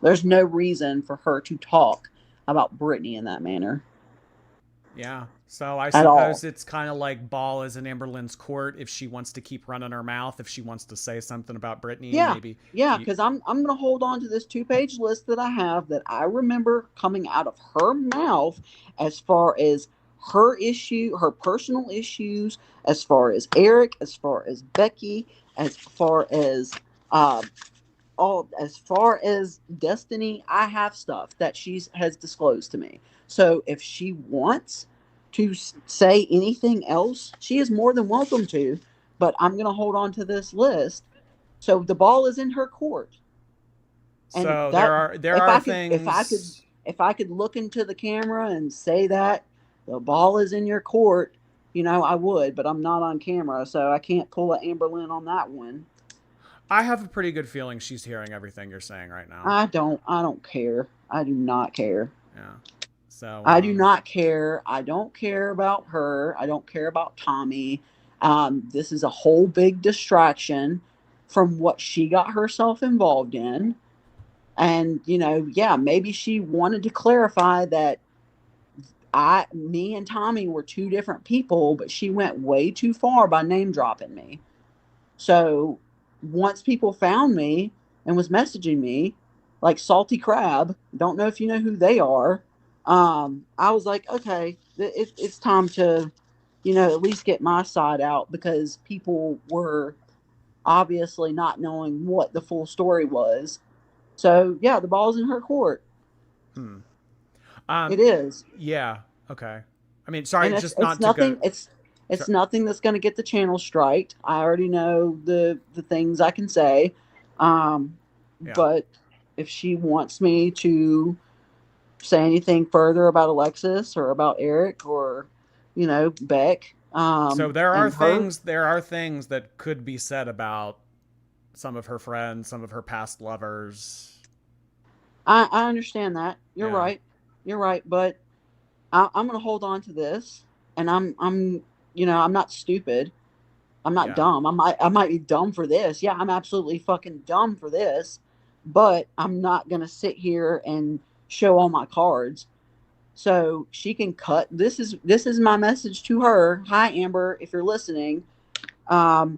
there's no reason for her to talk about Brittany in that manner Yeah. So I at all. suppose it's kind of like ball is in Amberlynn's court if she wants to keep running her mouth, if she wants to say something about Brittany, Yeah, maybe. yeah, because I'm gonna hold on to this 2-page list that I have that I remember coming out of her mouth as far as her personal issues, as far as Eric, as far as Becky, as far as uh, as far as Destiny. I have stuff that she has disclosed to me. So if she wants to say anything else, she is more than welcome to. But I'm gonna hold on to this list, so the ball is in her court. And So that there if are I could if I could things. if I could look into the camera and say that the ball is in your court, I would, but I'm not on camera, so I can't pull an Amberlynn on that one. I have a pretty good feeling she's hearing everything you're saying right now. I don't care. I do not care. Yeah. So I do not care. I don't care about her. I don't care about Tommy. This is a whole big distraction from what she got herself involved in. And, yeah, maybe she wanted to clarify that me and Tommy were two different people, but she went way too far by name dropping me. So once people found me and was messaging me, like Salty Crab, don't know if you know who they are. I was like, okay, it's time to, at least get my side out, because people were obviously not knowing what the full story was. So yeah, the ball's in her court. hmm. It Um is. yeah, okay. I mean, sorry, And it's just it's not to go. nothing it's Sorry. nothing that's going to get the channel striked. I already know the things I can say. um Yeah. but if she wants me to say anything further about Alexis or about Eric or Beck, So and her, there are things that could be said about some of her friends, some of her past lovers. I understand that. You're Yeah. right. You're right, but I'm going to hold on to this, and I'm not stupid. I'm not Yeah. dumb. I might be dumb for this. Yeah, I'm absolutely fucking dumb for this, but I'm not gonna sit here and show all my cards. So she can cut. This is my message to her. Hi, Amber, if you're listening, um,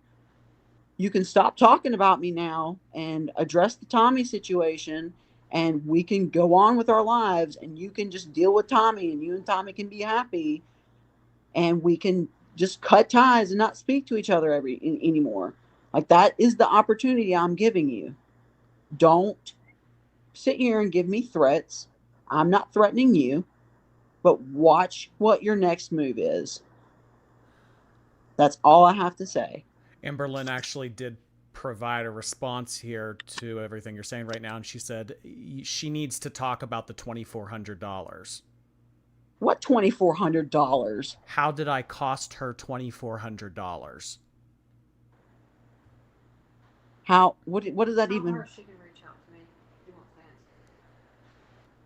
you can stop talking about me now and address the Tommy situation, and we can go on with our lives, and you can just deal with Tommy, and you and Tommy can be happy, and we can just cut ties and not speak to each other anymore. Like, that is the opportunity I'm giving you. Don't sit here and give me threats. I'm not threatening you, but watch what your next move is. That's all I have to say. Amberlynn actually did provide a response here to everything you're saying right now, and she said she needs to talk about the $2,400. What $2,400? How did I cost her $2,400? How? What does that even?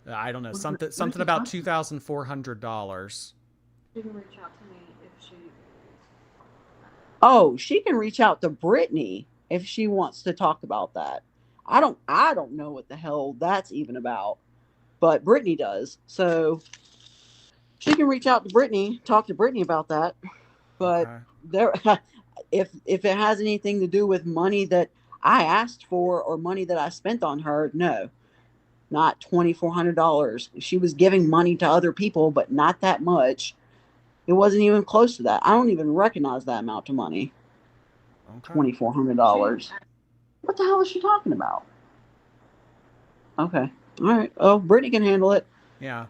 I don't know, What is something he about talking? $2,400. She can reach out to me if she. Oh, she can reach out to Brittany if she wants to talk about that. I don't know what the hell that's even about, but Brittany does. So she can reach out to Brittany, talk to Brittany about that. But Okay. there, if it has anything to do with money that I asked for or money that I spent on her, no, not $2,400. She was giving money to other people, but not that much. It wasn't even close to that. I don't even recognize that amount of money. Okay. $2,400. What the hell is she talking about? Okay. All right. Oh, Brittany can handle it. Yeah.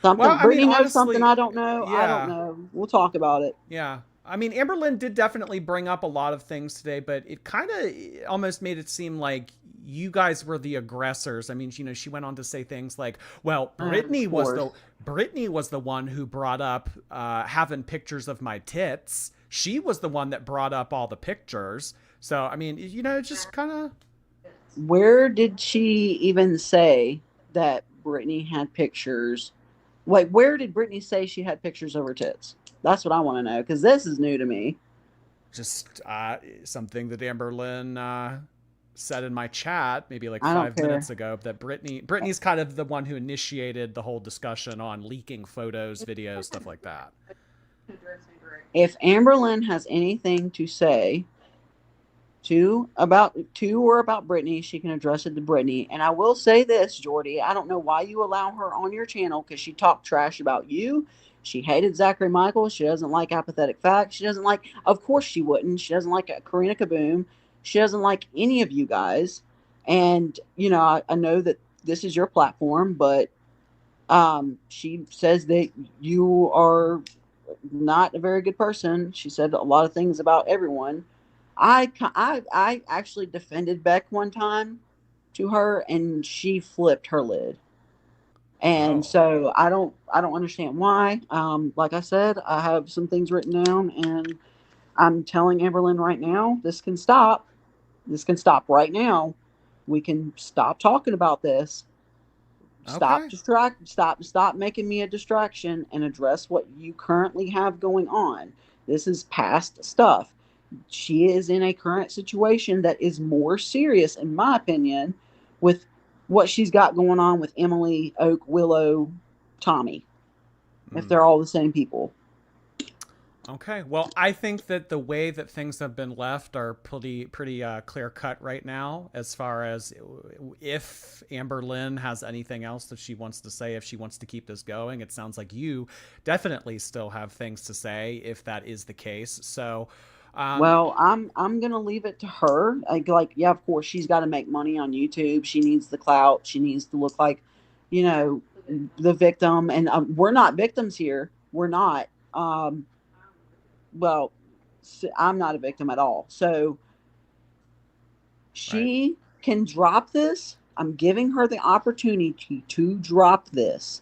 Well, Something. I mean, Brittany knows something honestly, I don't know. I don't yeah. know. We'll talk about it. Yeah. I mean, Amberlynn did definitely bring up a lot of things today, but it kind of almost made it seem like you guys were the aggressors. I mean, she went on to say things like, "Well, Of course. Brittany was the one who brought up having pictures of my tits. She was the one that brought up all the pictures." So, I mean, just kind of. Where did she even say that Brittany had pictures. Wait, where did Brittany say she had pictures of her tits? That's what I want to know, because this is new to me. Just something that Amberlynn said in my chat maybe like I don't 5 care. minutes ago, that Brittany's kind of the one who initiated the whole discussion on leaking photos, videos, stuff like that. If Amberlynn has anything to say to or about Brittany, she can address it to Brittany. And I will say this, Jordy, I don't know why you allow her on your channel, because she talked trash about you. She hated Zachary Michaels. She doesn't like Apathetic Facts. She doesn't like, of course she wouldn't. She doesn't like Karina Kaboom. She doesn't like any of you guys. And, you know, I know that this is your platform, but she says that you are not a very good person. She said a lot of things about everyone. I actually defended Beck one time to her, and she flipped her lid. And so I don't understand why. Like I said, I have some things written down, and I'm telling Amberlynn right now, this can stop. This can stop right now. We can stop talking about this. Stop stop making me a distraction, and address what you currently have going on. This is past stuff. She is in a current situation that is more serious, in my opinion, with what she's got going on with Emily, Oak, Willow, Tommy. If they're all the same people. Okay, well, I think that the way that things have been left are pretty clear cut right now, as far as if Amberlynn has anything else that she wants to say, if she wants to keep this going. It sounds like you definitely still have things to say, if that is the case. So, well, I'm gonna leave it to her. Like, yeah, of course, she's got to make money on YouTube. She needs the clout. She needs to look like, you know, the victim. And we're not victims here. We're not. Well, I'm not a victim at all. So she can drop this. I'm giving her the opportunity to drop this.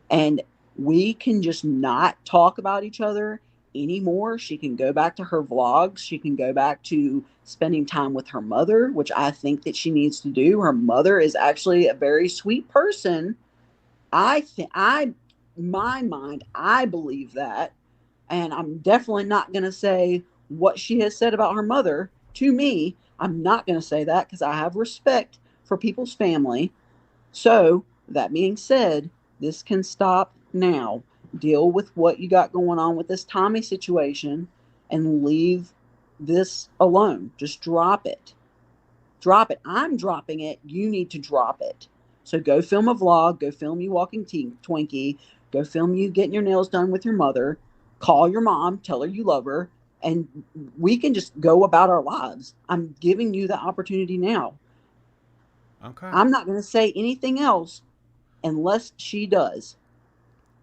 And we can just not talk about each other anymore. She can go back to her vlogs. She can go back to spending time with her mother, which I think that she needs to do. Her mother is actually a very sweet person. I believe that. And I'm definitely not going to say what she has said about her mother to me. I'm not going to say that, because I have respect for people's family. So, that being said, this can stop now. Deal with what you got going on with this Tommy situation and leave this alone. Just drop it. Drop it. I'm dropping it. You need to drop it. So go film a vlog. Go film you walking Twinkie. Go film you getting your nails done with your mother. Call your mom. Tell her you love her. And we can just go about our lives. I'm giving you the opportunity now. Okay. I'm not going to say anything else unless she does.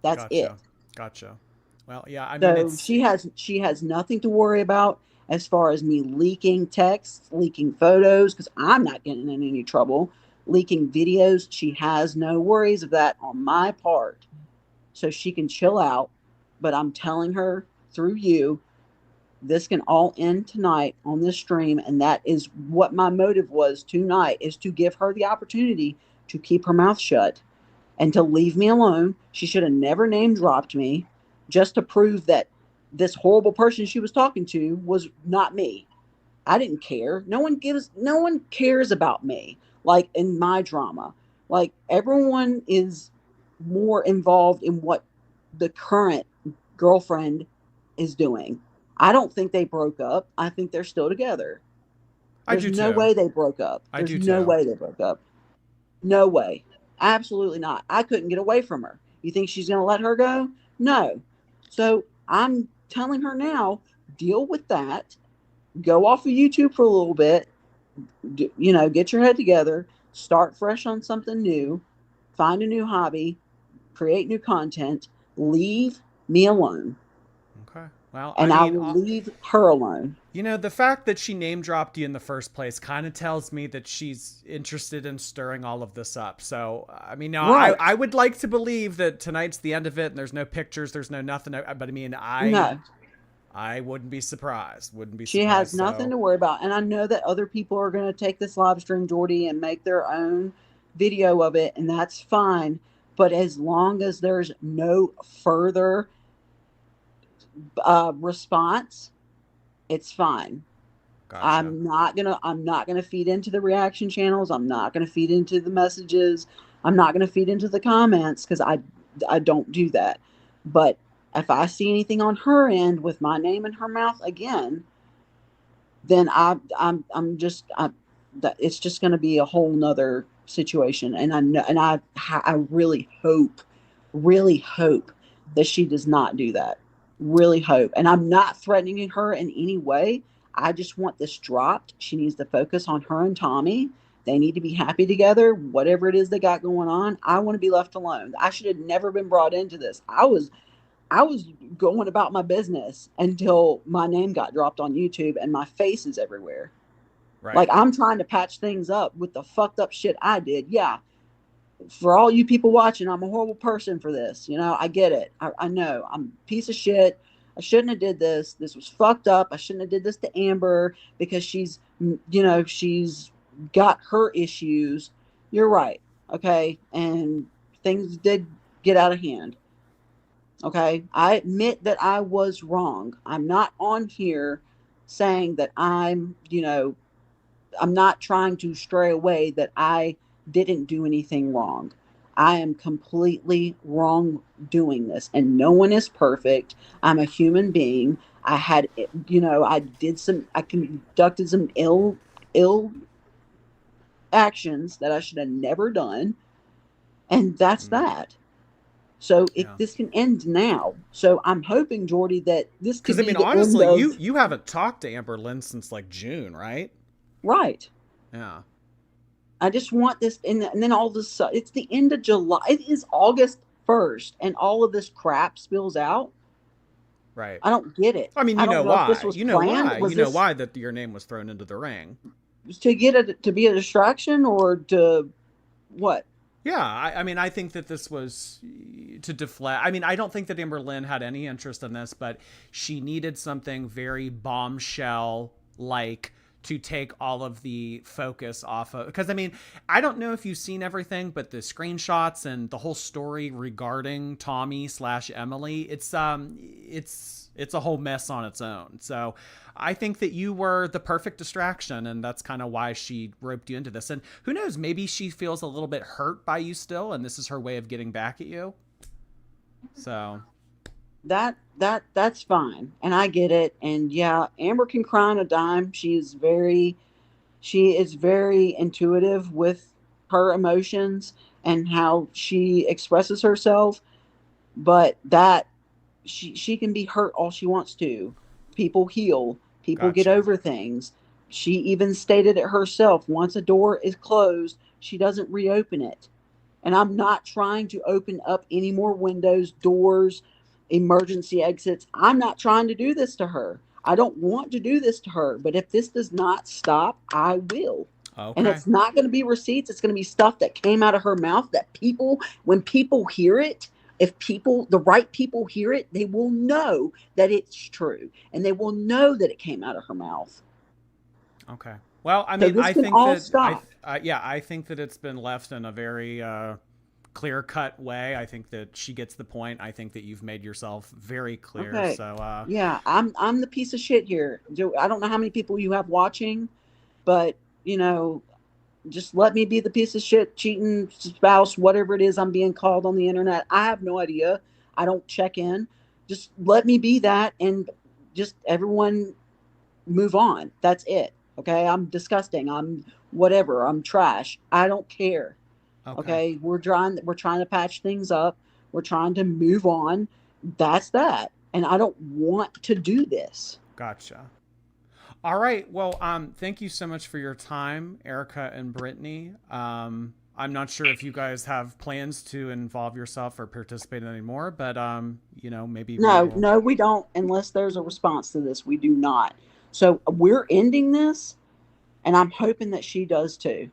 That's it. Gotcha. Well, yeah, I mean, so she has nothing to worry about as far as me leaking texts, leaking photos, because I'm not getting in any trouble. Leaking videos, she has no worries of that on my part. So she can chill out. But I'm telling her through you, this can all end tonight on this stream. And that is what my motive was tonight, is to give her the opportunity to keep her mouth shut and to leave me alone. She should have never name dropped me, just to prove that this horrible person she was talking to was not me. I didn't care. No one cares about me, like in my drama. Like, everyone is more involved in what the current girlfriend is doing. I don't think they broke up. I think they're still together. There's no way they broke up. There's no way they broke up. No way. Absolutely not. I couldn't get away from her. You think she's going to let her go? No. So I'm telling her now, deal with that. Go off of YouTube for a little bit. You know, get your head together. Start fresh on something new. Find a new hobby. Create new content. Leave me alone. Okay. Well, and I will leave her alone. You know, the fact that she name dropped you in the first place kind of tells me that she's interested in stirring all of this up. So, I mean, no, right. I would like to believe that tonight's the end of it and there's no pictures, there's no nothing. But I mean, I wouldn't be surprised. She has nothing to worry about. And I know that other people are going to take this live stream, Jordy, and make their own video of it, and that's fine. But as long as there's no further response, it's fine. Gotcha. I'm not gonna feed into the reaction channels. I'm not gonna feed into the messages. I'm not gonna feed into the comments because I don't do that. But if I see anything on her end with my name in her mouth again, then it's just gonna be a whole nother situation. And I know, and I really hope that she does not do that. Really hope. And I'm not threatening her in any way. I just want this dropped. She needs to focus on her and Tommy. They need to be happy together. Whatever it is they got going on, I want to be left alone. I should have never been brought into this. I was going about my business until my name got dropped on YouTube and my face is everywhere. Right. Like, I'm trying to patch things up with the fucked up shit I did. Yeah. For all you people watching, I'm a horrible person for this. You know, I get it. I know I'm a piece of shit. I shouldn't have did this. This was fucked up. I shouldn't have did this to Amber because she's got her issues. You're right. Okay. And things did get out of hand. Okay. I admit that I was wrong. I'm not on here saying that I'm not trying to stray away that I didn't do anything wrong. I am completely wrong doing this, and no one is perfect. I'm a human being. I conducted some ill actions that I should have never done, and that's that. So this can end now. So I'm hoping, Jordy, that this could be the honestly, end of... you haven't talked to Amberlynn since like June, right? Right. Yeah. I just want this, and then all this. It's the end of July. It is August 1st, and all of this crap spills out. Right. I don't get it. I mean, I don't know why? if this was planned. Why that your name was thrown into the ring? To be a distraction, or to what? Yeah, I mean, I think that this was to deflect. I mean, I don't think that Amberlynn had any interest in this, but she needed something very bombshell-like to take all of the focus off of, because I mean, I don't know if you've seen everything, but the screenshots and the whole story regarding Tommy/Emily, it's a whole mess on its own. So I think that you were the perfect distraction, and that's kind of why she roped you into this. And who knows, maybe she feels a little bit hurt by you still, and this is her way of getting back at you. So that's fine, and I get it. And yeah, Amber can cry on a dime. She is very intuitive with her emotions and how she expresses herself, but that she can be hurt all she wants to. People heal. People get over things. She even stated it herself. Once a door is closed, she doesn't reopen it. And I'm not trying to open up any more windows, doors, emergency exits. I'm not trying to do this to her. I don't want to do this to her. But if this does not stop, I will. Okay. And it's not going to be receipts. It's going to be stuff that came out of her mouth that when people hear it, the right people hear it, they will know that it's true. And they will know that it came out of her mouth. Okay. Well, I mean, I think that it's been left in a very clear-cut way. I think that she gets the point. I think that you've made yourself very clear. Okay. So yeah, I'm the piece of shit here. I don't know how many people you have watching, but just let me be the piece of shit, cheating spouse, whatever it is I'm being called on the internet. I have no idea. I don't check in. Just let me be that, and just everyone move on. That's it. Okay, I'm disgusting. I'm whatever. I'm trash. I don't care. Okay, we're trying to patch things up. We're trying to move on. That's that. And I don't want to do this. Gotcha. All right. Well, thank you so much for your time, Erica and Brittany. I'm not sure if you guys have plans to involve yourself or participate anymore, but maybe No, we don't, unless there's a response to this. We do not. So we're ending this, and I'm hoping that she does too.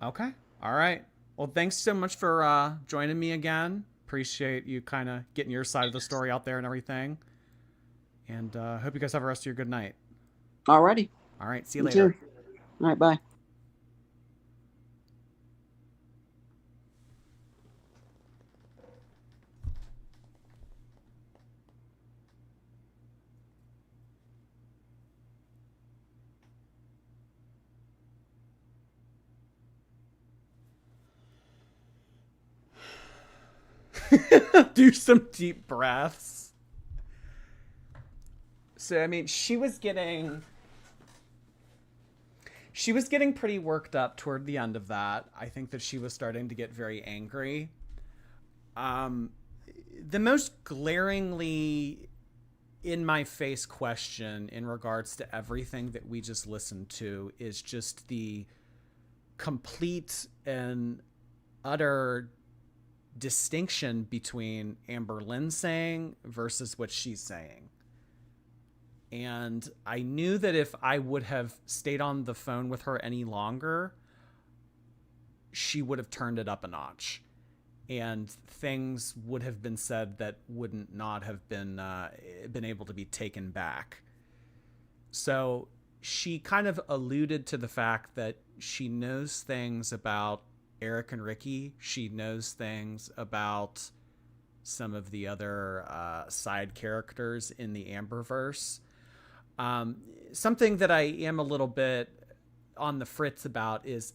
Okay. All right. Well, thanks so much for joining me again. Appreciate you kind of getting your side of the story out there and everything. And hope you guys have the rest of your good night. Alrighty. All right. See you later. All right. Bye. Do some deep breaths. So, I mean, she was getting pretty worked up toward the end of that. I think that she was starting to get very angry. The most glaringly in my face question in regards to everything that we just listened to is just the complete and utter distinction between Amberlynn saying versus what she's saying. And I knew that if I would have stayed on the phone with her any longer, she would have turned it up a notch. And things would have been said that wouldn't not have been able to be taken back. So she kind of alluded to the fact that she knows things about Eric and Ricky. She knows things about some of the other side characters in the Amberverse. Something that I am a little bit on the fritz about is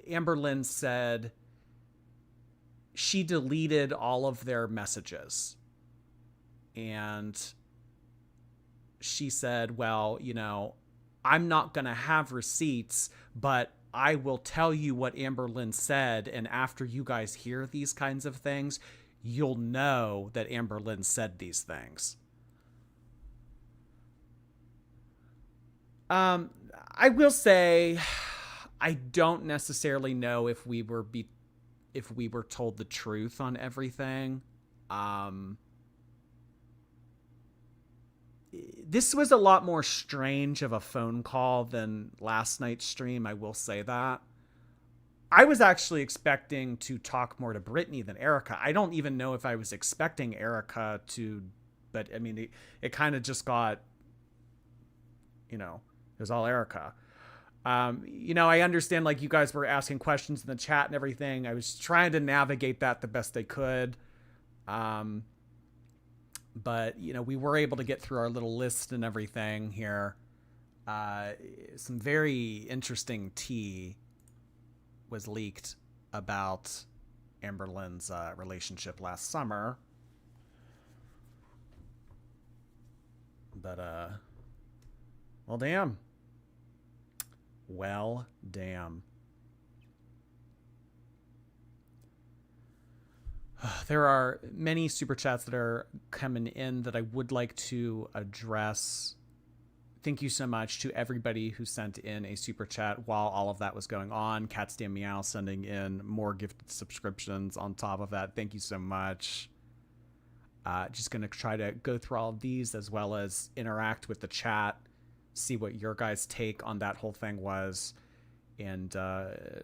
Amberlynn said she deleted all of their messages. And she said, well, you know, I'm not going to have receipts, but I will tell you what Amberlynn said. And after you guys hear these kinds of things, you'll know that Amberlynn said these things. I will say, I don't necessarily know if we were told the truth on everything. This was a lot more strange of a phone call than last night's stream. I will say that. I was actually expecting to talk more to Brittany than Erica. I don't even know if I was expecting Erica to, but I mean, it kind of just got, you know, it was all Erica. You know, I understand like you guys were asking questions in the chat and everything. I was trying to navigate that the best I could. But, you know, we were able to get through our little list and everything here. Some very interesting tea was leaked about Amberlynn's relationship last summer. But, well, damn. Well, damn. There are many super chats that are coming in that I would like to address. Thank you so much to everybody who sent in a super chat while all of that was going on. Cat's Damn Meow sending in more gifted subscriptions on top of that. Thank you so much. Just going to try to go through all of these as well as interact with the chat, see what your guys' take on that whole thing was, and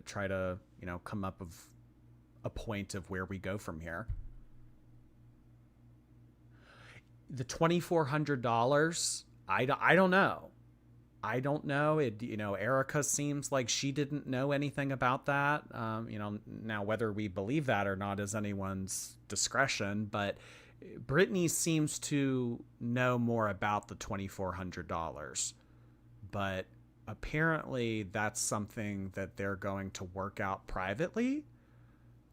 try to, you know, come up with a point of where we go from here. The $2,400, I don't know. I don't know. It, you know, Erica seems like she didn't know anything about that. You know, now whether we believe that or not is anyone's discretion, but Brittany seems to know more about the $2,400. But apparently that's something that they're going to work out privately.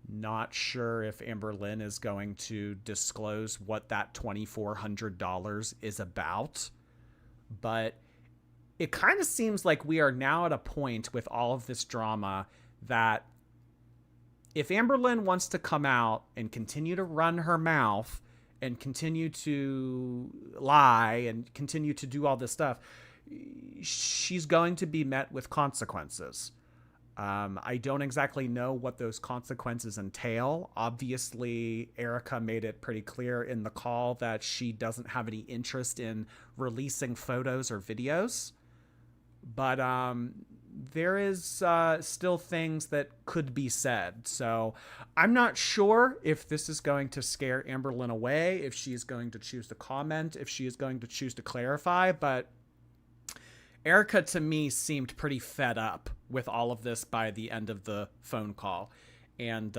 Not sure if Amberlynn is going to disclose what that $2,400 is about, but it kind of seems like we are now at a point with all of this drama that if Amberlynn wants to come out and continue to run her mouth and continue to lie and continue to do all this stuff, she's going to be met with consequences. I don't exactly know what those consequences entail. Obviously, Erica made it pretty clear in the call that she doesn't have any interest in releasing photos or videos. But there is still things that could be said. So I'm not sure if this is going to scare Amberlynn away, if she is going to choose to comment, if she is going to choose to clarify, but Erica, to me, seemed pretty fed up with all of this by the end of the phone call, and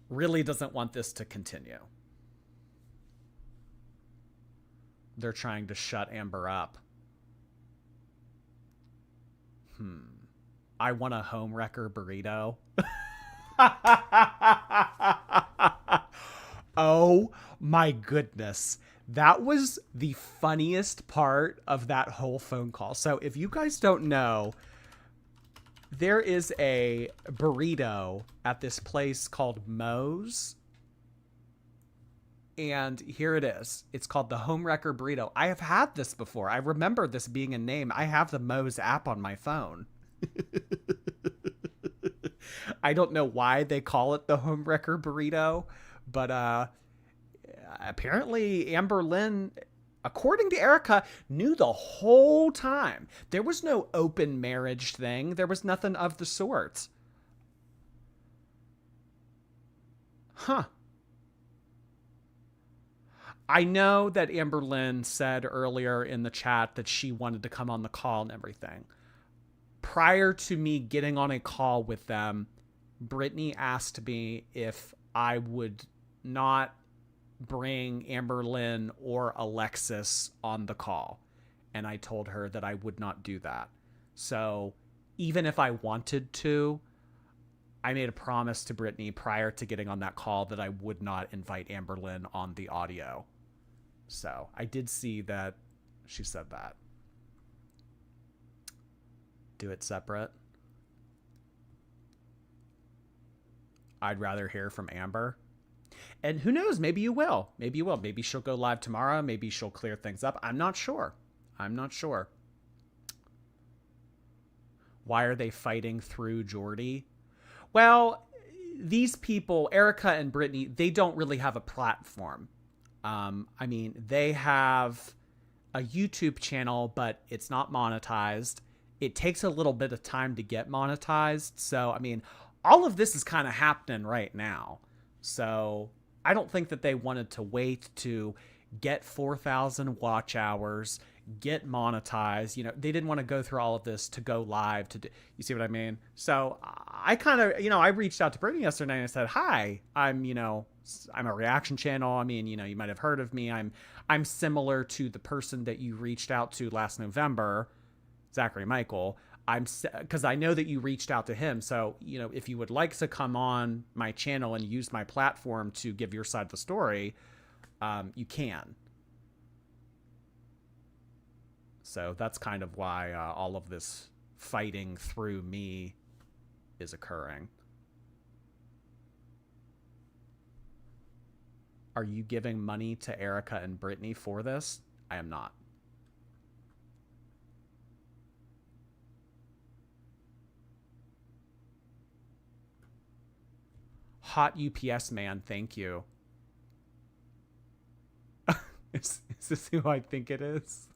really doesn't want this to continue. They're trying to shut Amber up. I want a homewrecker burrito. My goodness. That was the funniest part of that whole phone call. So if you guys don't know, there is a burrito at this place called Moe's. And here it is. It's called the Homewrecker Burrito. I have had this before. I remember this being a name. I have the Moe's app on my phone. I don't know why they call it the Homewrecker Burrito, but apparently Amberlynn, according to Erica, knew the whole time. There was no open marriage thing. There was nothing of the sort. Huh. I know that Amberlynn said earlier in the chat that she wanted to come on the call and everything. Prior to me getting on a call with them, Brittany asked me if I would not bring Amberlynn or Alexis on the call. And I told her that I would not do that. So even if I wanted to, I made a promise to Brittany prior to getting on that call that I would not invite Amberlynn on the audio. So I did see that she said that. Do it separate. I'd rather hear from Amber. And who knows? Maybe you will. Maybe you will. Maybe she'll go live tomorrow. Maybe she'll clear things up. I'm not sure. I'm not sure. Why are they fighting through Jordy? Well, these people, Erica and Brittany, they don't really have a platform. I mean, they have a YouTube channel, but it's not monetized. It takes a little bit of time to get monetized. So, I mean, all of this is kind of happening right now. So I don't think that they wanted to wait to get 4,000 watch hours, get monetized. You know, they didn't want to go through all of this to go live to do, you see what I mean? So I kind of, I reached out to Brittany yesterday and I said, hi, I'm a reaction channel. I mean, you might have heard of me. I'm similar to the person that you reached out to last November, Zachary Michael. Because I know that you reached out to him. So, if you would like to come on my channel and use my platform to give your side of the story, you can. So that's kind of why all of this fighting through me is occurring. Are you giving money to Erica and Brittany for this? I am not. Hot UPS man, thank you. Is this who I think it is?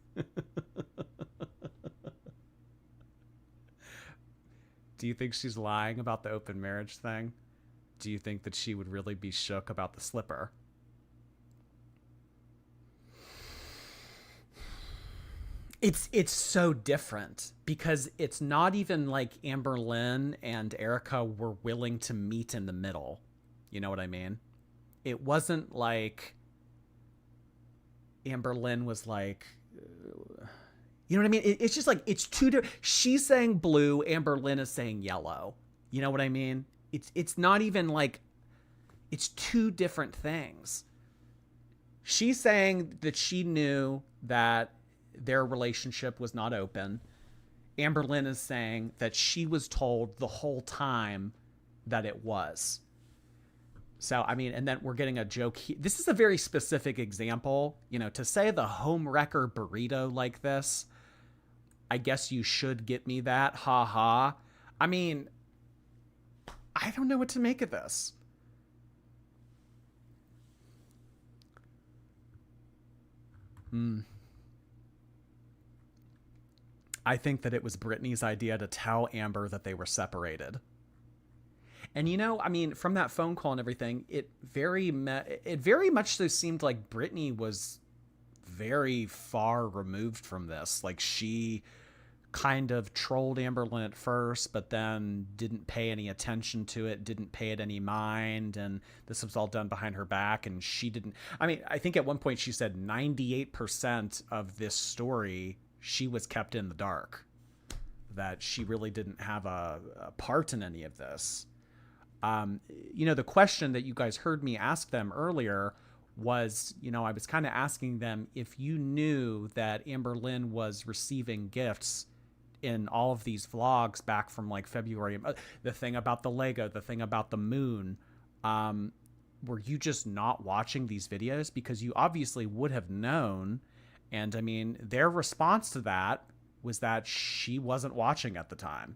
Do you think she's lying about the open marriage thing? Do you think that she would really be shook about the slipper? It's so different because it's not even like Amberlynn and Erica were willing to meet in the middle. You know what I mean? It wasn't like Amberlynn was like, you know what I mean? It's just like, it's two different. She's saying blue, Amberlynn is saying yellow. You know what I mean? It's not even like, it's two different things. She's saying that she knew that their relationship was not open. Amberlynn is saying that she was told the whole time that it was. So, I mean, and then we're getting a joke. This is a very specific example, to say the Homewrecker Burrito like this, I guess you should get me that. Ha ha. I mean, I don't know what to make of this. I think that it was Brittany's idea to tell Amber that they were separated. And, I mean, from that phone call and everything, it very much so seemed like Brittany was very far removed from this. Like, she kind of trolled Amberlynn at first, but then didn't pay any attention to it, didn't pay it any mind, and this was all done behind her back, and she didn't... I mean, I think at one point she said 98% of this story, she was kept in the dark. That she really didn't have a part in any of this. The question that you guys heard me ask them earlier was, you know, I was kind of asking them if you knew that Amberlynn was receiving gifts in all of these vlogs back from like February, the thing about the Lego, the thing about the moon, were you just not watching these videos? Because you obviously would have known. And I mean, their response to that was that she wasn't watching at the time.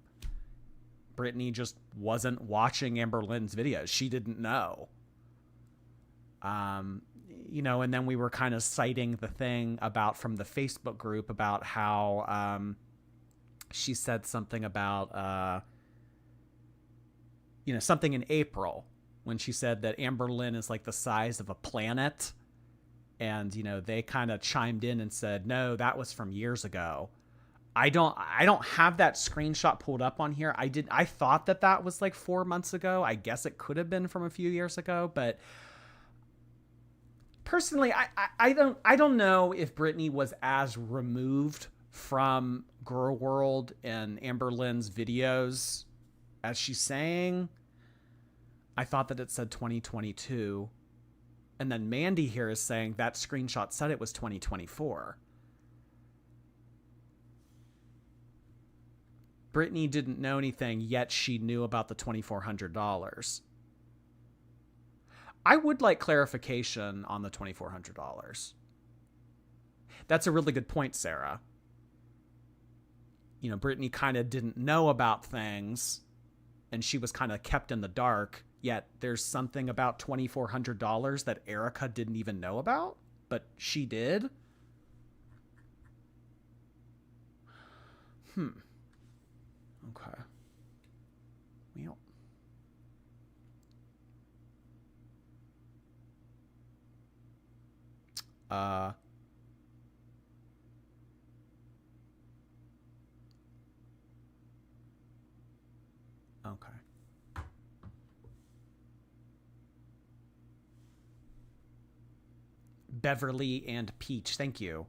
Brittany just wasn't watching Amberlynn's videos. She didn't know. You know, and then we were kind of citing the thing about from the Facebook group about how she said something about, you know, something in April when she said that Amberlynn is like the size of a planet. And, you know, they kind of chimed in and said, no, that was from years ago. I don't have that screenshot pulled up on here. I thought that was like 4 months ago. I guess it could have been from a few years ago, but personally, I don't know if Brittany was as removed from Girl World and Amberlynn's videos as she's saying. I thought that it said 2022. And then Mandy here is saying that screenshot said it was 2024. Brittany didn't know anything, yet she knew about the $2,400. I would like clarification on the $2,400. That's a really good point, Sarah. You know, Brittany kind of didn't know about things, and she was kind of kept in the dark, yet there's something about $2,400 that Erica didn't even know about, but she did. Okay. Well. Okay. Beverly and Peach, thank you.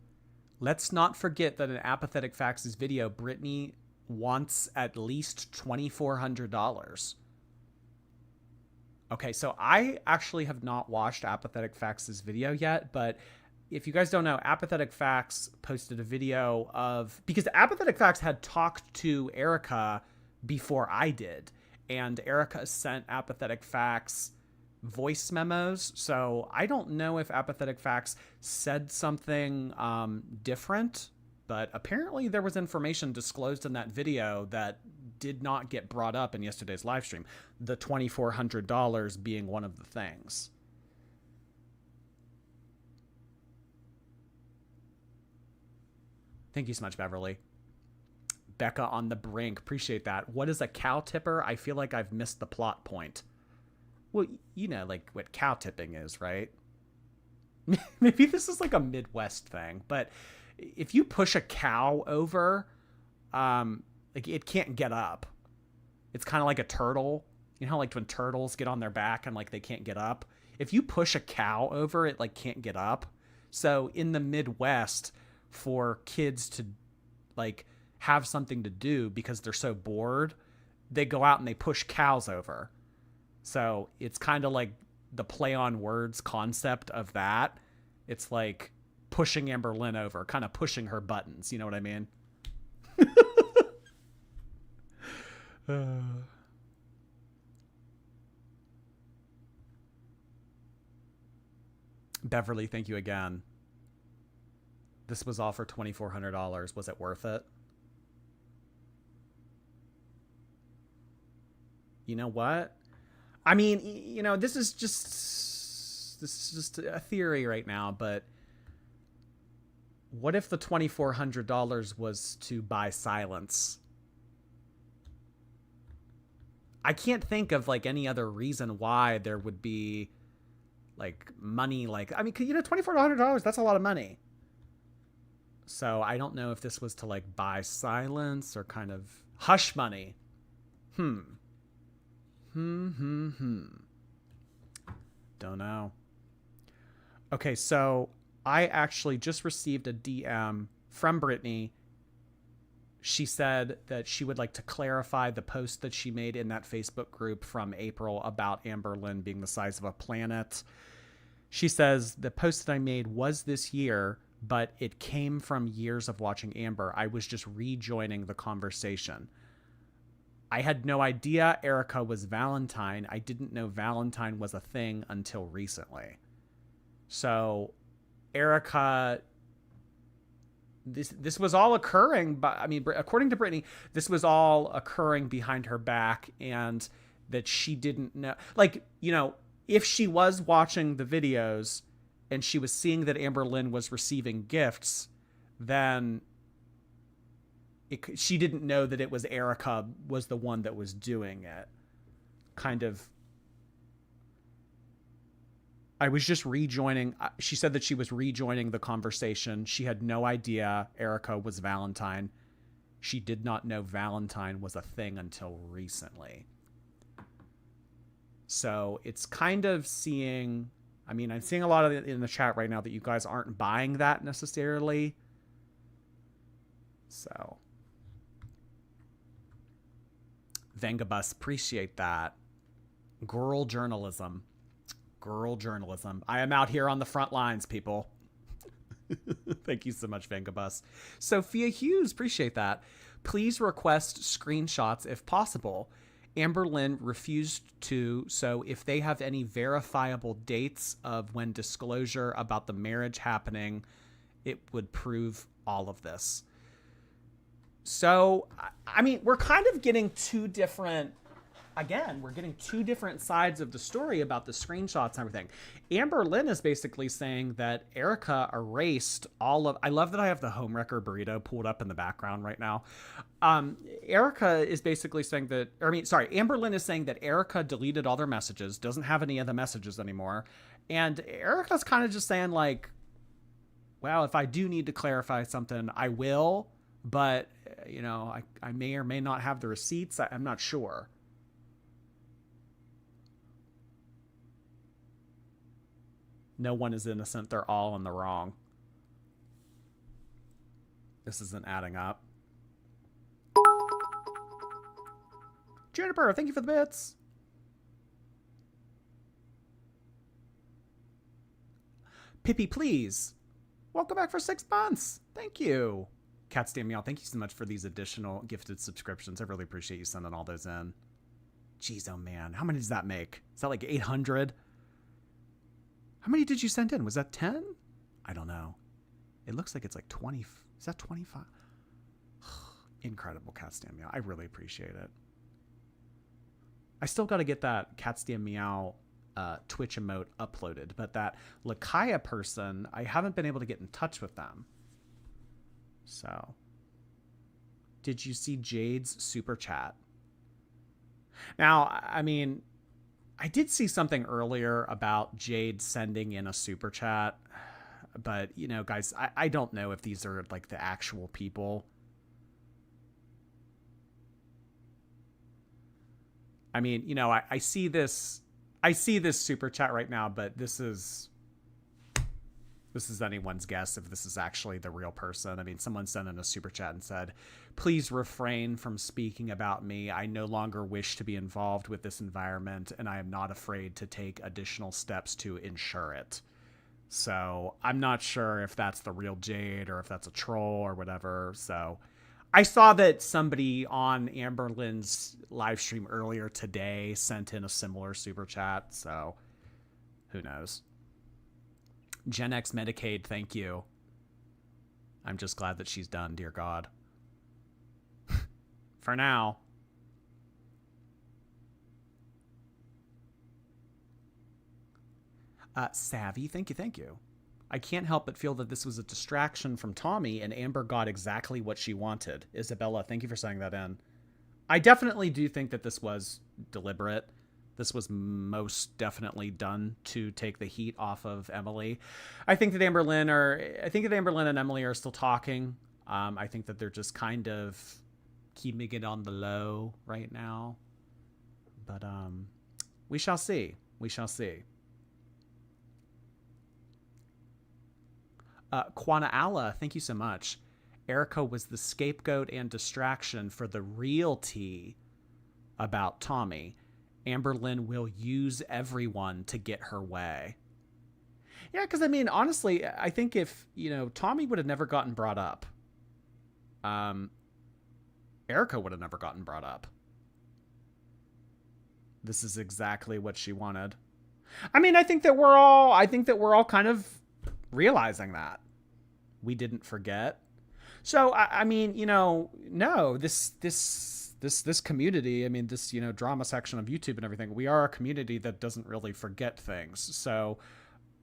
Let's not forget that in Apathetic Facts' video, Brittany wants at least $2,400. Okay, so I actually have not watched Apathetic Facts' video yet, but if you guys don't know, Apathetic Facts posted a video of, because Apathetic Facts had talked to Erica before I did, and Erica sent Apathetic Facts voice memos, so I don't know if Apathetic Facts said something different, but apparently there was information disclosed in that video that did not get brought up in yesterday's live stream, the $2,400 being one of the things. Thank you so much, Beverly. Becca on the brink. Appreciate that. What is a cow tipper? I feel like I've missed the plot point. Well, you know, like what cow tipping is, right? Maybe this is like a Midwest thing, but if you push a cow over, like it can't get up. It's kind of like a turtle. You know how like when turtles get on their back and like they can't get up? If you push a cow over, it like can't get up. So in the Midwest, for kids to like have something to do because they're so bored, they go out and they push cows over. So it's kind of like the play on words concept of that. It's like pushing Amberlynn over, kind of pushing her buttons. You know what I mean? Beverly, thank you again. This was all for $2,400. Was it worth it? You know what? I mean, you know, this is just a theory right now, but what if the $2,400 was to buy silence? I can't think of like any other reason why there would be like money, like, I mean, you know, $2,400, that's a lot of money. So I don't know if this was to like buy silence or kind of hush money. Don't know. Okay, so I actually just received a DM from Brittany. She said that she would like to clarify the post that she made in that Facebook group from April about Amberlynn being the size of a planet. She says, the post that I made was this year, but it came from years of watching Amber. I was just rejoining the conversation. I had no idea Erica was Valentine. I didn't know Valentine was a thing until recently. So Erica, this was all occurring, but I mean, according to Brittany, this was all occurring behind her back, and that she didn't know. Like, you know, if she was watching the videos and she was seeing that Amberlynn was receiving gifts, then she didn't know that it was Erica was the one that was doing it. Kind of. I was just rejoining. She said that she was rejoining the conversation. She had no idea Erica was Valentine. She did not know Valentine was a thing until recently. So it's kind of seeing, I mean, I'm seeing a lot of it in the chat right now that you guys aren't buying that necessarily. So Vengabus, appreciate that. Girl journalism. Girl journalism. I am out here on the front lines, people. Thank you so much, Vengabus. Sophia Hughes, appreciate that. Please request screenshots if possible. Amberlynn refused to, so if they have any verifiable dates of when disclosure about the marriage happening, it would prove all of this. So, I mean, we're kind of getting two different, again, we're getting two different sides of the story about the screenshots and everything. Amberlynn is basically saying that Erica erased all of, I love that I have the homewrecker burrito pulled up in the background right now. Erica is basically saying that, Amberlynn is saying that Erica deleted all their messages, doesn't have any of the messages anymore. And Erica's kind of just saying like, well, if I do need to clarify something, I will, but you know, I may or may not have the receipts. I'm not sure. No one is innocent. They're all in the wrong. This isn't adding up. Juniper, thank you for the bits. Pippi, please. Welcome back for 6 months. Thank you. Cats Damn Meow, thank you so much for these additional gifted subscriptions. I really appreciate you sending all those in. Jeez, oh man. How many does that make? Is that like 800? How many did you send in? Was that 10? I don't know. It looks like it's like 20. Is that 25? Incredible, Cats Damn Meow. I really appreciate it. I still got to get that Cats Damn Meow Twitch emote uploaded, but that Lakaya person, I haven't been able to get in touch with them. So, did you see Jade's super chat? Now, I mean, I did see something earlier about Jade sending in a super chat, but, you know, guys, I don't know if these are like the actual people. I mean, you know, I see this super chat right now, but this is anyone's guess if this is actually the real person. I mean, someone sent in a super chat and said, please refrain from speaking about me. I no longer wish to be involved with this environment, and I am not afraid to take additional steps to ensure it. So I'm not sure if that's the real Jade or if that's a troll or whatever. So I saw that somebody on Amberlynn's live stream earlier today sent in a similar super chat. So who knows? Gen X Medicaid, thank you. I'm just glad that she's done, dear God. For now. Savvy, thank you. I can't help but feel that this was a distraction from Tommy, and Amber got exactly what she wanted. Isabella, thank you for saying that in. I definitely do think that this was deliberate. This was most definitely done to take the heat off of Emily. I think that Amberlynn and Emily are still talking. I think that they're just kind of keeping it on the low right now. But we shall see. We shall see. Quana Allah, thank you so much. Erica was the scapegoat and distraction for the real tea about Tommy. Amberlynn will use everyone to get her way. Yeah, because I mean, honestly, I think if, Tommy would have never gotten brought up, Erica would have never gotten brought up. This is exactly what she wanted. I mean, I think that we're all kind of realizing that. We didn't forget. So, I mean, no, this community, I mean, this, drama section of YouTube and everything, we are a community that doesn't really forget things. So,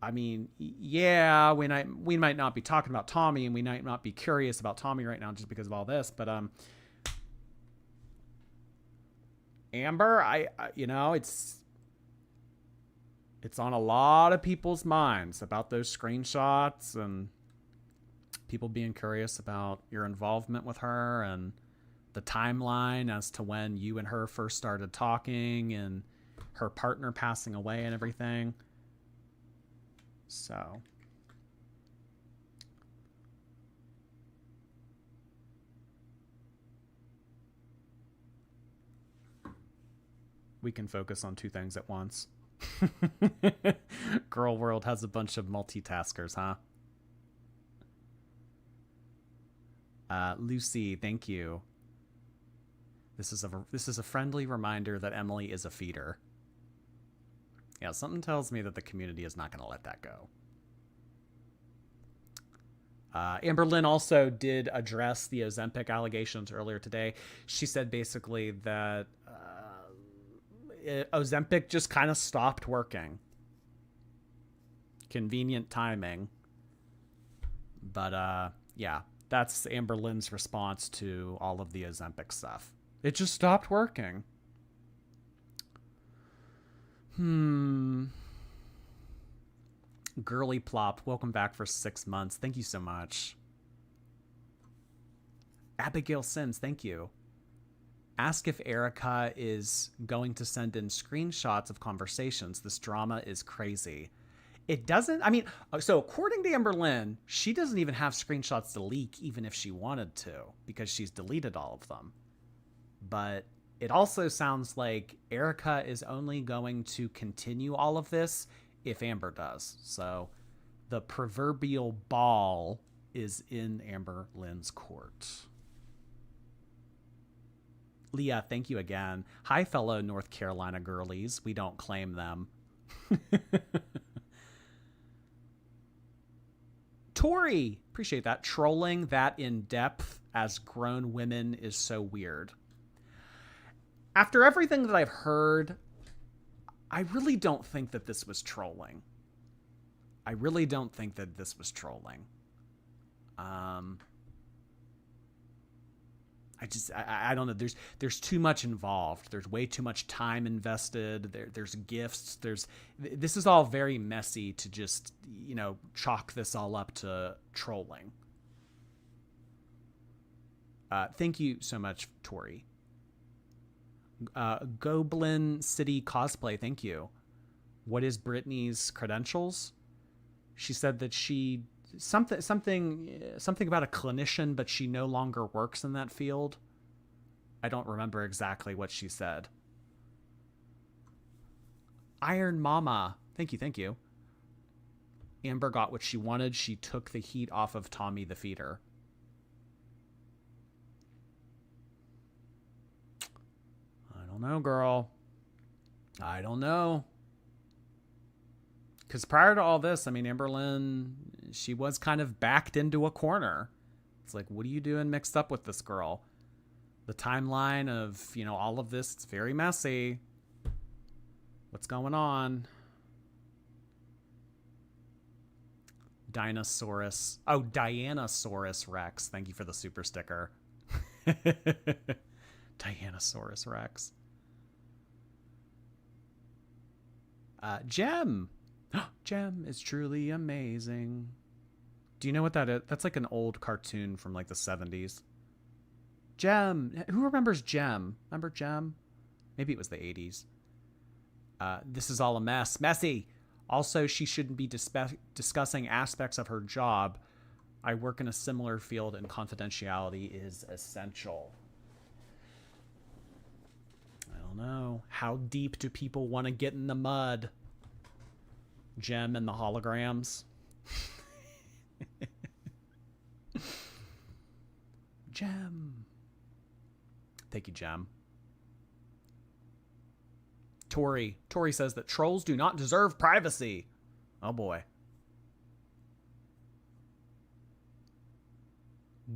I mean, yeah, we might not be talking about Tommy, and we might not be curious about Tommy right now just because of all this, but Amber, I it's on a lot of people's minds about those screenshots and people being curious about your involvement with her and the timeline as to when you and her first started talking and her partner passing away and everything. So we can focus on two things at once. Girl World has a bunch of multitaskers, huh? Lucy, thank you. This is a friendly reminder that Emily is a feeder. Yeah, something tells me that the community is not going to let that go. Amberlynn also did address the Ozempic allegations earlier today. She said basically that Ozempic just kind of stopped working. Convenient timing. But yeah, that's Amberlynn's response to all of the Ozempic stuff. It just stopped working. Girly Plop, welcome back for 6 months. Thank you so much. Abigail Sims, thank you. Ask if Erica is going to send in screenshots of conversations. This drama is crazy. It doesn't, I mean, so according to Amberlynn, she doesn't even have screenshots to leak, even if she wanted to, because she's deleted all of them. But it also sounds like Erica is only going to continue all of this if Amber does. So the proverbial ball is in Amberlynn's court. Leah, thank you again. Hi, fellow North Carolina girlies. We don't claim them. Tori, appreciate that. Trolling that in depth as grown women is so weird. After everything that I've heard, I really don't think that this was trolling. I really don't think that this was trolling. I don't know. There's too much involved. There's way too much time invested. There's gifts. This is all very messy to just, chalk this all up to trolling. Thank you so much, Tori. Goblin City Cosplay, thank you. What is Brittany's credentials? She said that she something about a clinician, but she no longer works in that field. I don't remember exactly what she said. Iron Mama, thank you. Amber got what she wanted. She took the heat off of Tommy the feeder. I don't know, girl. I don't know. Because prior to all this, I mean, Amberlynn, she was kind of backed into a corner. It's like, what are you doing mixed up with this girl? The timeline of, all of this, it's very messy. What's going on? Dinosaurus. Oh, Dianosaurus Rex. Thank you for the super sticker. Dianosaurus Rex. Gem. Gem is truly amazing. Do you know what that is? That's like an old cartoon from like the 70s. Gem. Who remembers Gem? Remember Gem? Maybe it was the 80s. This is all a mess. Messy. Also, she shouldn't be discussing aspects of her job. I work in a similar field and confidentiality is essential. I don't know. How deep do people want to get in the mud? Gem and the holograms. Gem. Thank you, Gem. Tori says that trolls do not deserve privacy. Oh boy.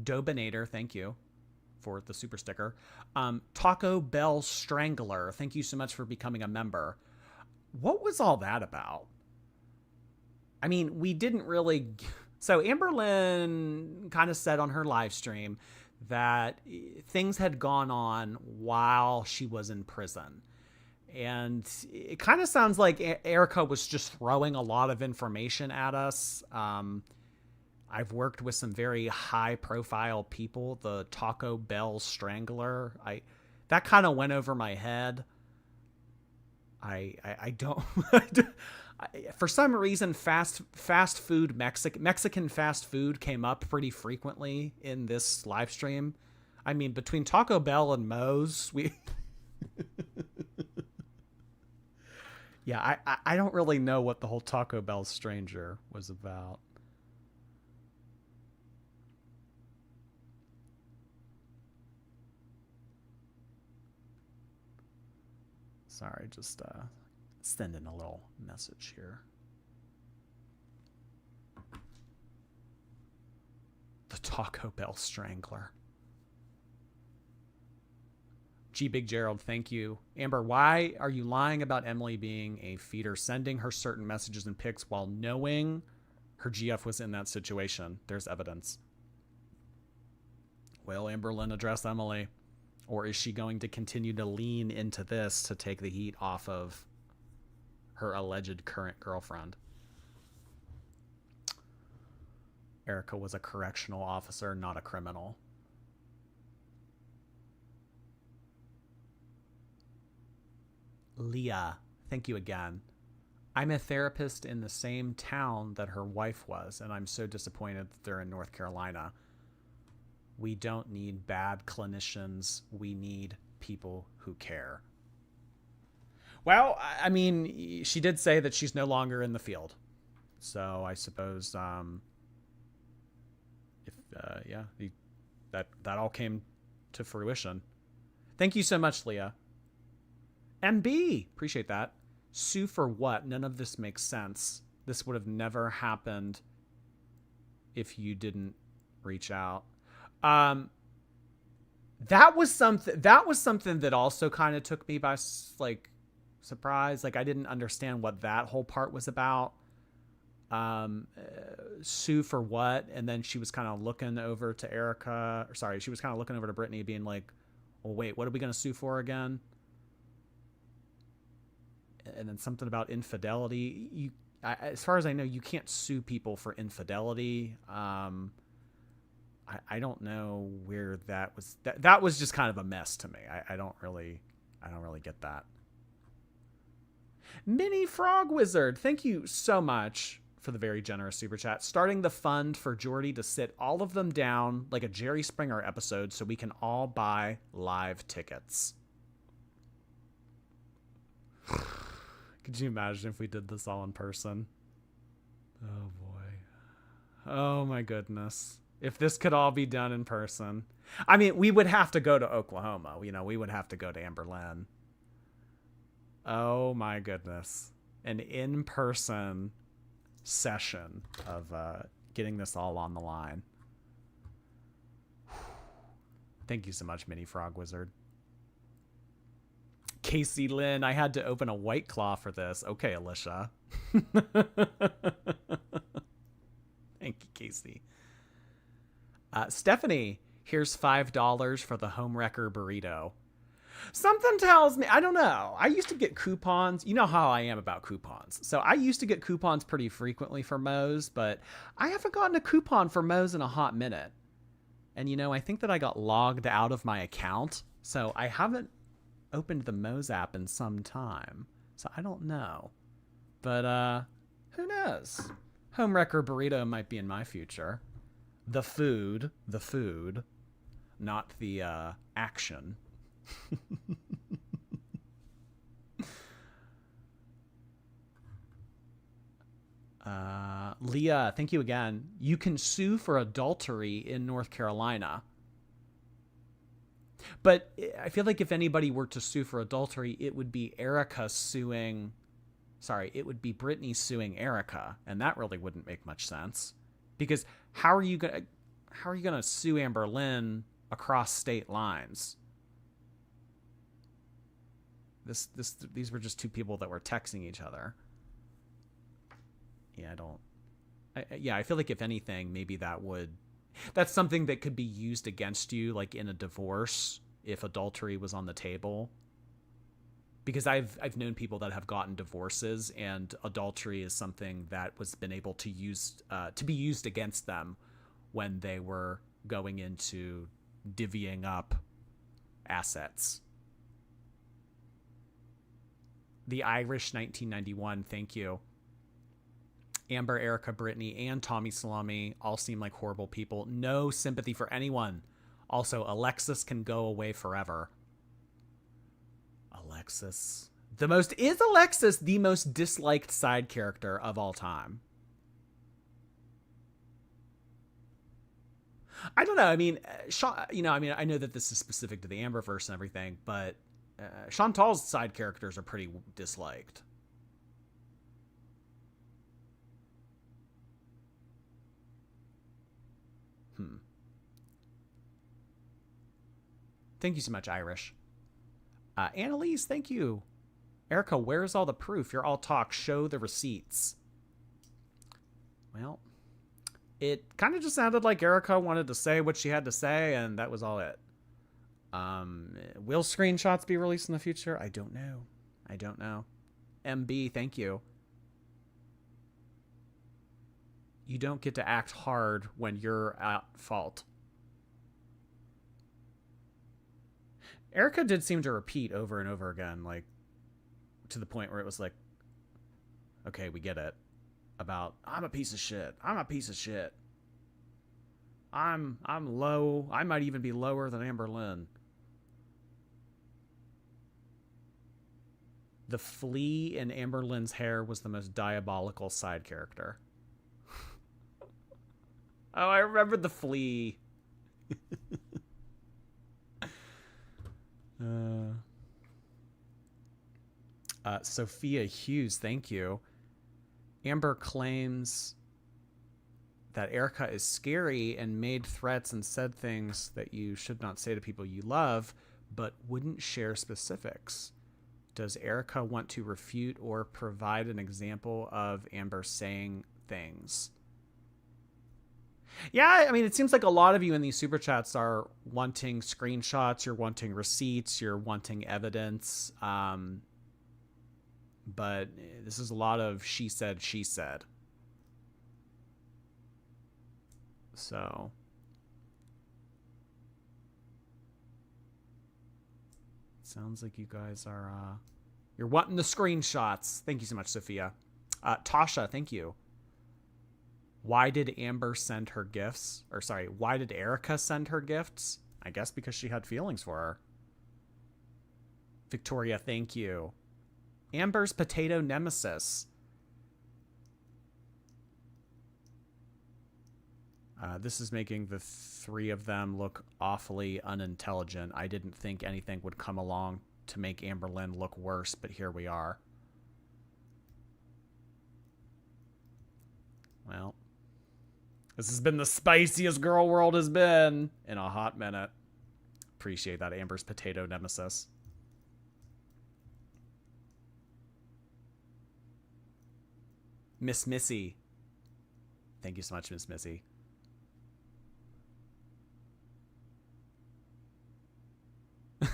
Dobinator, thank you for the super sticker. Taco Bell Strangler, thank you so much for becoming a member. What was all that about? I mean, we didn't really... So Amberlynn kind of said on her live stream that things had gone on while she was in prison. And it kind of sounds like Erica was just throwing a lot of information at us. I've worked with some very high profile people. The Taco Bell Strangler, that kind of went over my head. I don't for some reason fast food Mexican fast food came up pretty frequently in this live stream. I mean, between Taco Bell and Moe's, we yeah, I don't really know what the whole Taco Bell Stranger was about. Sorry, just sending a little message here. The Taco Bell Strangler. G Big Gerald, thank you. Amber, why are you lying about Emily being a feeder, sending her certain messages and pics while knowing her GF was in that situation? There's evidence. Will Amberlynn address Emily? Or is she going to continue to lean into this to take the heat off of her alleged current girlfriend? Erica was a correctional officer, not a criminal. Leah, thank you again. I'm a therapist in the same town that her wife was, and I'm so disappointed that they're in North Carolina. We don't need bad clinicians. We need people who care. Well, I mean, she did say that she's no longer in the field. So I suppose, that all came to fruition. Thank you so much, Leah. MB, appreciate that. Sue for what? None of this makes sense. This would have never happened if you didn't reach out. That was something that also kind of took me by surprise. Like, I didn't understand what that whole part was about. Sue for what? And then she was kind of looking over to Erica. She was kind of looking over to Brittany being like, well, wait, what are we going to sue for again? And then something about infidelity. As far as I know, you can't sue people for infidelity. I don't know where that was. That was just kind of a mess to me. I don't really get that. Mini Frog Wizard, thank you so much for the very generous super chat. Starting the fund for Jordy to sit all of them down like a Jerry Springer episode so we can all buy live tickets. Could you imagine if we did this all in person? Oh boy. Oh my goodness. If this could all be done in person. I mean, we would have to go to Oklahoma. You know, we would have to go to Amberlynn. Oh my goodness. An in-person session of getting this all on the line. Thank you so much, Mini Frog Wizard. Casey Lynn, I had to open a White Claw for this. Okay, Alicia. Thank you, Casey. Stephanie, here's $5 for the Homewrecker burrito. Something tells me, I don't know. I used to get coupons. You know how I am about coupons. So I used to get coupons pretty frequently for Moe's, but I haven't gotten a coupon for Moe's in a hot minute. And you know, I think that I got logged out of my account. So I haven't opened the Moe's app in some time. So I don't know. But who knows? Homewrecker burrito might be in my future. The food, not the action. Leah, thank you again. You can sue for adultery in North Carolina. But I feel like if anybody were to sue for adultery, it would be Erica suing... Sorry, it would be Brittany suing Erica, and that really wouldn't make much sense. Because how are you gonna sue Amberlynn across state lines? These were just two people that were texting each other. Yeah, I feel like if anything, maybe that's something that could be used against you, like in a divorce, if adultery was on the table. Because I've known people that have gotten divorces, and adultery is something that was been able to be used against them when they were going into divvying up assets. The Irish 1991, thank you. Amber, Erica, Brittany, and Tommy Salami all seem like horrible people. No sympathy for anyone. Also, Alexis can go away forever. Alexis. Is Alexis the most disliked side character of all time? I don't know. I mean, I know that this is specific to the Amberverse and everything, but Chantal's side characters are pretty disliked. Thank you so much, Irish. Annalise, thank you. Erica, where's all the proof? You're all talk. Show the receipts. Well, it kind of just sounded like Erica wanted to say what she had to say, and that was all it. Will screenshots be released in the future? I don't know. MB, thank you. You don't get to act hard when you're at fault. Erica did seem to repeat over and over again, like, to the point where it was like, okay, we get it. About, I'm a piece of shit. I'm low. I might even be lower than Amberlynn. The flea in Amberlynn's hair was the most diabolical side character. Oh, I remember the flea. Sophia Hughes, thank you. Amber claims that Erica is scary and made threats and said things that you should not say to people you love, but wouldn't share specifics. Does Erica want to refute or provide an example of Amber saying things? Yeah, I mean, it seems like a lot of you in these super chats are wanting screenshots, you're wanting receipts, you're wanting evidence. But this is a lot of she said. So. Sounds like you guys are, you're wanting the screenshots. Thank you so much, Sophia. Tasha, thank you. Why did Amber send her gifts? Or sorry, why did Erica send her gifts? I guess because she had feelings for her. Victoria, thank you. Amber's potato nemesis. This is making the three of them look awfully unintelligent. I didn't think anything would come along to make Amberlynn look worse, but here we are. Well, this has been the spiciest girl world has been in a hot minute. Appreciate that, Amber's potato nemesis. Miss Missy. Thank you so much, Miss Missy.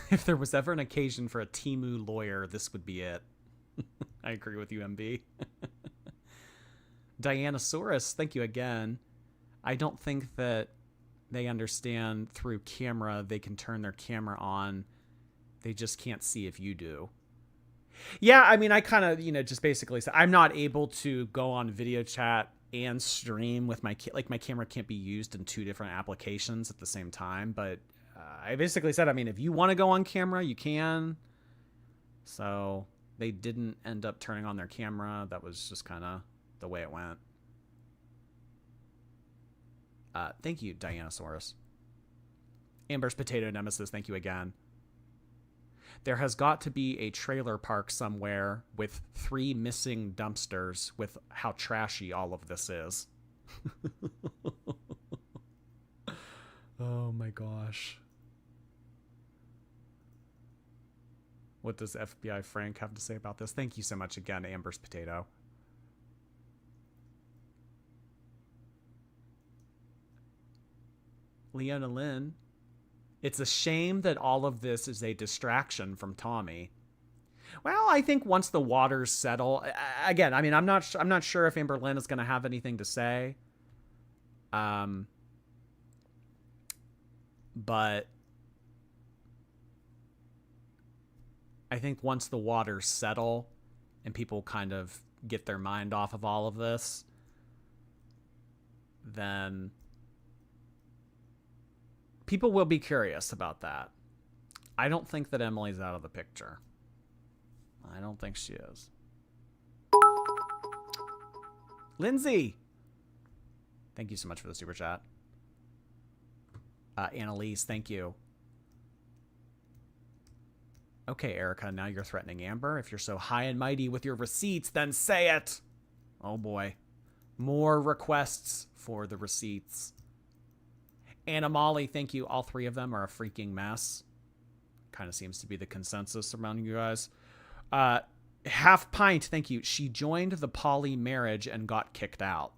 If there was ever an occasion for a Temu lawyer, this would be it. I agree with you, MB. Dianasaurus, thank you again. I don't think that they understand through camera they can turn their camera on. They just can't see if you do. Yeah, I mean, I kind of, just basically said I'm not able to go on video chat and stream with my my camera can't be used in two different applications at the same time. But I basically said, I mean, if you want to go on camera, you can. So they didn't end up turning on their camera. That was just kind of the way it went. Thank you, Dianasaurus. Amber's Potato Nemesis, thank you again. There has got to be a trailer park somewhere with 3 missing dumpsters with how trashy all of this is. Oh my gosh. What does FBI Frank have to say about this? Thank you so much again, Amber's Potato. Leona Lynn. It's a shame that all of this is a distraction from Tommy. Well, I think once the waters settle, again, I mean, I'm not sure if Amberlynn is going to have anything to say. But I think once the waters settle and people kind of get their mind off of all of this, then people will be curious about that. I don't think that Emily's out of the picture. I don't think she is. Lindsay! Thank you so much for the super chat. Annalise, thank you. Okay, Erica, now you're threatening Amber. If you're so high and mighty with your receipts, then say it! Oh boy. More requests for the receipts. Anna Molly, thank you. All 3 of them are a freaking mess. Kind of seems to be the consensus among you guys. Half Pint, thank you. She joined the poly marriage and got kicked out.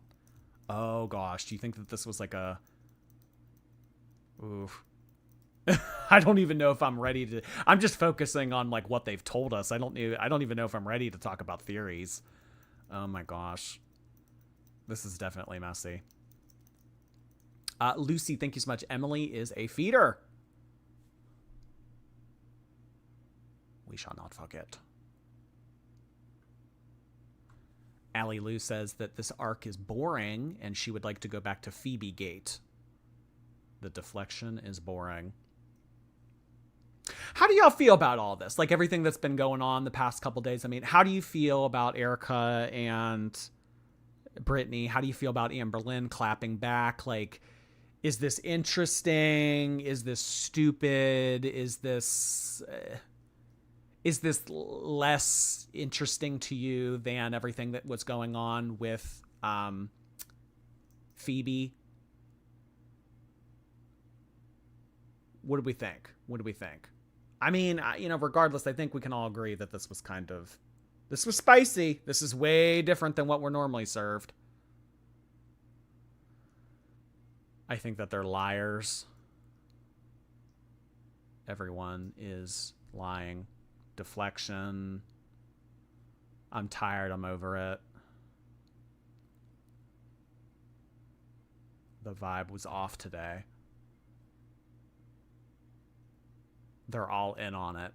Oh gosh, do you think that this was like a... Oof. I don't even know if I'm ready to... I'm just focusing on like what they've told us. I don't even know if I'm ready to talk about theories. Oh my gosh. This is definitely messy. Lucy, thank you so much. Emily is a feeder. We shall not forget. Allie Lou says that this arc is boring and she would like to go back to Phoebe Gate. The deflection is boring. How do y'all feel about all this? Like everything that's been going on the past couple days. I mean, how do you feel about Erica and Brittany? How do you feel about Amberlynn clapping back? Like, is this interesting? Is this stupid? Is this less interesting to you than everything that was going on with Phoebe? What do we think? I mean, regardless, I think we can all agree that this was spicy. This is way different than what we're normally served. I think that they're liars. Everyone is lying. Deflection. I'm tired. I'm over it. The vibe was off today. They're all in on it.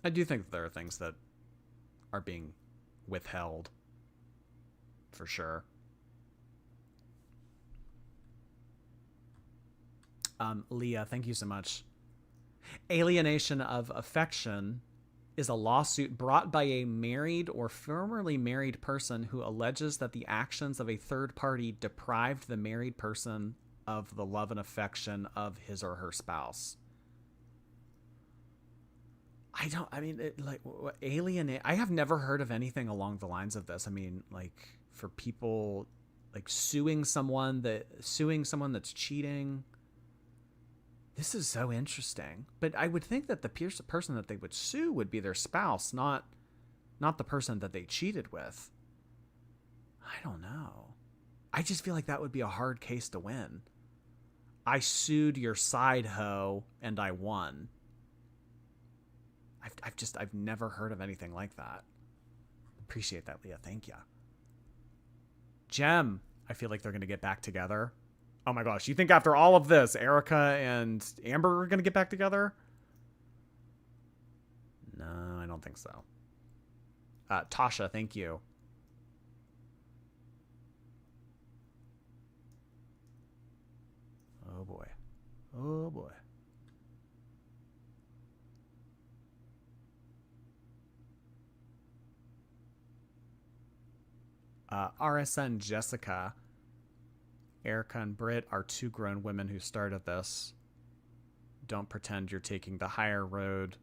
I do think that there are things that are being withheld. For sure. Leah, thank you so much. Alienation of affection is a lawsuit brought by a married or formerly married person who alleges that the actions of a third party deprived the married person of the love and affection of his or her spouse. I have never heard of anything along the lines of this. I mean, like, for people like suing someone that's cheating. This is so interesting. But I would think that the person that they would sue would be their spouse, not the person that they cheated with. I don't know. I just feel like that would be a hard case to win. I sued your side hoe and I won. I've never heard of anything like that. Appreciate that, Leah. Thank you. Jem, I feel like they're going to get back together. Oh my gosh. You think after all of this, Erica and Amber are going to get back together? No, I don't think so. Tasha, thank you. Oh boy. Oh boy. RSN Jessica. Erica and Britt are two grown women who started this. Don't pretend you're taking the higher road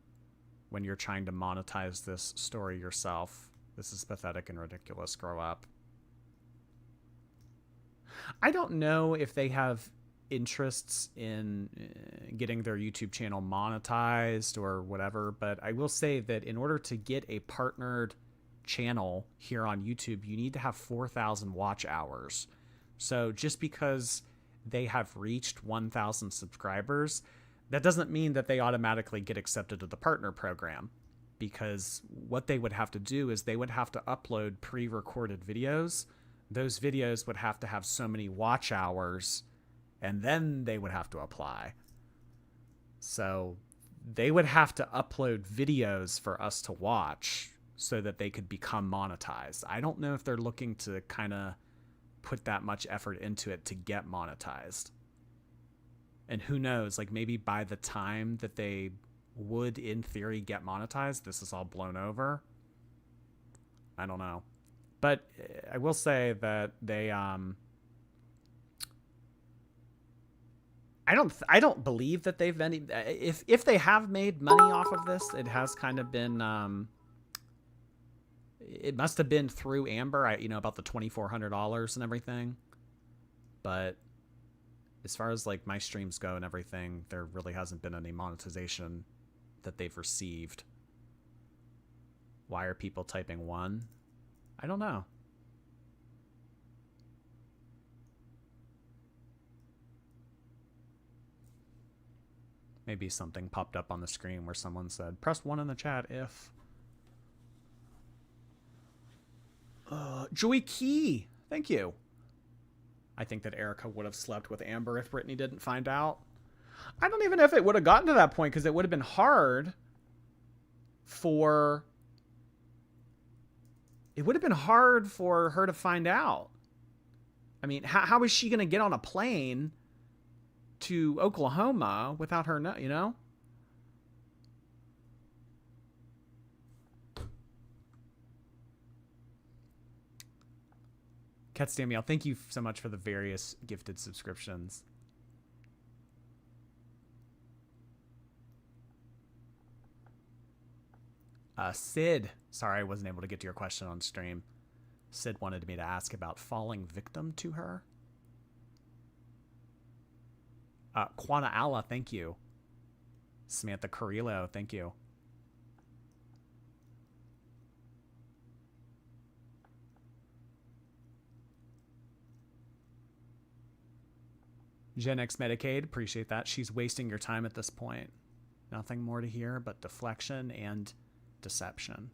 when you're trying to monetize this story yourself. This is pathetic and ridiculous. Grow up. I don't know if they have interests in getting their YouTube channel monetized or whatever, but I will say that in order to get a partnered channel here on YouTube, you need to have 4,000 watch hours. So just because they have reached 1,000 subscribers, that doesn't mean that they automatically get accepted to the partner program, because what they would have to do is they would have to upload pre-recorded videos. Those videos would have to have so many watch hours, and then they would have to apply. So they would have to upload videos for us to watch so that they could become monetized. I don't know if they're looking to kind of put that much effort into it to get monetized. And who knows, like maybe by the time that they would in theory get monetized, this is all blown over. I don't know. But I will say that they I don't believe that they've any, if they have made money off of this, it has kind of been it must have been through Amber, about the $2,400 and everything. But as far as like my streams go and everything, there really hasn't been any monetization that they've received. Why are people typing 1? I don't know. Maybe something popped up on the screen where someone said, press 1 in the chat if. Joey Key, thank you. I think that Erica would have slept with Amber if Brittany didn't find out. I don't even know if it would have gotten to that point, because it would have been hard for... It would have been hard for her to find out. I mean, how is she going to get on a plane to Oklahoma without her, you know? Cat Stamiel, thank you so much for the various gifted subscriptions. Sid, sorry I wasn't able to get to your question on stream. Sid wanted me to ask about falling victim to her. Quana Allah, thank you. Samantha Carrillo, thank you. Gen X Medicaid, appreciate that. She's wasting your time at this point. Nothing more to hear but deflection and deception.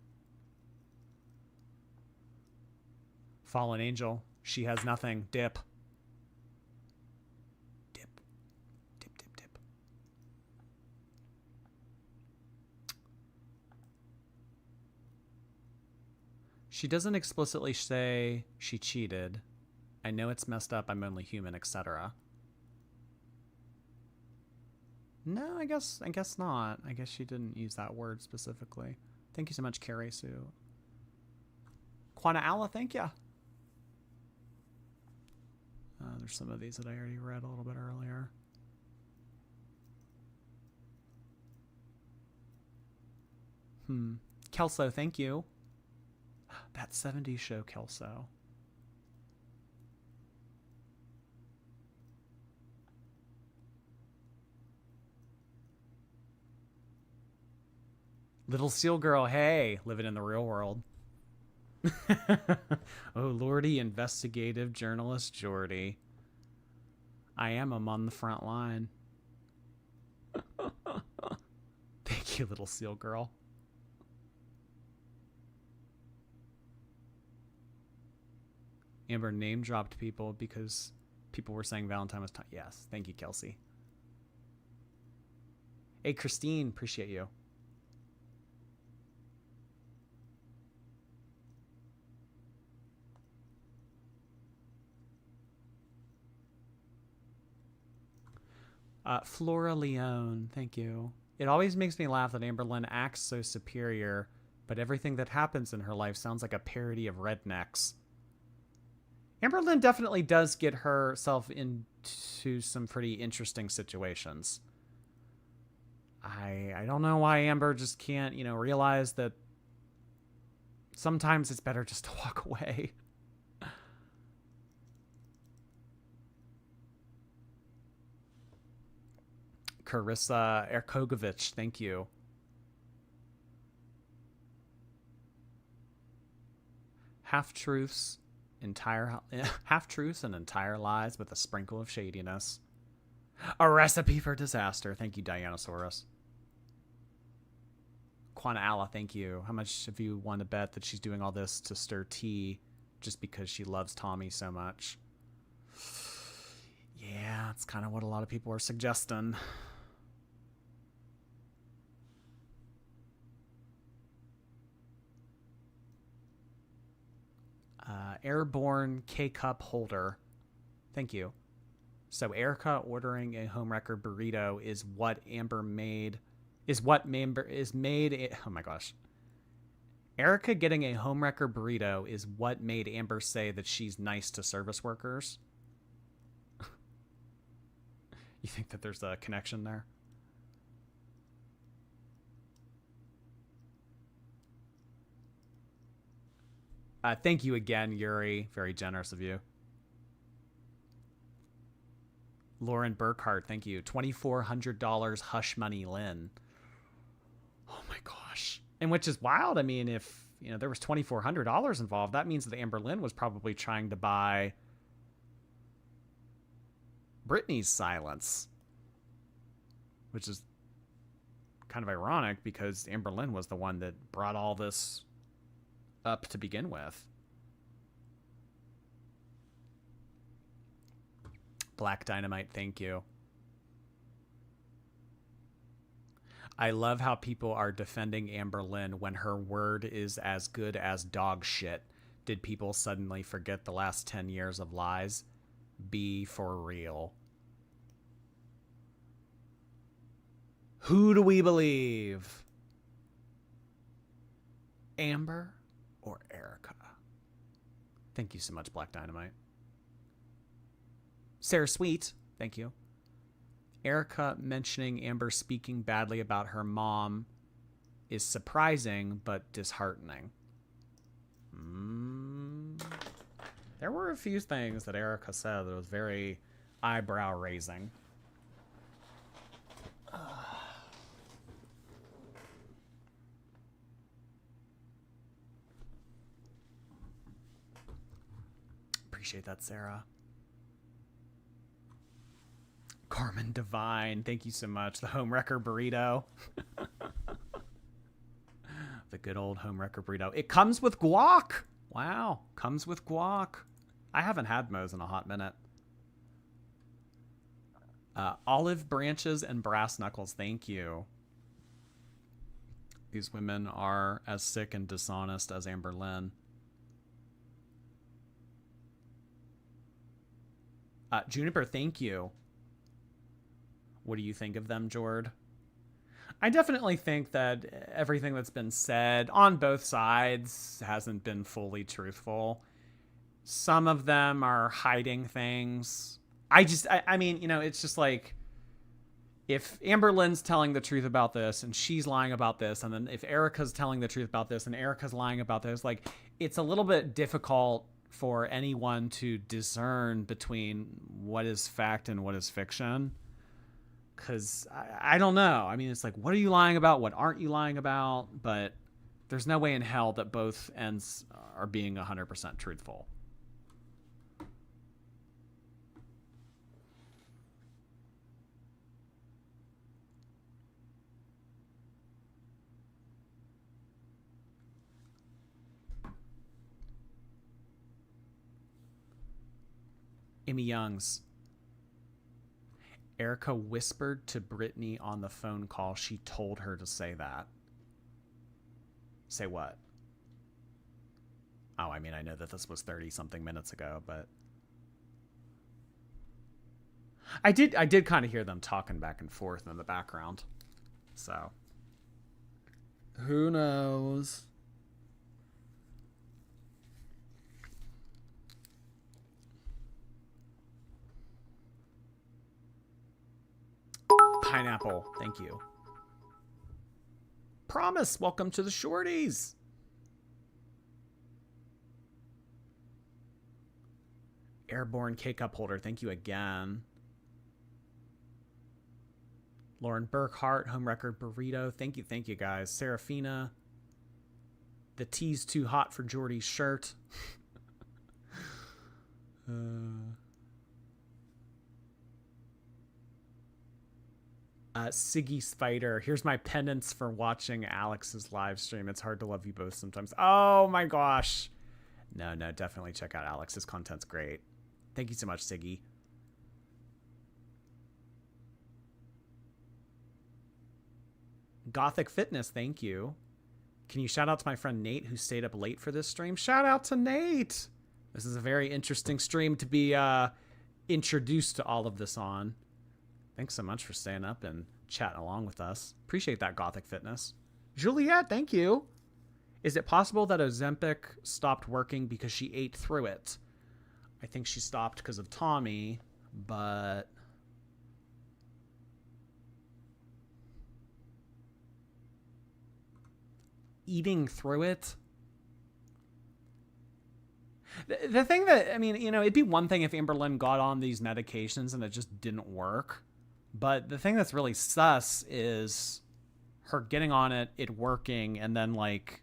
Fallen Angel, she has nothing. Dip. Dip. Dip, dip, dip. She doesn't explicitly say she cheated. I know it's messed up, I'm only human, etc. No, I guess not. I guess she didn't use that word specifically. Thank you so much, Carrie Sue. Quana Allah, thank ya. There's some of these that I already read a little bit earlier. Kelso, thank you. That 70s show, Kelso. Little Seal Girl, hey, living in the real world. Oh, Lordy, investigative journalist Jordy. I am on the front line. Thank you, Little Seal Girl. Amber name dropped people because people were saying Valentine was time. Yes, thank you, Kelsey. Hey, Christine, appreciate you. Flora Leone, thank you. It always makes me laugh that Amberlynn acts so superior, but everything that happens in her life sounds like a parody of Rednecks. Amberlynn definitely does get herself into some pretty interesting situations. I don't know why Amber just can't, realize that sometimes it's better just to walk away. Carissa Erkogovich, thank you. Half-truths and entire lies with a sprinkle of shadiness. A recipe for disaster. Thank you, Dianosaurus. Quana Alla, thank you. How much have you won to bet that she's doing all this to stir tea just because she loves Tommy so much? Yeah, that's kind of what a lot of people are suggesting. Airborne K-Cup Holder. Thank you. So Erica ordering a homewrecker burrito is what Amber made. Oh my gosh. Erica getting a homewrecker burrito is what made Amber say that she's nice to service workers. You think that there's a connection there? Thank you again, Yuri. Very generous of you. Lauren Burkhart, thank you. $2,400 hush money, Lynn. Oh my gosh. And which is wild. I mean, if there was $2,400 involved, that means that Amberlynn was probably trying to buy Brittany's silence. Which is kind of ironic because Amberlynn was the one that brought all this up to begin with. Black Dynamite, thank you. I love how people are defending Amberlynn when her word is as good as dog shit. Did people suddenly forget the last 10 years of lies? Be for real. Who do we believe? Amber or Erica? Thank you so much, Black Dynamite. Sarah Sweet, thank you. Erica mentioning Amber speaking badly about her mom is surprising but disheartening. There were a few things that Erica said that was very eyebrow raising. Appreciate that, Sarah. Carmen Divine, thank you so much. The homewrecker burrito. The good old homewrecker burrito. It comes with guac. Wow, comes with guac. I haven't had Moe's in a hot minute. Olive branches and brass knuckles, thank you. These women are as sick and dishonest as Amberlynn. Juniper, thank you. What do you think of them, Jord? I definitely think that everything that's been said on both sides hasn't been fully truthful. Some of them are hiding things. I mean, it's just like, if Amberlynn's telling the truth about this and she's lying about this, and then if Erica's telling the truth about this and Erica's lying about this, like, it's a little bit difficult for anyone to discern between what is fact and what is fiction. Because I don't know. I mean, it's like, what are you lying about? What aren't you lying about? But there's no way in hell that both ends are being 100% truthful. Amy Youngs. Erica whispered to Brittany on the phone call she told her to say that. Say what? Oh, I mean, I know that this was 30-something minutes ago, but I did kind of hear them talking back and forth in the background. So, who knows? pineapple. Thank you. Promise, welcome to the shorties. Airborne K-Cup holder, thank you again. Lauren Burkhart, home record burrito, thank you guys. Serafina, the tea's too hot for Jordy's shirt. Siggy Spider, here's my penance for watching Alex's live stream. It's hard to love you both sometimes. Oh my gosh. No, definitely check out Alex. His content's great. Thank you so much, Siggy. Gothic Fitness, thank you. Can you shout out to my friend Nate who stayed up late for this stream? Shout out to Nate. This is a very interesting stream to be introduced to all of this on. Thanks so much for staying up and chatting along with us. Appreciate that, Gothic Fitness. Juliet, thank you. Is it possible that Ozempic stopped working because she ate through it? I think she stopped because of Tommy, but... eating through it? The thing that, I mean, you know, it'd be one thing if Amberlynn got on these medications and it just didn't work. But the thing that's really sus is her getting on it, it working, and then, like,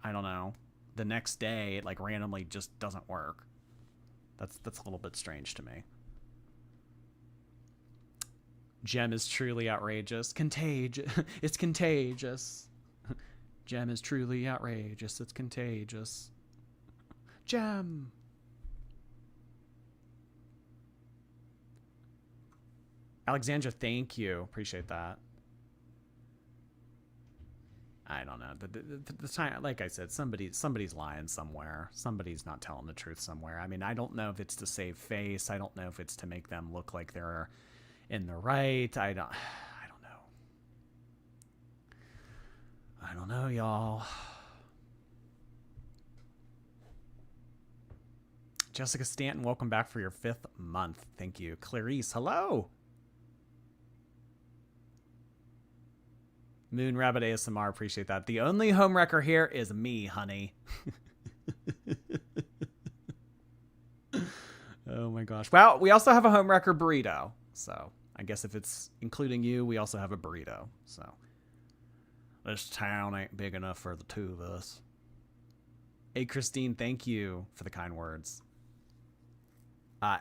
I don't know, the next day it, like, randomly just doesn't work. That's a little bit strange to me. Gem is truly outrageous. It's contagious. Gem is truly outrageous. It's contagious. Gem. Alexandra, thank you. Appreciate that. I don't know. The time, like I said, somebody's lying somewhere. Somebody's not telling the truth somewhere. I mean, I don't know if it's to save face. I don't know if it's to make them look like they're in the right. I don't know, y'all. Jessica Stanton, welcome back for your 5th month. Thank you. Clarice, hello. Moon Rabbit ASMR, appreciate that. The only homewrecker here is me, honey. Oh my gosh. Well, we also have a homewrecker burrito. So I guess if it's including you, we also have a burrito. So this town ain't big enough for the two of us. Hey, Christine, thank you for the kind words. LA,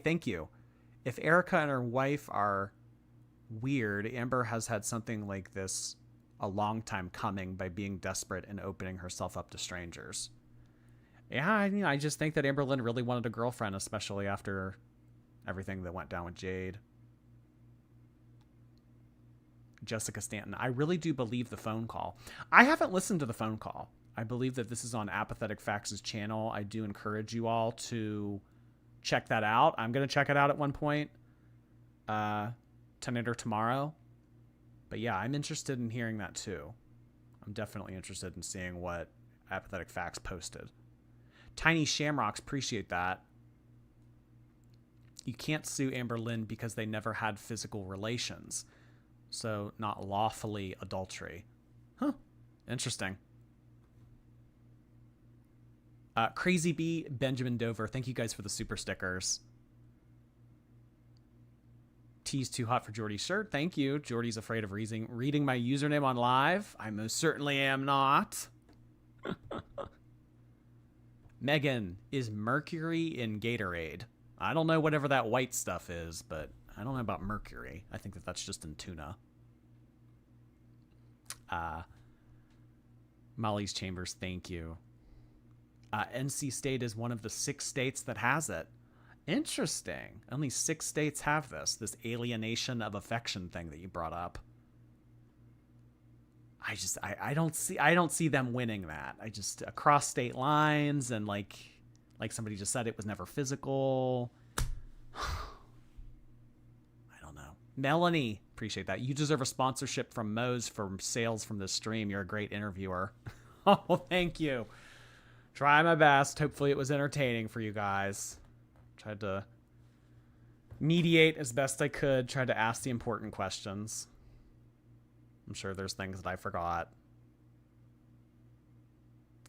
thank you. If Erica and her wife are weird, Amber has had something like this a long time coming by being desperate and opening herself up to strangers. Yeah, I just think that Amberlynn really wanted a girlfriend, especially after everything that went down with Jade. Jessica Stanton, I really do believe the phone call. I haven't listened to the phone call. I believe that this is on Apathetic Facts' channel. I do encourage you all to check that out. I'm going to check it out at one point. Tonight or tomorrow. But yeah, I'm interested in hearing that too. I'm definitely interested in seeing what Apathetic Facts posted. Tiny Shamrocks, appreciate that. You can't sue Amberlynn because they never had physical relations. So not lawfully adultery. Huh. Interesting. Crazy Bee, Benjamin Dover, thank you guys for the super stickers. Tea's too hot for Jordy's shirt. Thank you. Jordy's afraid of reading my username on live. I most certainly am not. Megan, is mercury in Gatorade? I don't know whatever that white stuff is, but I don't know about mercury. I think that that's just in tuna. Molly's Chambers, thank you. NC State is one of the 6 states that has it. Interesting. Only 6 states have this alienation of affection thing that you brought up. I don't see them winning that. Across state lines and like somebody just said, it was never physical. I don't know. Melanie, appreciate that. You deserve a sponsorship from Moe's for sales from this stream. You're a great interviewer. Oh, thank you. Try my best. Hopefully it was entertaining for you guys. Tried to mediate as best I could, tried to ask the important questions. I'm sure there's things that I forgot.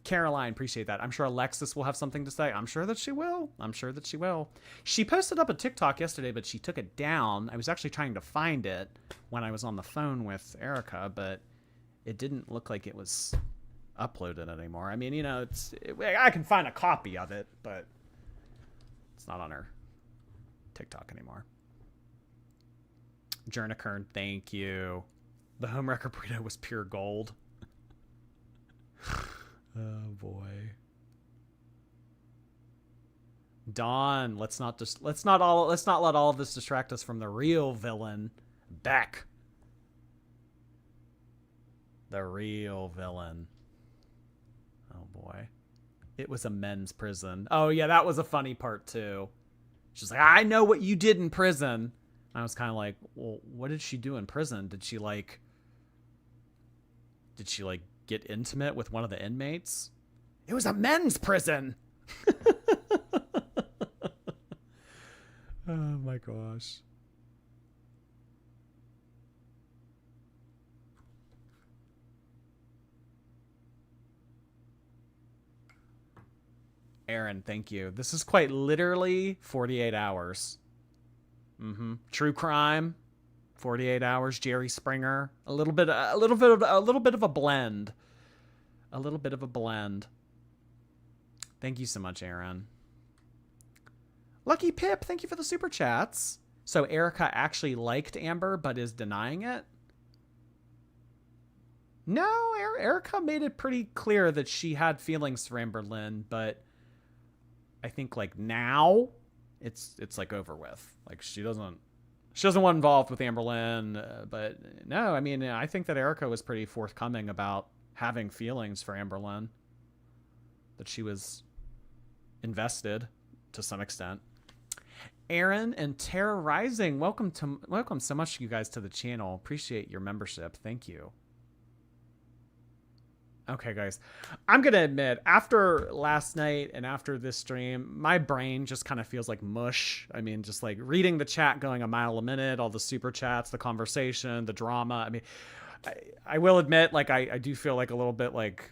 Caroline, appreciate that. I'm sure Alexis will have something to say. I'm sure that she will. I'm sure that she will. She posted up a TikTok yesterday, but she took it down. I was actually trying to find it when I was on the phone with Erica, but it didn't look like it was uploaded anymore. I mean, you know, I can find a copy of it, but it's not on her TikTok anymore. Jernicern, thank you. The homewrecker burrito was pure gold. Oh boy. Dawn, let's not let all of this distract us from the real villain, Beck. The real villain. Oh boy. It was a men's prison. Oh yeah, that was a funny part too. She's like, I know what you did in prison. And I was kind of like, well, what did she do in prison? Did she like get intimate with one of the inmates? It was a men's prison. Oh my gosh. Aaron, thank you. This is quite literally 48 hours. True crime, 48 hours. Jerry Springer, a little bit of a blend. A little bit of a blend. Thank you so much, Aaron. Lucky Pip, thank you for the super chats. So Erica actually liked Amber, but is denying it? No, Erica made it pretty clear that she had feelings for Amberlynn, but I think like now it's like over with. Like she doesn't want involved with Amberlynn, but no, I mean, I think that Erica was pretty forthcoming about having feelings for Amberlynn, that she was invested to some extent. Aaron and Terra Rising, welcome so much, you guys, to the channel. Appreciate your membership. Thank you. Okay, guys, I'm gonna admit, after last night and after this stream, my brain just kind of feels like mush. I mean, just like reading the chat going a mile a minute, all the super chats, the conversation, the drama. I mean, I will admit, like, I do feel like a little bit like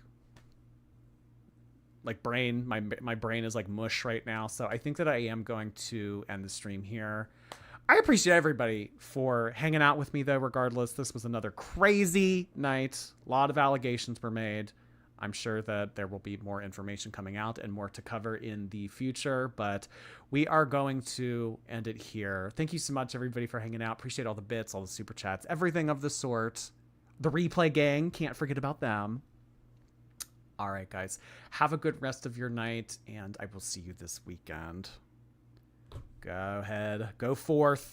brain, my brain is like mush right now. So I think that I am going to end the stream here. I appreciate everybody for hanging out with me, though, regardless. This was another crazy night. A lot of allegations were made. I'm sure that there will be more information coming out and more to cover in the future, but we are going to end it here. Thank you so much, everybody, for hanging out. Appreciate all the bits, all the super chats, everything of the sort. The replay gang, can't forget about them. All right, guys, have a good rest of your night, and I will see you this weekend. Go ahead, go forth.